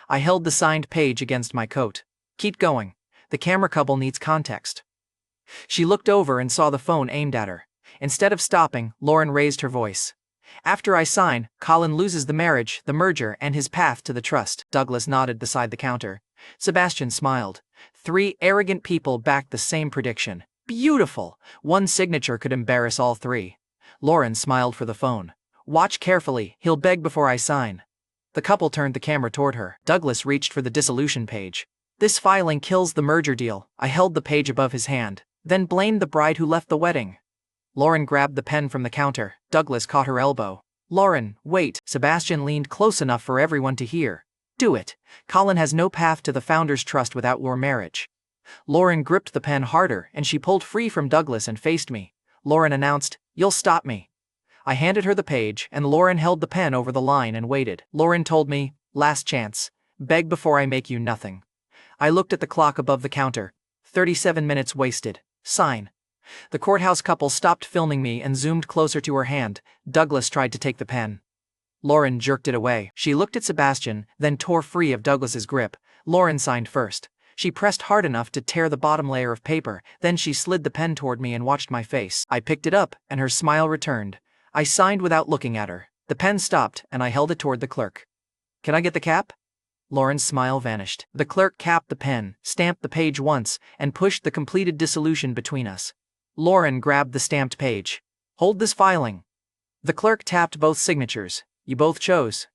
A: I held the signed page against my coat. Keep going. The camera couple needs context. She looked over and saw the phone aimed at her. Instead of stopping, Lauren raised her voice. After I sign, Colin loses the marriage, the merger, and his path to the trust. Douglas nodded beside the counter. Sebastian smiled. 3 arrogant people backed the same prediction. Beautiful! One signature could embarrass all 3. Lauren smiled for the phone. Watch carefully, he'll beg before I sign. The couple turned the camera toward her. Douglas reached for the dissolution page. This filing kills the merger deal. I held the page above his hand, then blamed the bride who left the wedding. Lauren grabbed the pen from the counter. Douglas caught her elbow. Lauren, wait. Sebastian leaned close enough for everyone to hear. Do it. Colin has no path to the founder's trust without your marriage. Lauren gripped the pen harder and she pulled free from Douglas and faced me. Lauren announced, "You'll stop me." I handed her the page and Lauren held the pen over the line and waited. Lauren told me, "Last chance. Beg before I make you nothing." I looked at the clock above the counter. 37 minutes wasted. Sign. The courthouse couple stopped filming me and zoomed closer to her hand. Douglas tried to take the pen. Lauren jerked it away. She looked at Sebastian, then tore free of Douglas's grip. Lauren signed first. She pressed hard enough to tear the bottom layer of paper, then she slid the pen toward me and watched my face. I picked it up, and her smile returned. I signed without looking at her. The pen stopped, and I held it toward the clerk. "Can I get the cap?" Lauren's smile vanished. The clerk capped the pen, stamped the page once, and pushed the completed dissolution between us. Lauren grabbed the stamped page. "Hold this filing." The clerk tapped both signatures. "You both chose."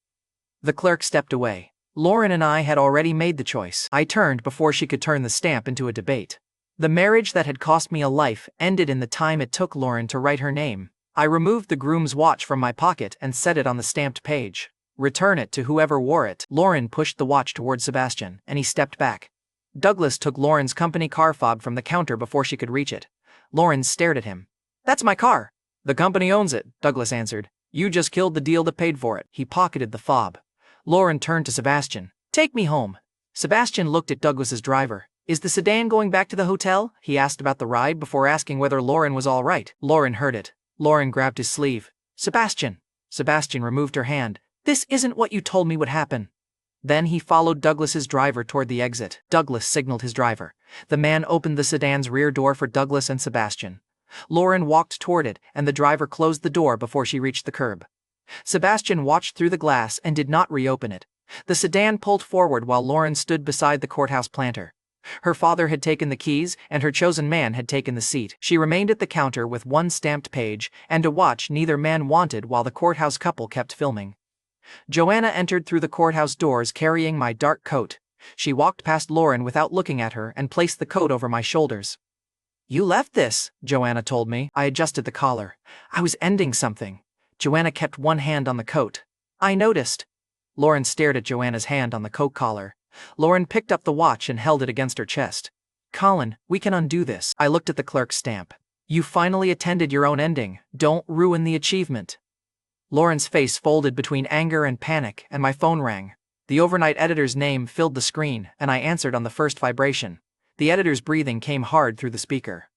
A: The clerk stepped away. Lauren and I had already made the choice. I turned before she could turn the stamp into a debate. The marriage that had cost me a life ended in the time it took Lauren to write her name. I removed the groom's watch from my pocket and set it on the stamped page. "Return it to whoever wore it." Lauren pushed the watch toward Sebastian, and he stepped back. Douglas took Lauren's company car fob from the counter before she could reach it. Lauren stared at him. "That's my car." "The company owns it," Douglas answered. "You just killed the deal that paid for it." He pocketed the fob. Lauren turned to Sebastian. "Take me home." Sebastian looked at Douglas's driver. "Is the sedan going back to the hotel?" He asked about the ride before asking whether Lauren was all right. Lauren heard it. Lauren grabbed his sleeve. "Sebastian." Sebastian removed her hand. "This isn't what you told me would happen." Then he followed Douglas's driver toward the exit. Douglas signaled his driver. The man opened the sedan's rear door for Douglas and Sebastian. Lauren walked toward it, and the driver closed the door before she reached the curb. Sebastian watched through the glass and did not reopen it. The sedan pulled forward while Lauren stood beside the courthouse planter. Her father had taken the keys, and her chosen man had taken the seat. She remained at the counter with one stamped page, and a watch neither man wanted while the courthouse couple kept filming. Joanna entered through the courthouse doors carrying my dark coat. She walked past Lauren without looking at her and placed the coat over my shoulders. "You left this," Joanna told me. I adjusted the collar. I was ending something. Joanna kept one hand on the coat. "I noticed." Lauren stared at Joanna's hand on the coat collar. Lauren picked up the watch and held it against her chest. "Colin, we can undo this." I looked at the clerk's stamp. "You finally attended your own ending. Don't ruin the achievement." Lauren's face folded between anger and panic, and my phone rang. The overnight editor's name filled the screen, and I answered on the first vibration. The editor's breathing came hard through the speaker.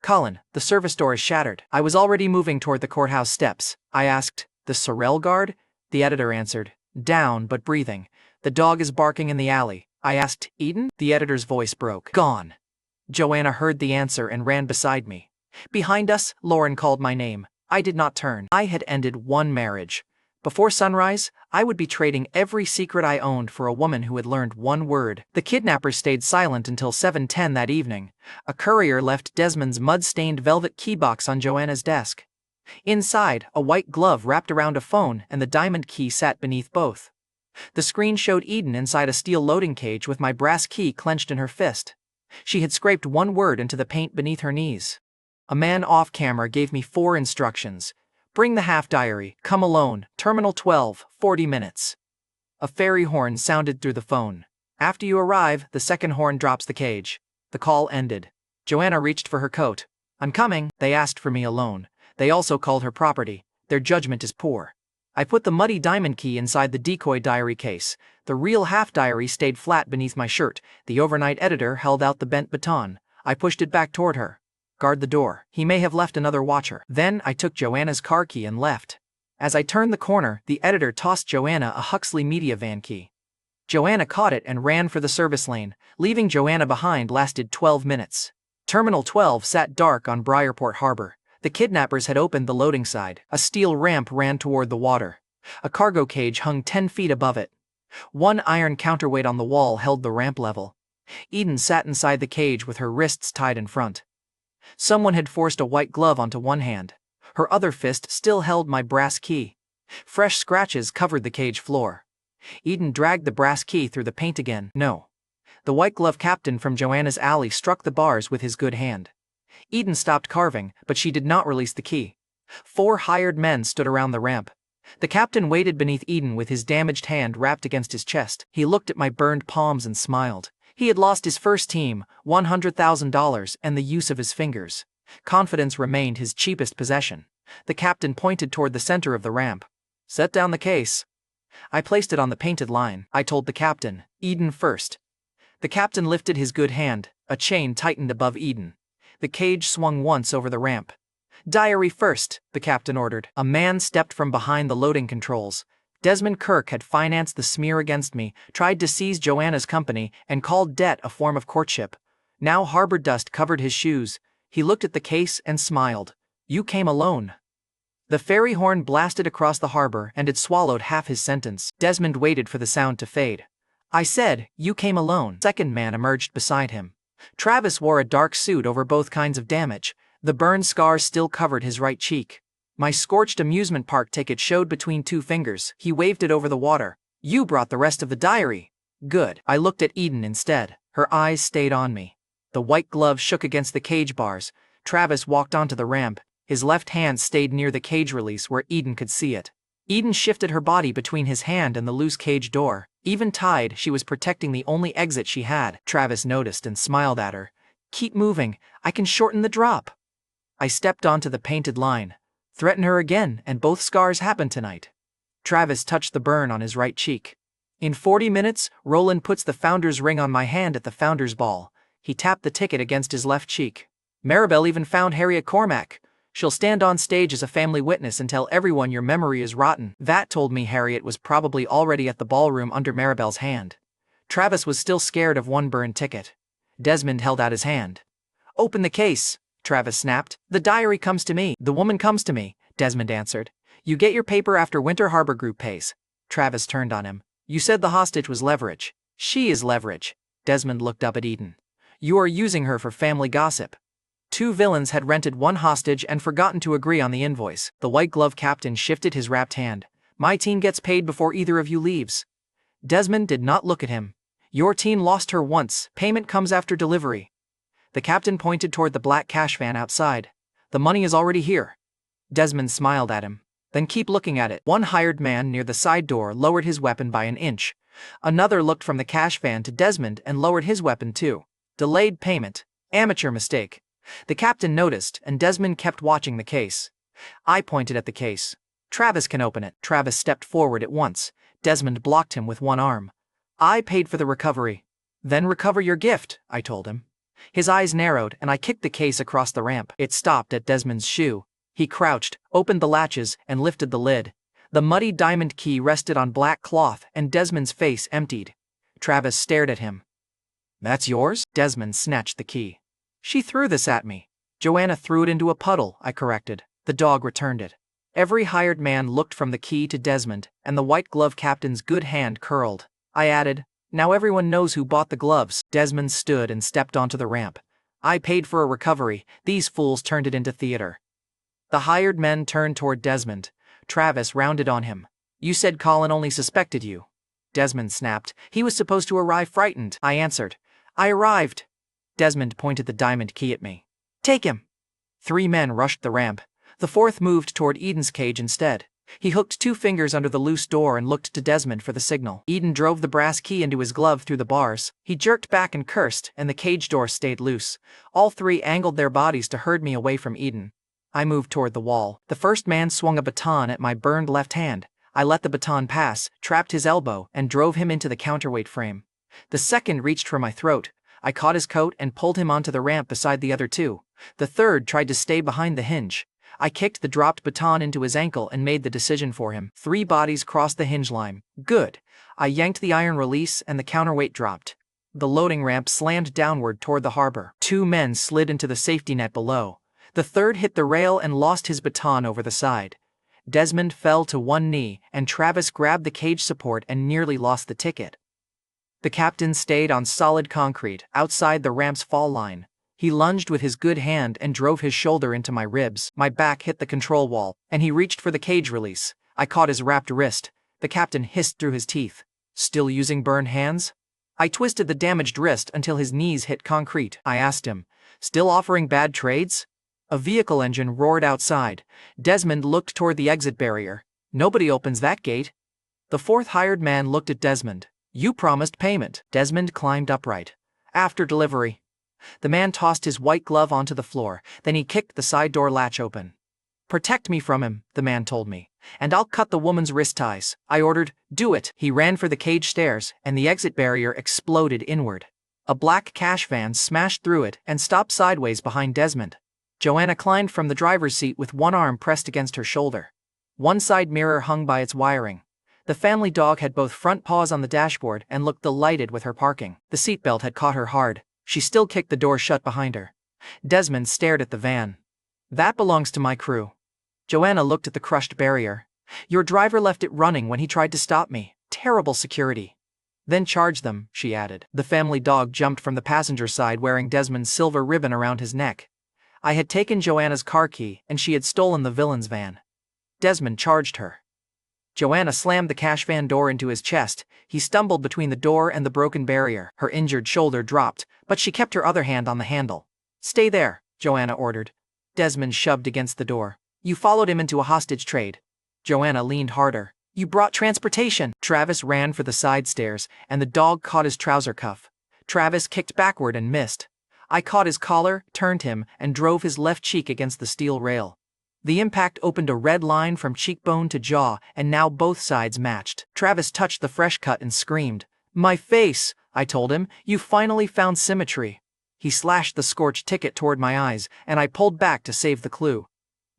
A: "Colin, the service door is shattered." I was already moving toward the courthouse steps. I asked, "The Sorrel guard?" The editor answered, "Down but breathing. The dog is barking in the alley." I asked, "Eden?" The editor's voice broke. "Gone." Joanna heard the answer and ran beside me. "Behind us," Lauren called my name. I did not turn. I had ended one marriage. Before sunrise, I would be trading every secret I owned for a woman who had learned one word. The kidnappers stayed silent until 7:10 that evening. A courier left Desmond's mud-stained velvet keybox on Joanna's desk. Inside, a white glove wrapped around a phone and the diamond key sat beneath both. The screen showed Eden inside a steel loading cage with my brass key clenched in her fist. She had scraped one word into the paint beneath her knees. A man off camera gave me 4 instructions. Bring the half diary, come alone, terminal 12, 40 minutes. A fairy horn sounded through the phone. After you arrive, the second horn drops the cage. The call ended. Joanna reached for her coat. "I'm coming." They asked for me alone. They also called her property. Their judgment is poor. I put the muddy diamond key inside the decoy diary case. The real half diary stayed flat beneath my shirt. The overnight editor held out the bent baton. I pushed it back toward her. "Guard the door. He may have left another watcher." Then I took Joanna's car key and left. As I turned the corner, the editor tossed Joanna a Huxley Media van key. Joanna caught it and ran for the service lane. Leaving Joanna behind lasted 12 minutes. Terminal 12 sat dark on Briarport Harbor. The kidnappers had opened the loading side. A steel ramp ran toward the water. A cargo cage hung 10 feet above it. One iron counterweight on the wall held the ramp level. Eden sat inside the cage with her wrists tied in front. Someone had forced a white glove onto one hand. Her other fist still held my brass key. Fresh scratches covered the cage floor. Eden dragged the brass key through the paint again. "No. The white glove captain from Joanna's alley struck the bars with his good hand. Eden stopped carving, but she did not release the key. 4 hired men stood around the ramp. The captain waited beneath Eden with his damaged hand wrapped against his chest. He looked at my burned palms and smiled. He had lost his first team, $100,000, and the use of his fingers. Confidence remained his cheapest possession. The captain pointed toward the center of the ramp. "Set down the case." I placed it on the painted line. I told the captain, "Eden first." The captain lifted his good hand. A chain tightened above Eden. The cage swung once over the ramp. "Diary first," the captain ordered. A man stepped from behind the loading controls. Desmond Kirk had financed the smear against me, tried to seize Joanna's company, and called debt a form of courtship. Now harbor dust covered his shoes. He looked at the case and smiled. "You came alone." The ferry horn blasted across the harbor and had swallowed half his sentence. Desmond waited for the sound to fade. "I said, you came alone." Second man emerged beside him. Travis wore a dark suit over both kinds of damage. The burn scar still covered his right cheek. My scorched amusement park ticket showed between 2 fingers. He waved it over the water. "You brought the rest of the diary." "Good." I looked at Eden instead. Her eyes stayed on me. The white glove shook against the cage bars. Travis walked onto the ramp. His left hand stayed near the cage release where Eden could see it. Eden shifted her body between his hand and the loose cage door. Even tied, she was protecting the only exit she had. Travis noticed and smiled at her. "Keep moving. I can shorten the drop." I stepped onto the painted line. "Threaten her again, and both scars happen tonight." Travis touched the burn on his right cheek. "In 40 minutes, Roland puts the founder's ring on my hand at the founder's ball." He tapped the ticket against his left cheek. "Maribel even found Harriet Cormac. She'll stand on stage as a family witness and tell everyone your memory is rotten." That told me Harriet was probably already at the ballroom under Maribel's hand. Travis was still scared of one burned ticket. Desmond held out his hand. "Open the case," Travis snapped. "The diary comes to me." "The woman comes to me," Desmond answered. "You get your paper after Winter Harbor Group pays." Travis turned on him. "You said the hostage was leverage." "She is leverage." Desmond looked up at Eden. "You are using her for family gossip." 2 villains had rented 1 hostage and forgotten to agree on the invoice. The white glove captain shifted his wrapped hand. "My team gets paid before either of you leaves." Desmond did not look at him. "Your team lost her once. Payment comes after delivery." The captain pointed toward the black cash van outside. "The money is already here." Desmond smiled at him. "Then keep looking at it." One hired man near the side door lowered his weapon by an inch. Another looked from the cash van to Desmond and lowered his weapon too. "Delayed payment. Amateur mistake." The captain noticed, and Desmond kept watching the case. I pointed at the case. "Travis can open it." Travis stepped forward at once. Desmond blocked him with one arm. "I paid for the recovery." "Then recover your gift," I told him. His eyes narrowed, and I kicked the case across the ramp. It stopped at Desmond's shoe. He crouched, opened the latches, and lifted the lid. The muddy diamond key rested on black cloth, and Desmond's face emptied. Travis stared at him. "That's yours?" Desmond snatched the key. "She threw this at me." "Joanna threw it into a puddle," I corrected. The dog returned it. Every hired man looked from the key to Desmond, and the white glove captain's good hand curled. I added, "Now everyone knows who bought the gloves." Desmond stood and stepped onto the ramp. "I paid for a recovery. These fools turned it into theater." The hired men turned toward Desmond. Travis rounded on him. "You said Colin only suspected you." Desmond snapped. "He was supposed to arrive frightened." I answered. "I arrived." Desmond pointed the diamond key at me. "Take him." 3 men rushed the ramp. The 4th moved toward Eden's cage instead. He hooked 2 fingers under the loose door and looked to Desmond for the signal. Eden drove the brass key into his glove through the bars. He jerked back and cursed, and the cage door stayed loose. All 3 angled their bodies to herd me away from Eden. I moved toward the wall. The first man swung a baton at my burned left hand. I let the baton pass, trapped his elbow, and drove him into the counterweight frame. The second reached for my throat. I caught his coat and pulled him onto the ramp beside the other 2. The third tried to stay behind the hinge. I kicked the dropped baton into his ankle and made the decision for him. 3 bodies crossed the hinge line. Good. I yanked the iron release and the counterweight dropped. The loading ramp slammed downward toward the harbor. 2 men slid into the safety net below. The third hit the rail and lost his baton over the side. Desmond fell to one knee, and Travis grabbed the cage support and nearly lost the ticket. The captain stayed on solid concrete, outside the ramp's fall line. He lunged with his good hand and drove his shoulder into my ribs. My back hit the control wall, and he reached for the cage release. I caught his wrapped wrist. The captain hissed through his teeth. "Still using burned hands?" I twisted the damaged wrist until his knees hit concrete. I asked him, "Still offering bad trades?" A vehicle engine roared outside. Desmond looked toward the exit barrier. "Nobody opens that gate." The fourth hired man looked at Desmond. "You promised payment." Desmond climbed upright. "After delivery." The man tossed his white glove onto the floor, then he kicked the side door latch open. "Protect me from him," the man told me. "And I'll cut the woman's wrist ties." I ordered, "Do it." He ran for the cage stairs, and the exit barrier exploded inward. A black cash van smashed through it and stopped sideways behind Desmond. Joanna climbed from the driver's seat with one arm pressed against her shoulder. One side mirror hung by its wiring. The family dog had both front paws on the dashboard and looked delighted with her parking. The seatbelt had caught her hard. She still kicked the door shut behind her. Desmond stared at the van. "That belongs to my crew." Joanna looked at the crushed barrier. "Your driver left it running when he tried to stop me. Terrible security." "Then charge them," she added. The family dog jumped from the passenger side wearing Desmond's silver ribbon around his neck. I had taken Joanna's car key and she had stolen the villain's van. Desmond charged her. Joanna slammed the cash van door into his chest. He stumbled between the door and the broken barrier. Her injured shoulder dropped, but she kept her other hand on the handle. "Stay there," Joanna ordered. Desmond shoved against the door. "You followed him into a hostage trade." Joanna leaned harder. "You brought transportation." Travis ran for the side stairs, and the dog caught his trouser cuff. Travis kicked backward and missed. I caught his collar, turned him, and drove his left cheek against the steel rail. The impact opened a red line from cheekbone to jaw, and now both sides matched. Travis touched the fresh cut and screamed. "My face," I told him. "You finally found symmetry." He slashed the scorched ticket toward my eyes, and I pulled back to save the clue.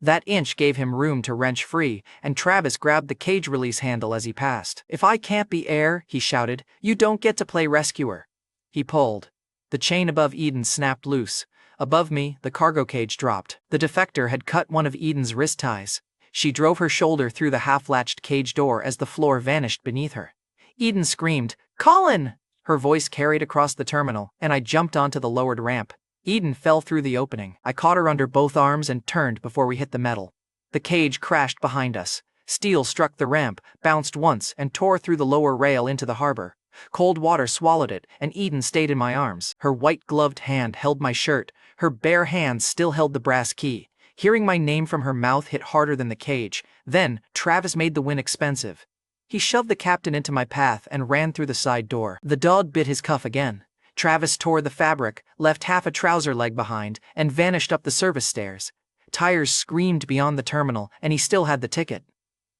A: That inch gave him room to wrench free, and Travis grabbed the cage release handle as he passed. "If I can't be Heir," he shouted, "you don't get to play rescuer." He pulled. The chain above Eden snapped loose. Above me, the cargo cage dropped. The defector had cut one of Eden's wrist ties. She drove her shoulder through the half-latched cage door as the floor vanished beneath her. Eden screamed, "Colin!" Her voice carried across the terminal, and I jumped onto the lowered ramp. Eden fell through the opening. I caught her under both arms and turned before we hit the metal. The cage crashed behind us. Steel struck the ramp, bounced once, and tore through the lower rail into the harbor. Cold water swallowed it, and Eden stayed in my arms. Her white-gloved hand held my shirt. Her bare hand still held the brass key. Hearing my name from her mouth hit harder than the cage. Then, Travis made the win expensive. He shoved the captain into my path and ran through the side door. The dog bit his cuff again. Travis tore the fabric, left half a trouser leg behind, and vanished up the service stairs. Tires screamed beyond the terminal, and he still had the ticket.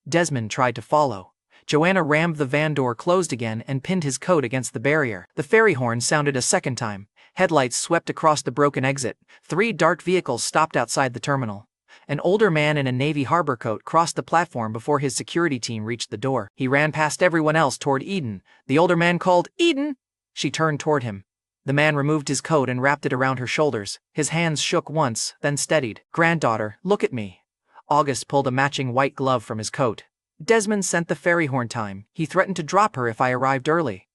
A: Desmond tried to follow. Joanna rammed the van door closed again and pinned his coat against the barrier. The ferry horn sounded a second time. Headlights swept across the broken exit. 3 dark vehicles stopped outside the terminal. An older man in a navy harbor coat crossed the platform before his security team reached the door. He ran past everyone else toward Eden. The older man called, "Eden!" She turned toward him. The man removed his coat and wrapped it around her shoulders. His hands shook once, then steadied. "Granddaughter, look at me." August pulled a matching white glove from his coat. Desmond sent the ferry horn time. He threatened to drop her if I arrived early.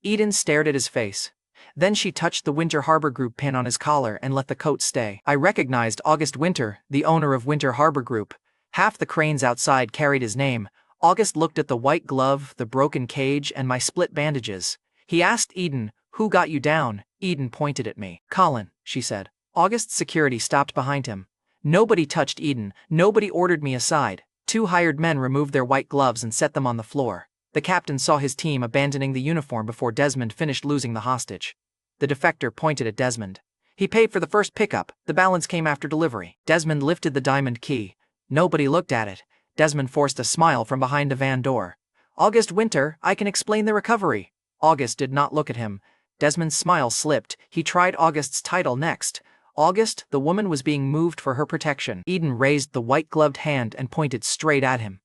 A: Eden stared at his face. Then she touched the Winter Harbor Group pin on his collar and let the coat stay. I recognized August Winter, the owner of Winter Harbor Group. Half the cranes outside carried his name. August looked at the white glove, the broken cage, and my split bandages. He asked Eden, "Who got you down?" Eden pointed at me. "Colin," she said. August's security stopped behind him. Nobody touched Eden. Nobody ordered me aside. 2 hired men removed their white gloves and set them on the floor. The captain saw his team abandoning the uniform before Desmond finished losing the hostage. The defector pointed at Desmond. "He paid for the first pickup. The balance came after delivery." Desmond lifted the diamond key. Nobody looked at it. Desmond forced a smile from behind the van door. "August Winter, I can explain the recovery." August did not look at him. Desmond's smile slipped. He tried August's title next. "August, the woman was being moved for her protection." Eden raised the white-gloved hand and pointed straight at him.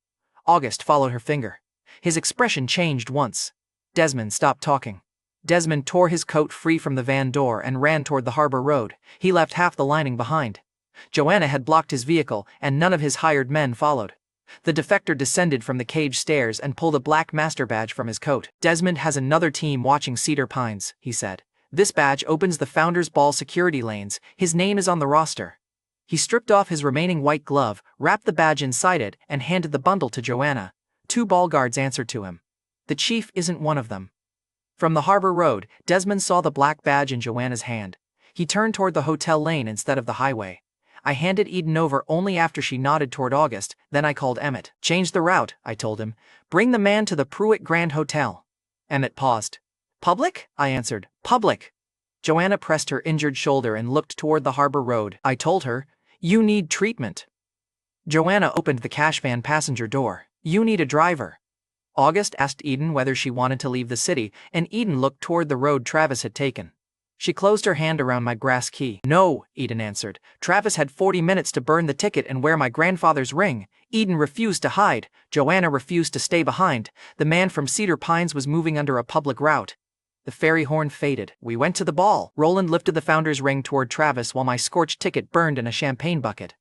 A: August followed her finger. His expression changed once. Desmond stopped talking. Desmond tore his coat free from the van door and ran toward the harbor road. He left half the lining behind. Joanna had blocked his vehicle, and none of his hired men followed. The defector descended from the cage stairs and pulled a black master badge from his coat. "Desmond has another team watching Cedar Pines," he said. "This badge opens the Founders Ball security lanes. His name is on the roster." He stripped off his remaining white glove, wrapped the badge inside it, and handed the bundle to Joanna. 2 ball guards answered to him. "The chief isn't one of them." From the harbor road, Desmond saw the black badge in Joanna's hand. He turned toward the hotel lane instead of the highway. I handed Eden over only after she nodded toward August, then I called Emmett. Change the route, I told him. Bring the man to the Pruitt Grand Hotel. Emmett paused. Public? I answered. Public. Joanna pressed her injured shoulder and looked toward the harbor road. I told her, you need treatment. Joanna opened the cash van passenger door. You need a driver. August asked Eden whether she wanted to leave the city, and Eden looked toward the road Travis had taken. She closed her hand around my brass key. No, Eden answered. Travis had 40 minutes to burn the ticket and wear my grandfather's ring. Eden refused to hide. Joanna refused to stay behind. The man from Cedar Pines was moving under a public route. The fairy horn faded. We went to the ball. Roland lifted the founder's ring toward Travis while my scorched ticket burned in a champagne bucket.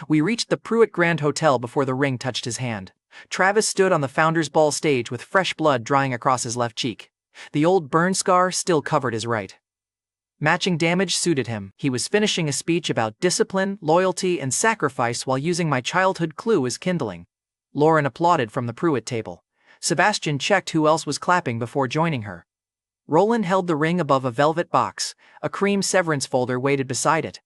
A: We reached the Pruitt Grand Hotel before the ring touched his hand. Travis stood on the founder's ball stage with fresh blood drying across his left cheek. The old burn scar still covered his right. Matching damage suited him. He was finishing a speech about discipline, loyalty, and sacrifice while using my childhood clue as kindling. Lauren applauded from the Pruitt table. Sebastian checked who else was clapping before joining her. Roland held the ring above a velvet box. A cream severance folder waited beside it.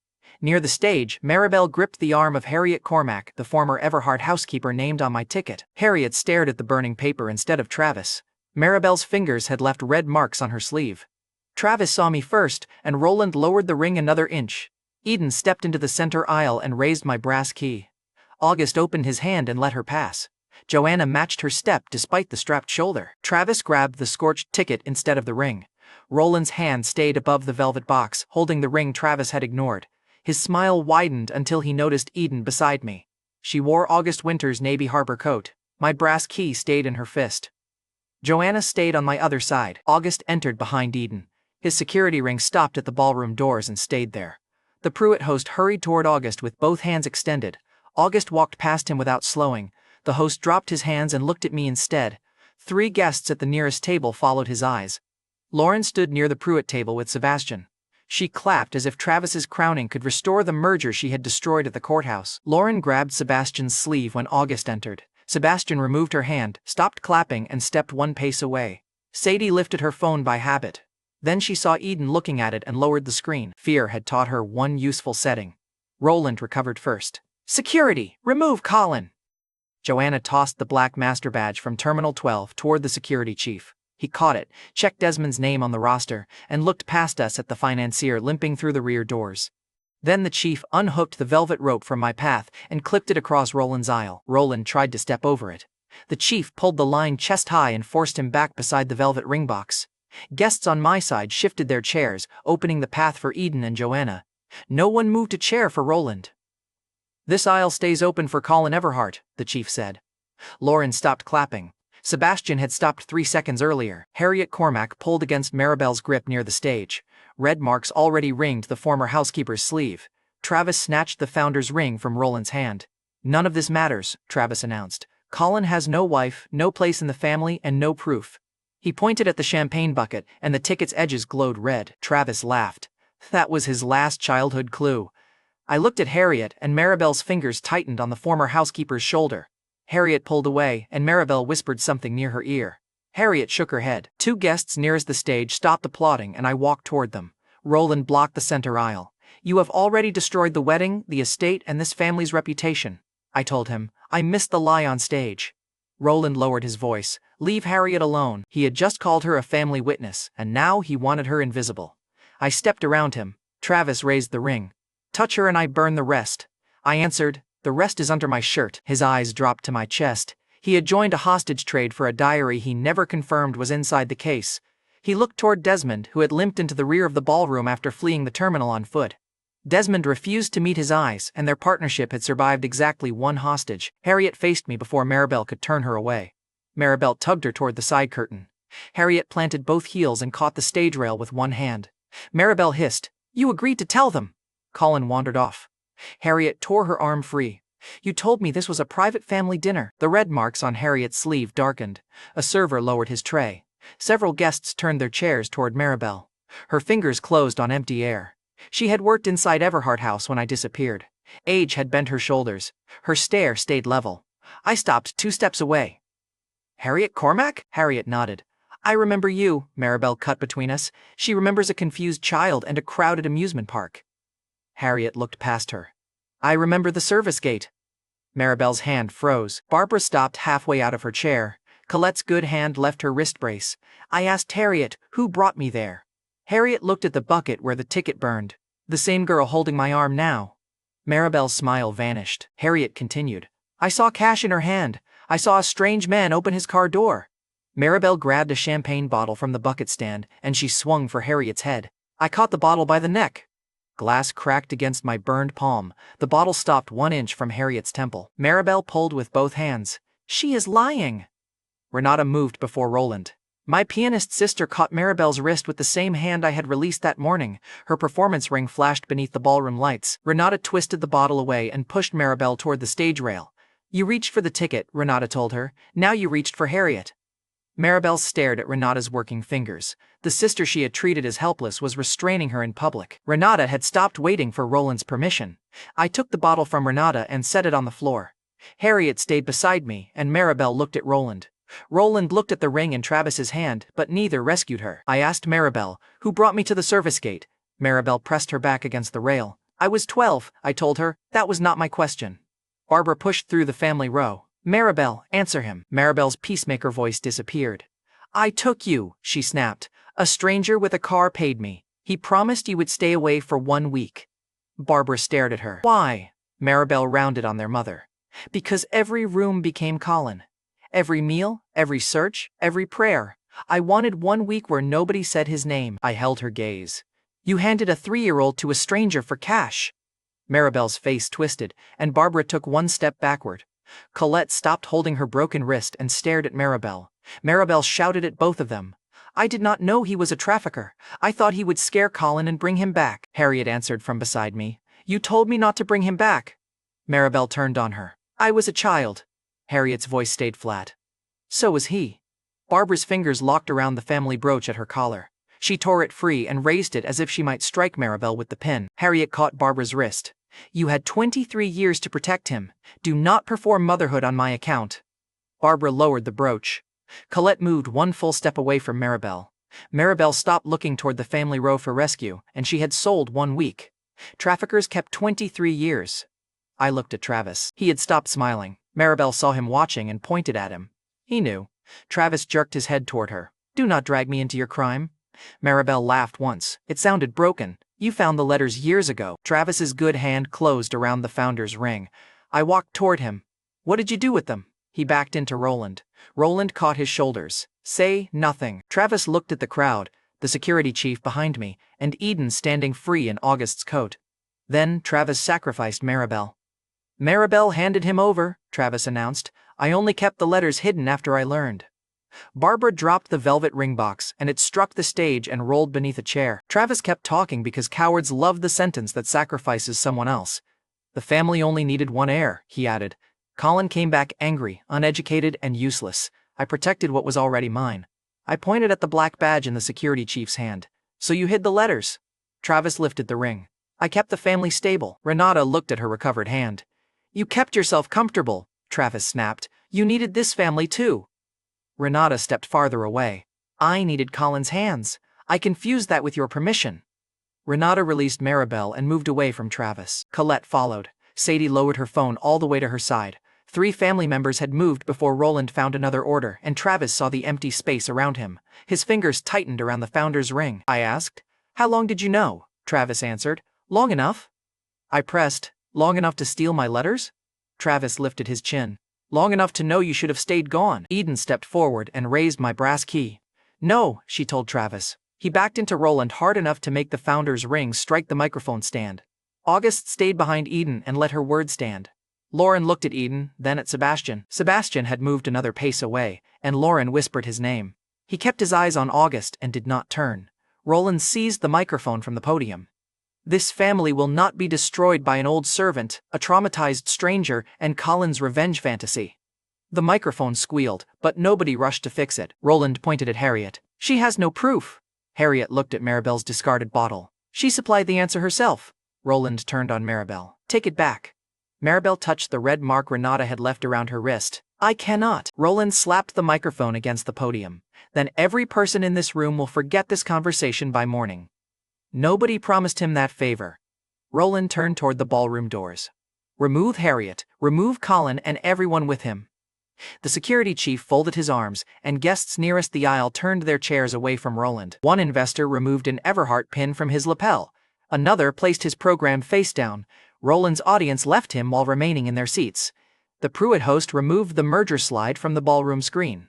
A: Near the stage, Maribel gripped the arm of Harriet Cormack, the former Everhart housekeeper named on my ticket. Harriet stared at the burning paper instead of Travis. Maribel's fingers had left red marks on her sleeve. Travis saw me first, and Roland lowered the ring another inch. Eden stepped into the center aisle and raised my brass key. August opened his hand and let her pass. Joanna matched her step despite the strapped shoulder. Travis grabbed the scorched ticket instead of the ring. Roland's hand stayed above the velvet box, holding the ring Travis had ignored. His smile widened until he noticed Eden beside me. She wore August Winter's navy harbor coat. My brass key stayed in her fist. Joanna stayed on my other side. August entered behind Eden. His security ring stopped at the ballroom doors and stayed there. The Pruitt host hurried toward August with both hands extended. August walked past him without slowing. The host dropped his hands and looked at me instead. 3 guests at the nearest table followed his eyes. Lauren stood near the Pruitt table with Sebastian. She clapped as if Travis's crowning could restore the merger she had destroyed at the courthouse. Lauren grabbed Sebastian's sleeve when August entered. Sebastian removed her hand, stopped clapping, and stepped 1 pace away. Sadie lifted her phone by habit. Then she saw Eden looking at it and lowered the screen. Fear had taught her one useful setting. Roland recovered first. Security! Remove Colin! Joanna tossed the black master badge from Terminal 12 toward the security chief. He caught it, checked Desmond's name on the roster, and looked past us at the financier limping through the rear doors. Then the chief unhooked the velvet rope from my path and clipped it across Roland's aisle. Roland tried to step over it. The chief pulled the line chest high and forced him back beside the velvet ring box. Guests on my side shifted their chairs, opening the path for Eden and Joanna. No one moved a chair for Roland. This aisle stays open for Colin Everhart, the chief said. Lauren stopped clapping. Sebastian had stopped 3 seconds earlier. Harriet Cormack pulled against Maribel's grip near the stage. Red marks already ringed the former housekeeper's sleeve. Travis snatched the founder's ring from Roland's hand. None of this matters, Travis announced. Colin has no wife, no place in the family, and no proof. He pointed at the champagne bucket, and the ticket's edges glowed red. Travis laughed. That was his last childhood clue. I looked at Harriet, and Maribel's fingers tightened on the former housekeeper's shoulder. Harriet pulled away, and Maribel whispered something near her ear. Harriet shook her head. 2 guests nearest the stage stopped applauding, and I walked toward them. Roland blocked the center aisle. You have already destroyed the wedding, the estate, and this family's reputation, I told him. I missed the lie on stage. Roland lowered his voice. Leave Harriet alone. He had just called her a family witness, and now he wanted her invisible. I stepped around him. Travis raised the ring. Touch her and I burn the rest. I answered, the rest is under my shirt. His eyes dropped to my chest. He had joined a hostage trade for a diary he never confirmed was inside the case. He looked toward Desmond, who had limped into the rear of the ballroom after fleeing the terminal on foot. Desmond refused to meet his eyes, and their partnership had survived exactly 1 hostage. Harriet faced me before Maribel could turn her away. Maribel tugged her toward the side curtain. Harriet planted both heels and caught the stage rail with 1 hand. Maribel hissed, You agreed to tell them. Colin wandered off. Harriet tore her arm free. You told me this was a private family dinner. The red marks on Harriet's sleeve darkened. A server lowered his tray. Several guests turned their chairs toward Maribel. Her fingers closed on empty air. She had worked inside Everhart House when I disappeared. Age had bent her shoulders. Her stare stayed level. I stopped 2 steps away. Harriet Cormack? Harriet nodded. I remember you, Maribel cut between us. She remembers a confused child and a crowded amusement park. Harriet looked past her. I remember the service gate. Maribel's hand froze. Barbara stopped halfway out of her chair. Colette's good hand left her wrist brace. I asked Harriet, who brought me there? Harriet looked at the bucket where the ticket burned. The same girl holding my arm now. Maribel's smile vanished. Harriet continued. I saw cash in her hand. I saw a strange man open his car door. Maribel grabbed a champagne bottle from the bucket stand, and she swung for Harriet's head. I caught the bottle by the neck. Glass cracked against my burned palm. The bottle stopped 1 inch from Harriet's temple. Maribel pulled with both hands. She is lying. Renata moved before Roland. My pianist sister caught Maribel's wrist with the same hand I had released that morning. Her performance ring flashed beneath the ballroom lights. Renata twisted the bottle away and pushed Maribel toward the stage rail. You reached for the ticket, Renata told her. Now you reached for Harriet. Maribel stared at Renata's working fingers. The sister she had treated as helpless was restraining her in public. Renata had stopped waiting for Roland's permission. I took the bottle from Renata and set it on the floor. Harriet stayed beside me, and Maribel looked at Roland. Roland looked at the ring in Travis's hand, but neither rescued her. I asked Maribel, who brought me to the service gate. Maribel pressed her back against the rail. I was 12, I told her. That was not my question. Barbara pushed through the family row. Maribel, answer him. Maribel's peacemaker voice disappeared. I took you, she snapped. A stranger with a car paid me. He promised you would stay away for 1 week. Barbara stared at her. Why? Maribel rounded on their mother. Because every room became Colin. Every meal, every search, every prayer. I wanted 1 week where nobody said his name. I held her gaze. You handed a 3-year-old to a stranger for cash. Maribel's face twisted, and Barbara took 1 step backward. Colette stopped holding her broken wrist and stared at Maribel. Maribel shouted at both of them. I did not know he was a trafficker. I thought he would scare Colin and bring him back. Harriet answered from beside me. You told me not to bring him back. Maribel turned on her. I was a child. Harriet's voice stayed flat. So was he. Barbara's fingers locked around the family brooch at her collar. She tore it free and raised it as if she might strike Maribel with the pin. Harriet caught Barbara's wrist. You had 23 years to protect him. Do not perform motherhood on my account. Barbara lowered the brooch. Colette moved 1 full step away from Maribel. Maribel stopped looking toward the family row for rescue, and she had sold 1 week. Traffickers kept 23 years. I looked at Travis. He had stopped smiling. Maribel saw him watching and pointed at him. He knew. Travis jerked his head toward her. Do not drag me into your crime. Maribel laughed once. It sounded broken. You found the letters years ago. Travis's good hand closed around the founder's ring. I walked toward him. What did you do with them? He backed into Roland. Roland caught his shoulders. Say nothing. Travis looked at the crowd, the security chief behind me, and Eden standing free in August's coat. Then Travis sacrificed Maribel. Maribel handed him over, Travis announced. I only kept the letters hidden after I learned. Barbara dropped the velvet ring box, and it struck the stage and rolled beneath a chair. Travis kept talking because cowards love the sentence that sacrifices someone else. The family only needed 1 heir, he added. Colin came back angry, uneducated, and useless. I protected what was already mine. I pointed at the black badge in the security chief's hand. So you hid the letters? Travis lifted the ring. I kept the family stable. Renata looked at her recovered hand. You kept yourself comfortable, Travis snapped. You needed this family too. Renata stepped farther away. I needed Colin's hands. I confused that with your permission. Renata released Maribel and moved away from Travis. Colette followed. Sadie lowered her phone all the way to her side. 3 family members had moved before Roland found another order, and Travis saw the empty space around him. His fingers tightened around the founder's ring. I asked. How long did you know? Travis answered. Long enough. I pressed. Long enough to steal my letters? Travis lifted his chin. Long enough to know you should have stayed gone. Eden stepped forward and raised my brass key. No, she told Travis. He backed into Roland hard enough to make the founder's ring strike the microphone stand. August stayed behind Eden and let her word stand. Lauren looked at Eden, then at Sebastian. Sebastian had moved another pace away, and Lauren whispered his name. He kept his eyes on August and did not turn. Roland seized the microphone from the podium. This family will not be destroyed by an old servant, a traumatized stranger, and Colin's revenge fantasy. The microphone squealed, but nobody rushed to fix it. Roland pointed at Harriet. She has no proof. Harriet looked at Maribel's discarded bottle. She supplied the answer herself. Roland turned on Maribel. Take it back. Maribel touched the red mark Renata had left around her wrist. I cannot. Roland slapped the microphone against the podium. Then every person in this room will forget this conversation by morning. Nobody promised him that favor. Roland turned toward the ballroom doors. Remove Harriet, remove Colin and everyone with him. The security chief folded his arms, and guests nearest the aisle turned their chairs away from Roland. One investor removed an Everhart pin from his lapel. Another placed his program face down. Roland's audience left him while remaining in their seats. The Pruitt host removed the merger slide from the ballroom screen.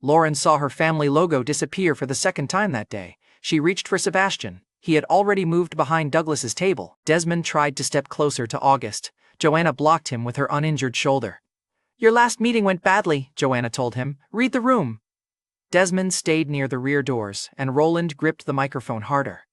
A: Lauren saw her family logo disappear for the second time that day. She reached for Sebastian. He had already moved behind Douglas's table. Desmond tried to step closer to August. Joanna blocked him with her uninjured shoulder. Your last meeting went badly, Joanna told him. Read the room. Desmond stayed near the rear doors, and Roland gripped the microphone harder.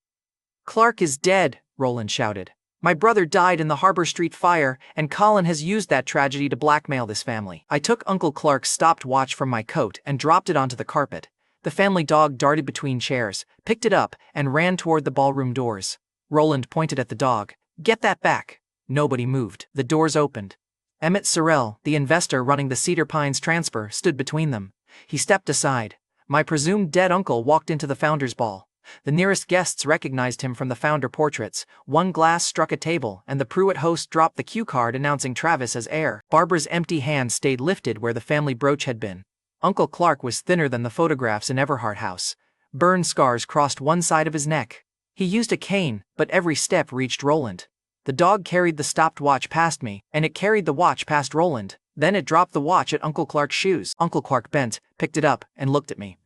A: Clark is dead, Roland shouted. My brother died in the Harbor Street fire, and Colin has used that tragedy to blackmail this family. I took Uncle Clark's stopwatch from my coat and dropped it onto the carpet. The family dog darted between chairs, picked it up, and ran toward the ballroom doors. Roland pointed at the dog. Get that back. Nobody moved. The doors opened. Emmett Sorrell, the investor running the Cedar Pines transfer, stood between them. He stepped aside. My presumed dead uncle walked into the founder's ball. The nearest guests recognized him from the founder portraits. One glass struck a table, and the Pruitt host dropped the cue card announcing Travis as heir. Barbara's empty hand stayed lifted where the family brooch had been. Uncle Clark was thinner than the photographs in Everhart House. Burn scars crossed one side of his neck. He used a cane, but every step reached Roland. The dog carried the stopped watch past me, and it carried the watch past Roland. Then it dropped the watch at Uncle Clark's shoes. Uncle Clark bent, picked it up, and looked at me.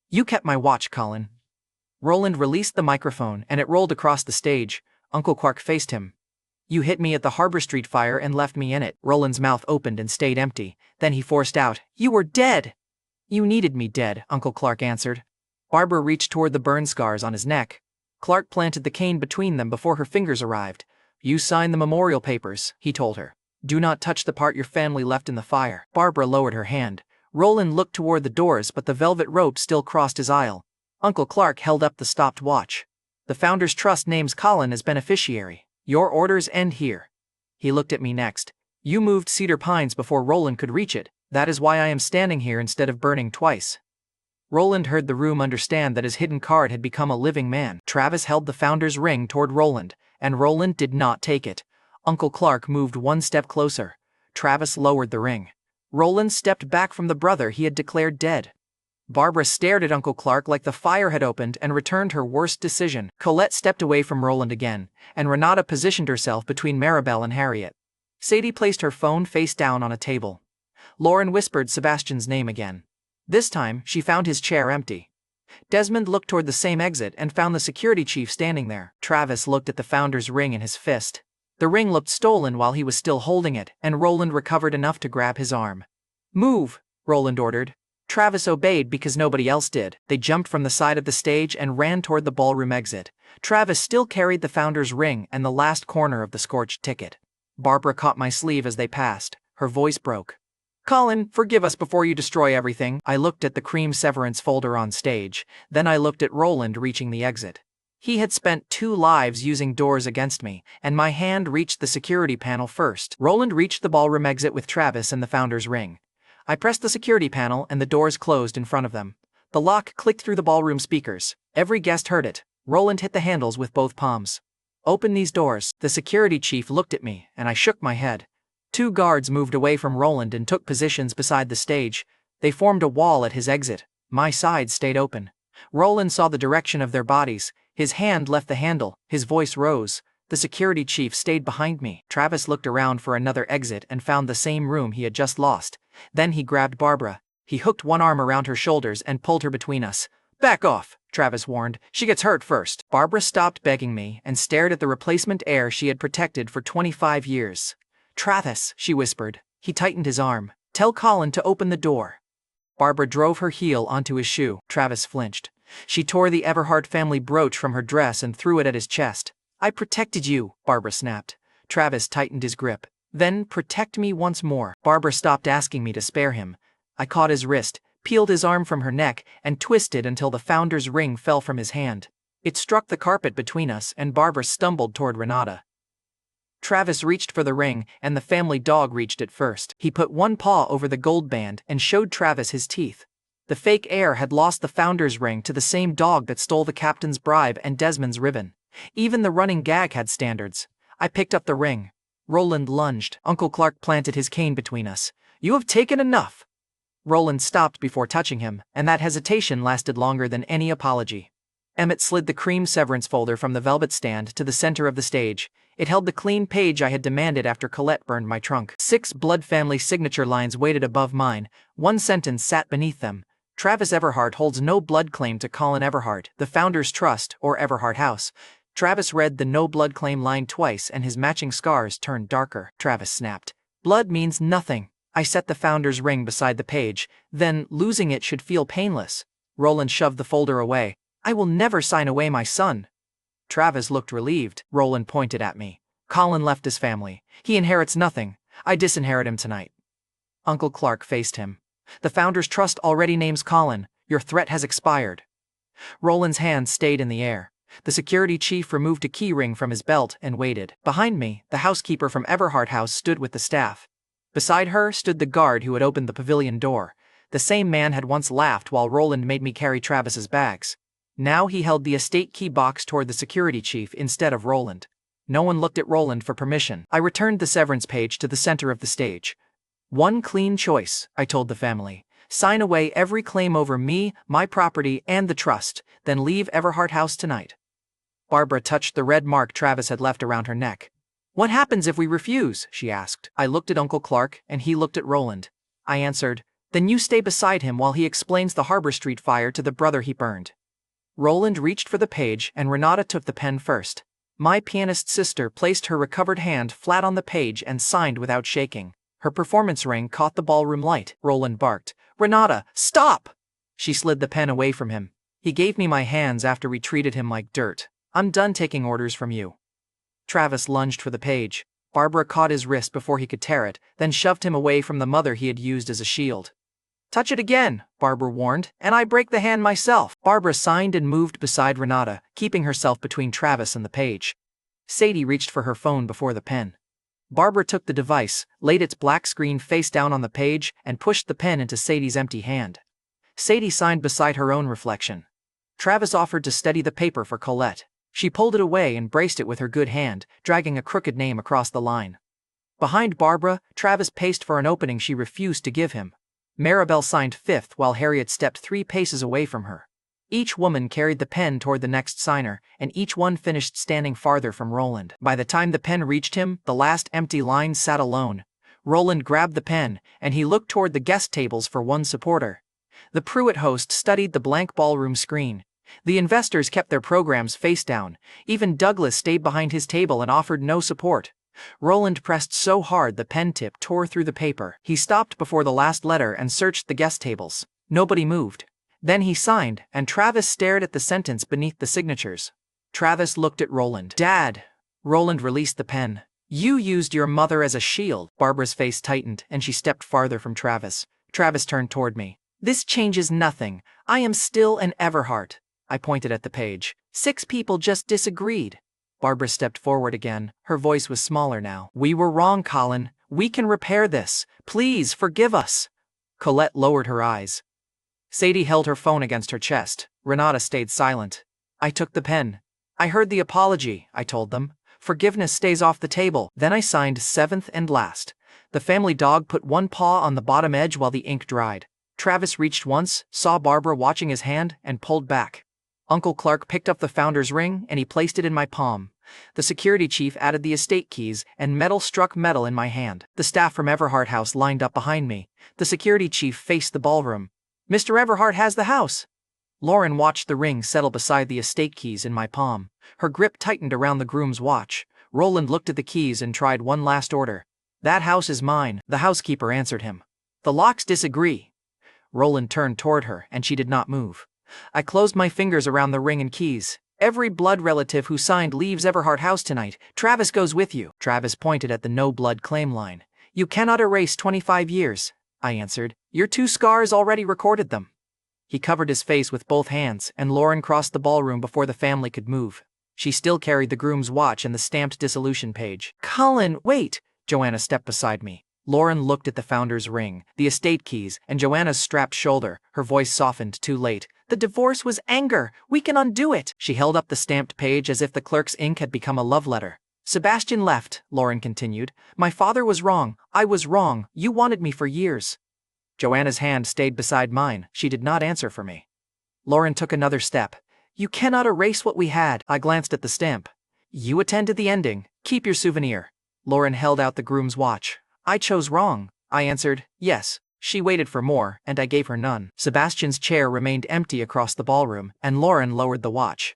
A: You kept my watch, Colin. Roland released the microphone, and it rolled across the stage. Uncle Clark faced him. You hit me at the Harbor Street fire and left me in it. Roland's mouth opened and stayed empty. Then he forced out, You were dead! You needed me dead, Uncle Clark answered. Barbara reached toward the burn scars on his neck. Clark planted the cane between them before her fingers arrived. You signed the memorial papers, he told her. Do not touch the part your family left in the fire. Barbara lowered her hand. Roland looked toward the doors, but the velvet rope still crossed his aisle. Uncle Clark held up the stopped watch. The Founders Trust names Colin as beneficiary. Your orders end here. He looked at me next. You moved Cedar Pines before Roland could reach it. That is why I am standing here instead of burning twice. Roland heard the room understand that his hidden card had become a living man. Travis held the Founder's ring toward Roland, and Roland did not take it. Uncle Clark moved one step closer. Travis lowered the ring. Roland stepped back from the brother he had declared dead. Barbara stared at Uncle Clark like the fire had opened and returned her worst decision. Colette stepped away from Roland again, and Renata positioned herself between Maribel and Harriet. Sadie placed her phone face down on a table. Lauren whispered Sebastian's name again. This time, she found his chair empty. Desmond looked toward the same exit and found the security chief standing there. Travis looked at the Founder's ring in his fist. The ring looked stolen while he was still holding it, and Roland recovered enough to grab his arm. Move, Roland ordered. Travis obeyed because nobody else did. They jumped from the side of the stage and ran toward the ballroom exit. Travis still carried the Founder's ring and the last corner of the scorched ticket. Barbara caught my sleeve as they passed. Her voice broke. Colin, forgive us before you destroy everything. I looked at the cream severance folder on stage. Then I looked at Roland reaching the exit. He had spent 2 lives using doors against me, and my hand reached the security panel first. Roland reached the ballroom exit with Travis and the Founder's ring. I pressed the security panel and the doors closed in front of them. The lock clicked through the ballroom speakers. Every guest heard it. Roland hit the handles with both palms. Open these doors. The security chief looked at me, and I shook my head. 2 guards moved away from Roland and took positions beside the stage. They formed a wall at his exit. My side stayed open. Roland saw the direction of their bodies. His hand left the handle. His voice rose. The security chief stayed behind me. Travis looked around for another exit and found the same room he had just lost. Then he grabbed Barbara. He hooked one arm around her shoulders and pulled her between us. Back off, Travis warned. She gets hurt first. Barbara stopped begging me and stared at the replacement heir she had protected for 25 years. Travis, she whispered. He tightened his arm. Tell Colin to open the door. Barbara drove her heel onto his shoe. Travis flinched. She tore the Everhart family brooch from her dress and threw it at his chest. I protected you, Barbara snapped. Travis tightened his grip. Then protect me once more. Barbara stopped asking me to spare him. I caught his wrist, peeled his arm from her neck, and twisted until the Founder's ring fell from his hand. It struck the carpet between us, and Barbara stumbled toward Renata. Travis reached for the ring, and the family dog reached it first. He put one paw over the gold band and showed Travis his teeth. The fake heir had lost the founder's ring to the same dog that stole the captain's bribe and Desmond's ribbon. Even the running gag had standards. I picked up the ring. Roland lunged. Uncle Clark planted his cane between us. "You have taken enough." Roland stopped before touching him, and that hesitation lasted longer than any apology. Emmett slid the cream severance folder from the velvet stand to the center of the stage. It held the clean page I had demanded after Colette burned my trunk. 6 blood family signature lines waited above mine. One sentence sat beneath them. Travis Everhart holds no blood claim to Colin Everhart, the Founders Trust, or Everhart House. Travis read the no blood claim line twice and his matching scars turned darker. Travis snapped. "Blood means nothing." I set the Founder's ring beside the page, then losing it should feel painless. Roland shoved the folder away. "I will never sign away my son." Travis looked relieved. Roland pointed at me. "Colin left his family. He inherits nothing. I disinherit him tonight." Uncle Clark faced him. "The Founders Trust already names Colin. Your threat has expired." Roland's hand stayed in the air. The security chief removed a key ring from his belt and waited. Behind me, the housekeeper from Everhart House stood with the staff. Beside her stood the guard who had opened the pavilion door. The same man had once laughed while Roland made me carry Travis's bags. Now he held the estate key box toward the security chief instead of Roland. No one looked at Roland for permission. I returned the severance page to the center of the stage. "One clean choice," I told the family. "Sign away every claim over me, my property, and the trust, then leave Everhart House tonight." Barbara touched the red mark Travis had left around her neck. "What happens if we refuse?" she asked. I looked at Uncle Clark, and he looked at Roland. I answered, "Then you stay beside him while he explains the Harbor Street fire to the brother he burned." Roland reached for the page, and Renata took the pen first. My pianist sister placed her recovered hand flat on the page and signed without shaking. Her performance ring caught the ballroom light. Roland barked, "Renata, stop!" She slid the pen away from him. He gave me my hands after we treated him like dirt. "I'm done taking orders from you." Travis lunged for the page. Barbara caught his wrist before he could tear it, then shoved him away from the mother he had used as a shield. "Touch it again," Barbara warned, "and I break the hand myself." Barbara signed and moved beside Renata, keeping herself between Travis and the page. Sadie reached for her phone before the pen. Barbara took the device, laid its black screen face down on the page, and pushed the pen into Sadie's empty hand. Sadie signed beside her own reflection. Travis offered to steady the paper for Colette. She pulled it away and braced it with her good hand, dragging a crooked name across the line. Behind Barbara, Travis paced for an opening she refused to give him. Maribel signed fifth while Harriet stepped 3 paces away from her. Each woman carried the pen toward the next signer, and each one finished standing farther from Roland. By the time the pen reached him, the last empty line sat alone. Roland grabbed the pen, and he looked toward the guest tables for one supporter. The Pruitt host studied the blank ballroom screen. The investors kept their programs face down. Even Douglas stayed behind his table and offered no support. Roland pressed so hard the pen tip tore through the paper. He stopped before the last letter and searched the guest tables. Nobody moved. Then he signed, and Travis stared at the sentence beneath the signatures. Travis looked at Roland. "Dad." Roland released the pen. "You used your mother as a shield." Barbara's face tightened, and she stepped farther from Travis. Travis turned toward me. "This changes nothing. I am still an Everhart." I pointed at the page. 6 people just disagreed." Barbara stepped forward again. Her voice was smaller now. "We were wrong, Colin. We can repair this. Please forgive us." Colette lowered her eyes. Sadie held her phone against her chest. Renata stayed silent. I took the pen. "I heard the apology," I told them. "Forgiveness stays off the table." Then I signed 7th and last. The family dog put one paw on the bottom edge while the ink dried. Travis reached once, saw Barbara watching his hand, and pulled back. Uncle Clark picked up the founder's ring, and he placed it in my palm. The security chief added the estate keys, and metal struck metal in my hand. The staff from Everhart House lined up behind me. The security chief faced the ballroom. "Mr. Everhart has the house." Lauren watched the ring settle beside the estate keys in my palm. Her grip tightened around the groom's watch. Roland looked at the keys and tried one last order. "That house is mine," the housekeeper answered him. "The locks disagree." Roland turned toward her, and she did not move. I closed my fingers around the ring and keys. "Every blood relative who signed leaves Everhart House tonight. Travis goes with you." Travis pointed at the no blood claim line. "You cannot erase 25 years, I answered. "Your 2 scars already recorded them." He covered his face with both hands, and Lauren crossed the ballroom before the family could move. She still carried the groom's watch and the stamped dissolution page. Colin, wait! Joanna stepped beside me. Lauren looked at the founder's ring, the estate keys, and Joanna's strapped shoulder. Her voice softened too late. The divorce was anger. We can undo it. She held up the stamped page as if the clerk's ink had become a love letter. Sebastian left, Lauren continued. My father was wrong. I was wrong. You wanted me for years. Joanna's hand stayed beside mine. She did not answer for me. Lauren took another step. You cannot erase what we had. I glanced at the stamp. You attend to the ending. Keep your souvenir. Lauren held out the groom's watch. I chose wrong. I answered, yes. She waited for more, and I gave her none. Sebastian's chair remained empty across the ballroom, and Lauren lowered the watch.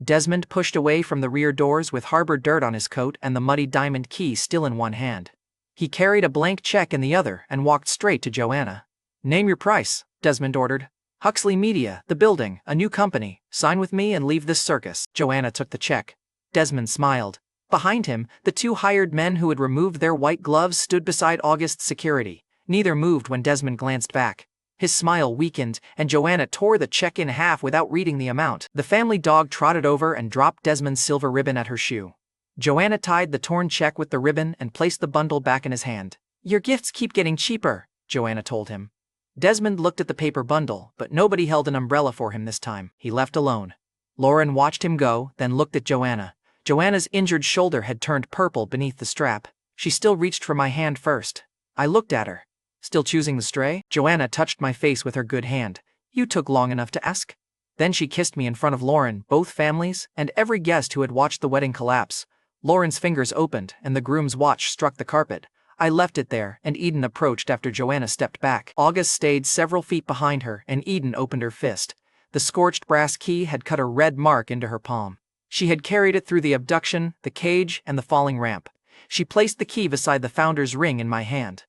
A: Desmond pushed away from the rear doors with harbor dirt on his coat and the muddy diamond key still in one hand. He carried a blank check in the other and walked straight to Joanna. Name your price, Desmond ordered. Huxley Media, the building, a new company. Sign with me and leave this circus. Joanna took the check. Desmond smiled. Behind him, the two hired men who had removed their white gloves stood beside August's security. Neither moved when Desmond glanced back. His smile weakened, and Joanna tore the check in half without reading the amount. The family dog trotted over and dropped Desmond's silver ribbon at her shoe. Joanna tied the torn check with the ribbon and placed the bundle back in his hand. Your gifts keep getting cheaper, Joanna told him. Desmond looked at the paper bundle, but nobody held an umbrella for him this time. He left alone. Lauren watched him go, then looked at Joanna. Joanna's injured shoulder had turned purple beneath the strap. She still reached for my hand first. I looked at her. Still choosing the stray? Joanna touched my face with her good hand. You took long enough to ask? Then she kissed me in front of Lauren, both families, and every guest who had watched the wedding collapse. Lauren's fingers opened, and the groom's watch struck the carpet. I left it there, and Eden approached after Joanna stepped back. August stayed several feet behind her, and Eden opened her fist. The scorched brass key had cut a red mark into her palm. She had carried it through the abduction, the cage, and the falling ramp. She placed the key beside the founder's ring in my hand.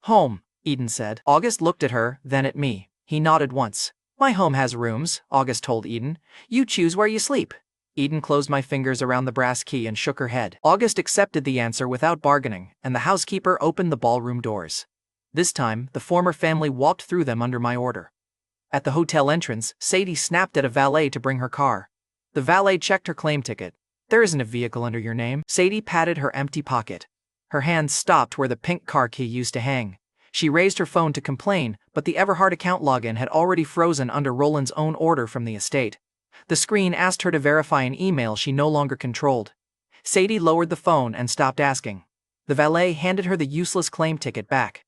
A: Home, Eden said. August looked at her, then at me. He nodded once. My home has rooms, August told Eden. You choose where you sleep. Eden closed my fingers around the brass key and shook her head. August accepted the answer without bargaining, and the housekeeper opened the ballroom doors. This time, the former family walked through them under my order. At the hotel entrance, Sadie snapped at a valet to bring her car. The valet checked her claim ticket. There isn't a vehicle under your name. Sadie patted her empty pocket. Her hand stopped where the pink car key used to hang. She raised her phone to complain, but the Everhart account login had already frozen under Roland's own order from the estate. The screen asked her to verify an email she no longer controlled. Sadie lowered the phone and stopped asking. The valet handed her the useless claim ticket back.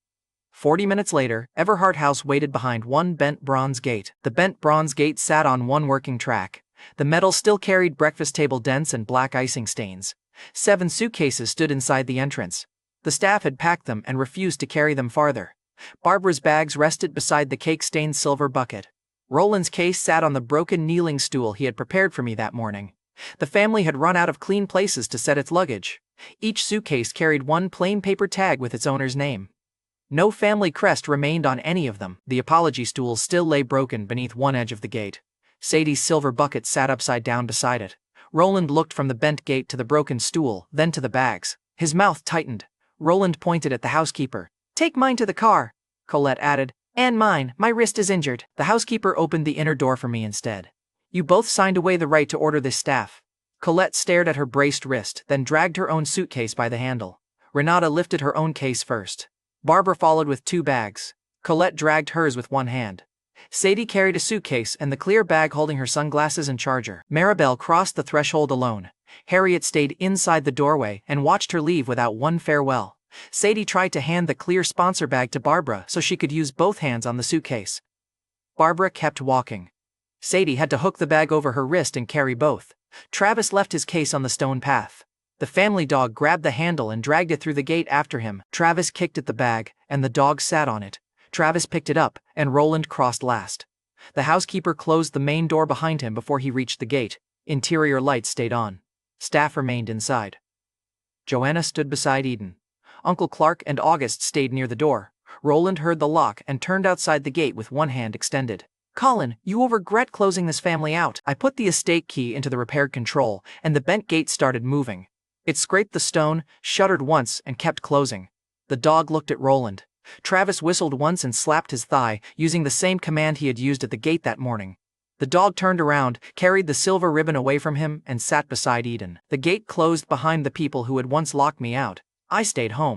A: 40 minutes later, Everhart House waited behind one bent bronze gate. The bent bronze gate sat on one working track. The metal still carried breakfast table dents and black icing stains. 7 suitcases stood inside the entrance. The staff had packed them and refused to carry them farther. Barbara's bags rested beside the cake-stained silver bucket. Roland's case sat on the broken kneeling stool he had prepared for me that morning. The family had run out of clean places to set its luggage. Each suitcase carried one plain paper tag with its owner's name. No family crest remained on any of them. The apology stool still lay broken beneath one edge of the gate. Sadie's silver bucket sat upside down beside it. Roland looked from the bent gate to the broken stool, then to the bags. His mouth tightened. Roland pointed at the housekeeper. Take mine to the car, Colette added. And mine, my wrist is injured. The housekeeper opened the inner door for me instead. You both signed away the right to order this staff. Colette stared at her braced wrist, then dragged her own suitcase by the handle. Renata lifted her own case first. Barbara followed with 2 bags. Colette dragged hers with one hand. Sadie carried a suitcase and the clear bag holding her sunglasses and charger. Maribel crossed the threshold alone. Harriet stayed inside the doorway and watched her leave without one farewell. Sadie tried to hand the clear sponsor bag to Barbara so she could use both hands on the suitcase. Barbara kept walking. Sadie had to hook the bag over her wrist and carry both. Travis left his case on the stone path. The family dog grabbed the handle and dragged it through the gate after him. Travis kicked at the bag, and the dog sat on it. Travis picked it up, and Roland crossed last. The housekeeper closed the main door behind him before he reached the gate. Interior lights stayed on. Staff remained inside. Joanna stood beside Eden. Uncle Clark and August stayed near the door. Roland heard the lock and turned outside the gate with one hand extended. Colin, you will regret closing this family out. I put the estate key into the repaired control, and the bent gate started moving. It scraped the stone, shuddered once, and kept closing. The dog looked at Roland. Travis whistled once and slapped his thigh, using the same command he had used at the gate that morning. The dog turned around, carried the silver ribbon away from him, and sat beside Eden. The gate closed behind the people who had once locked me out. I stayed home.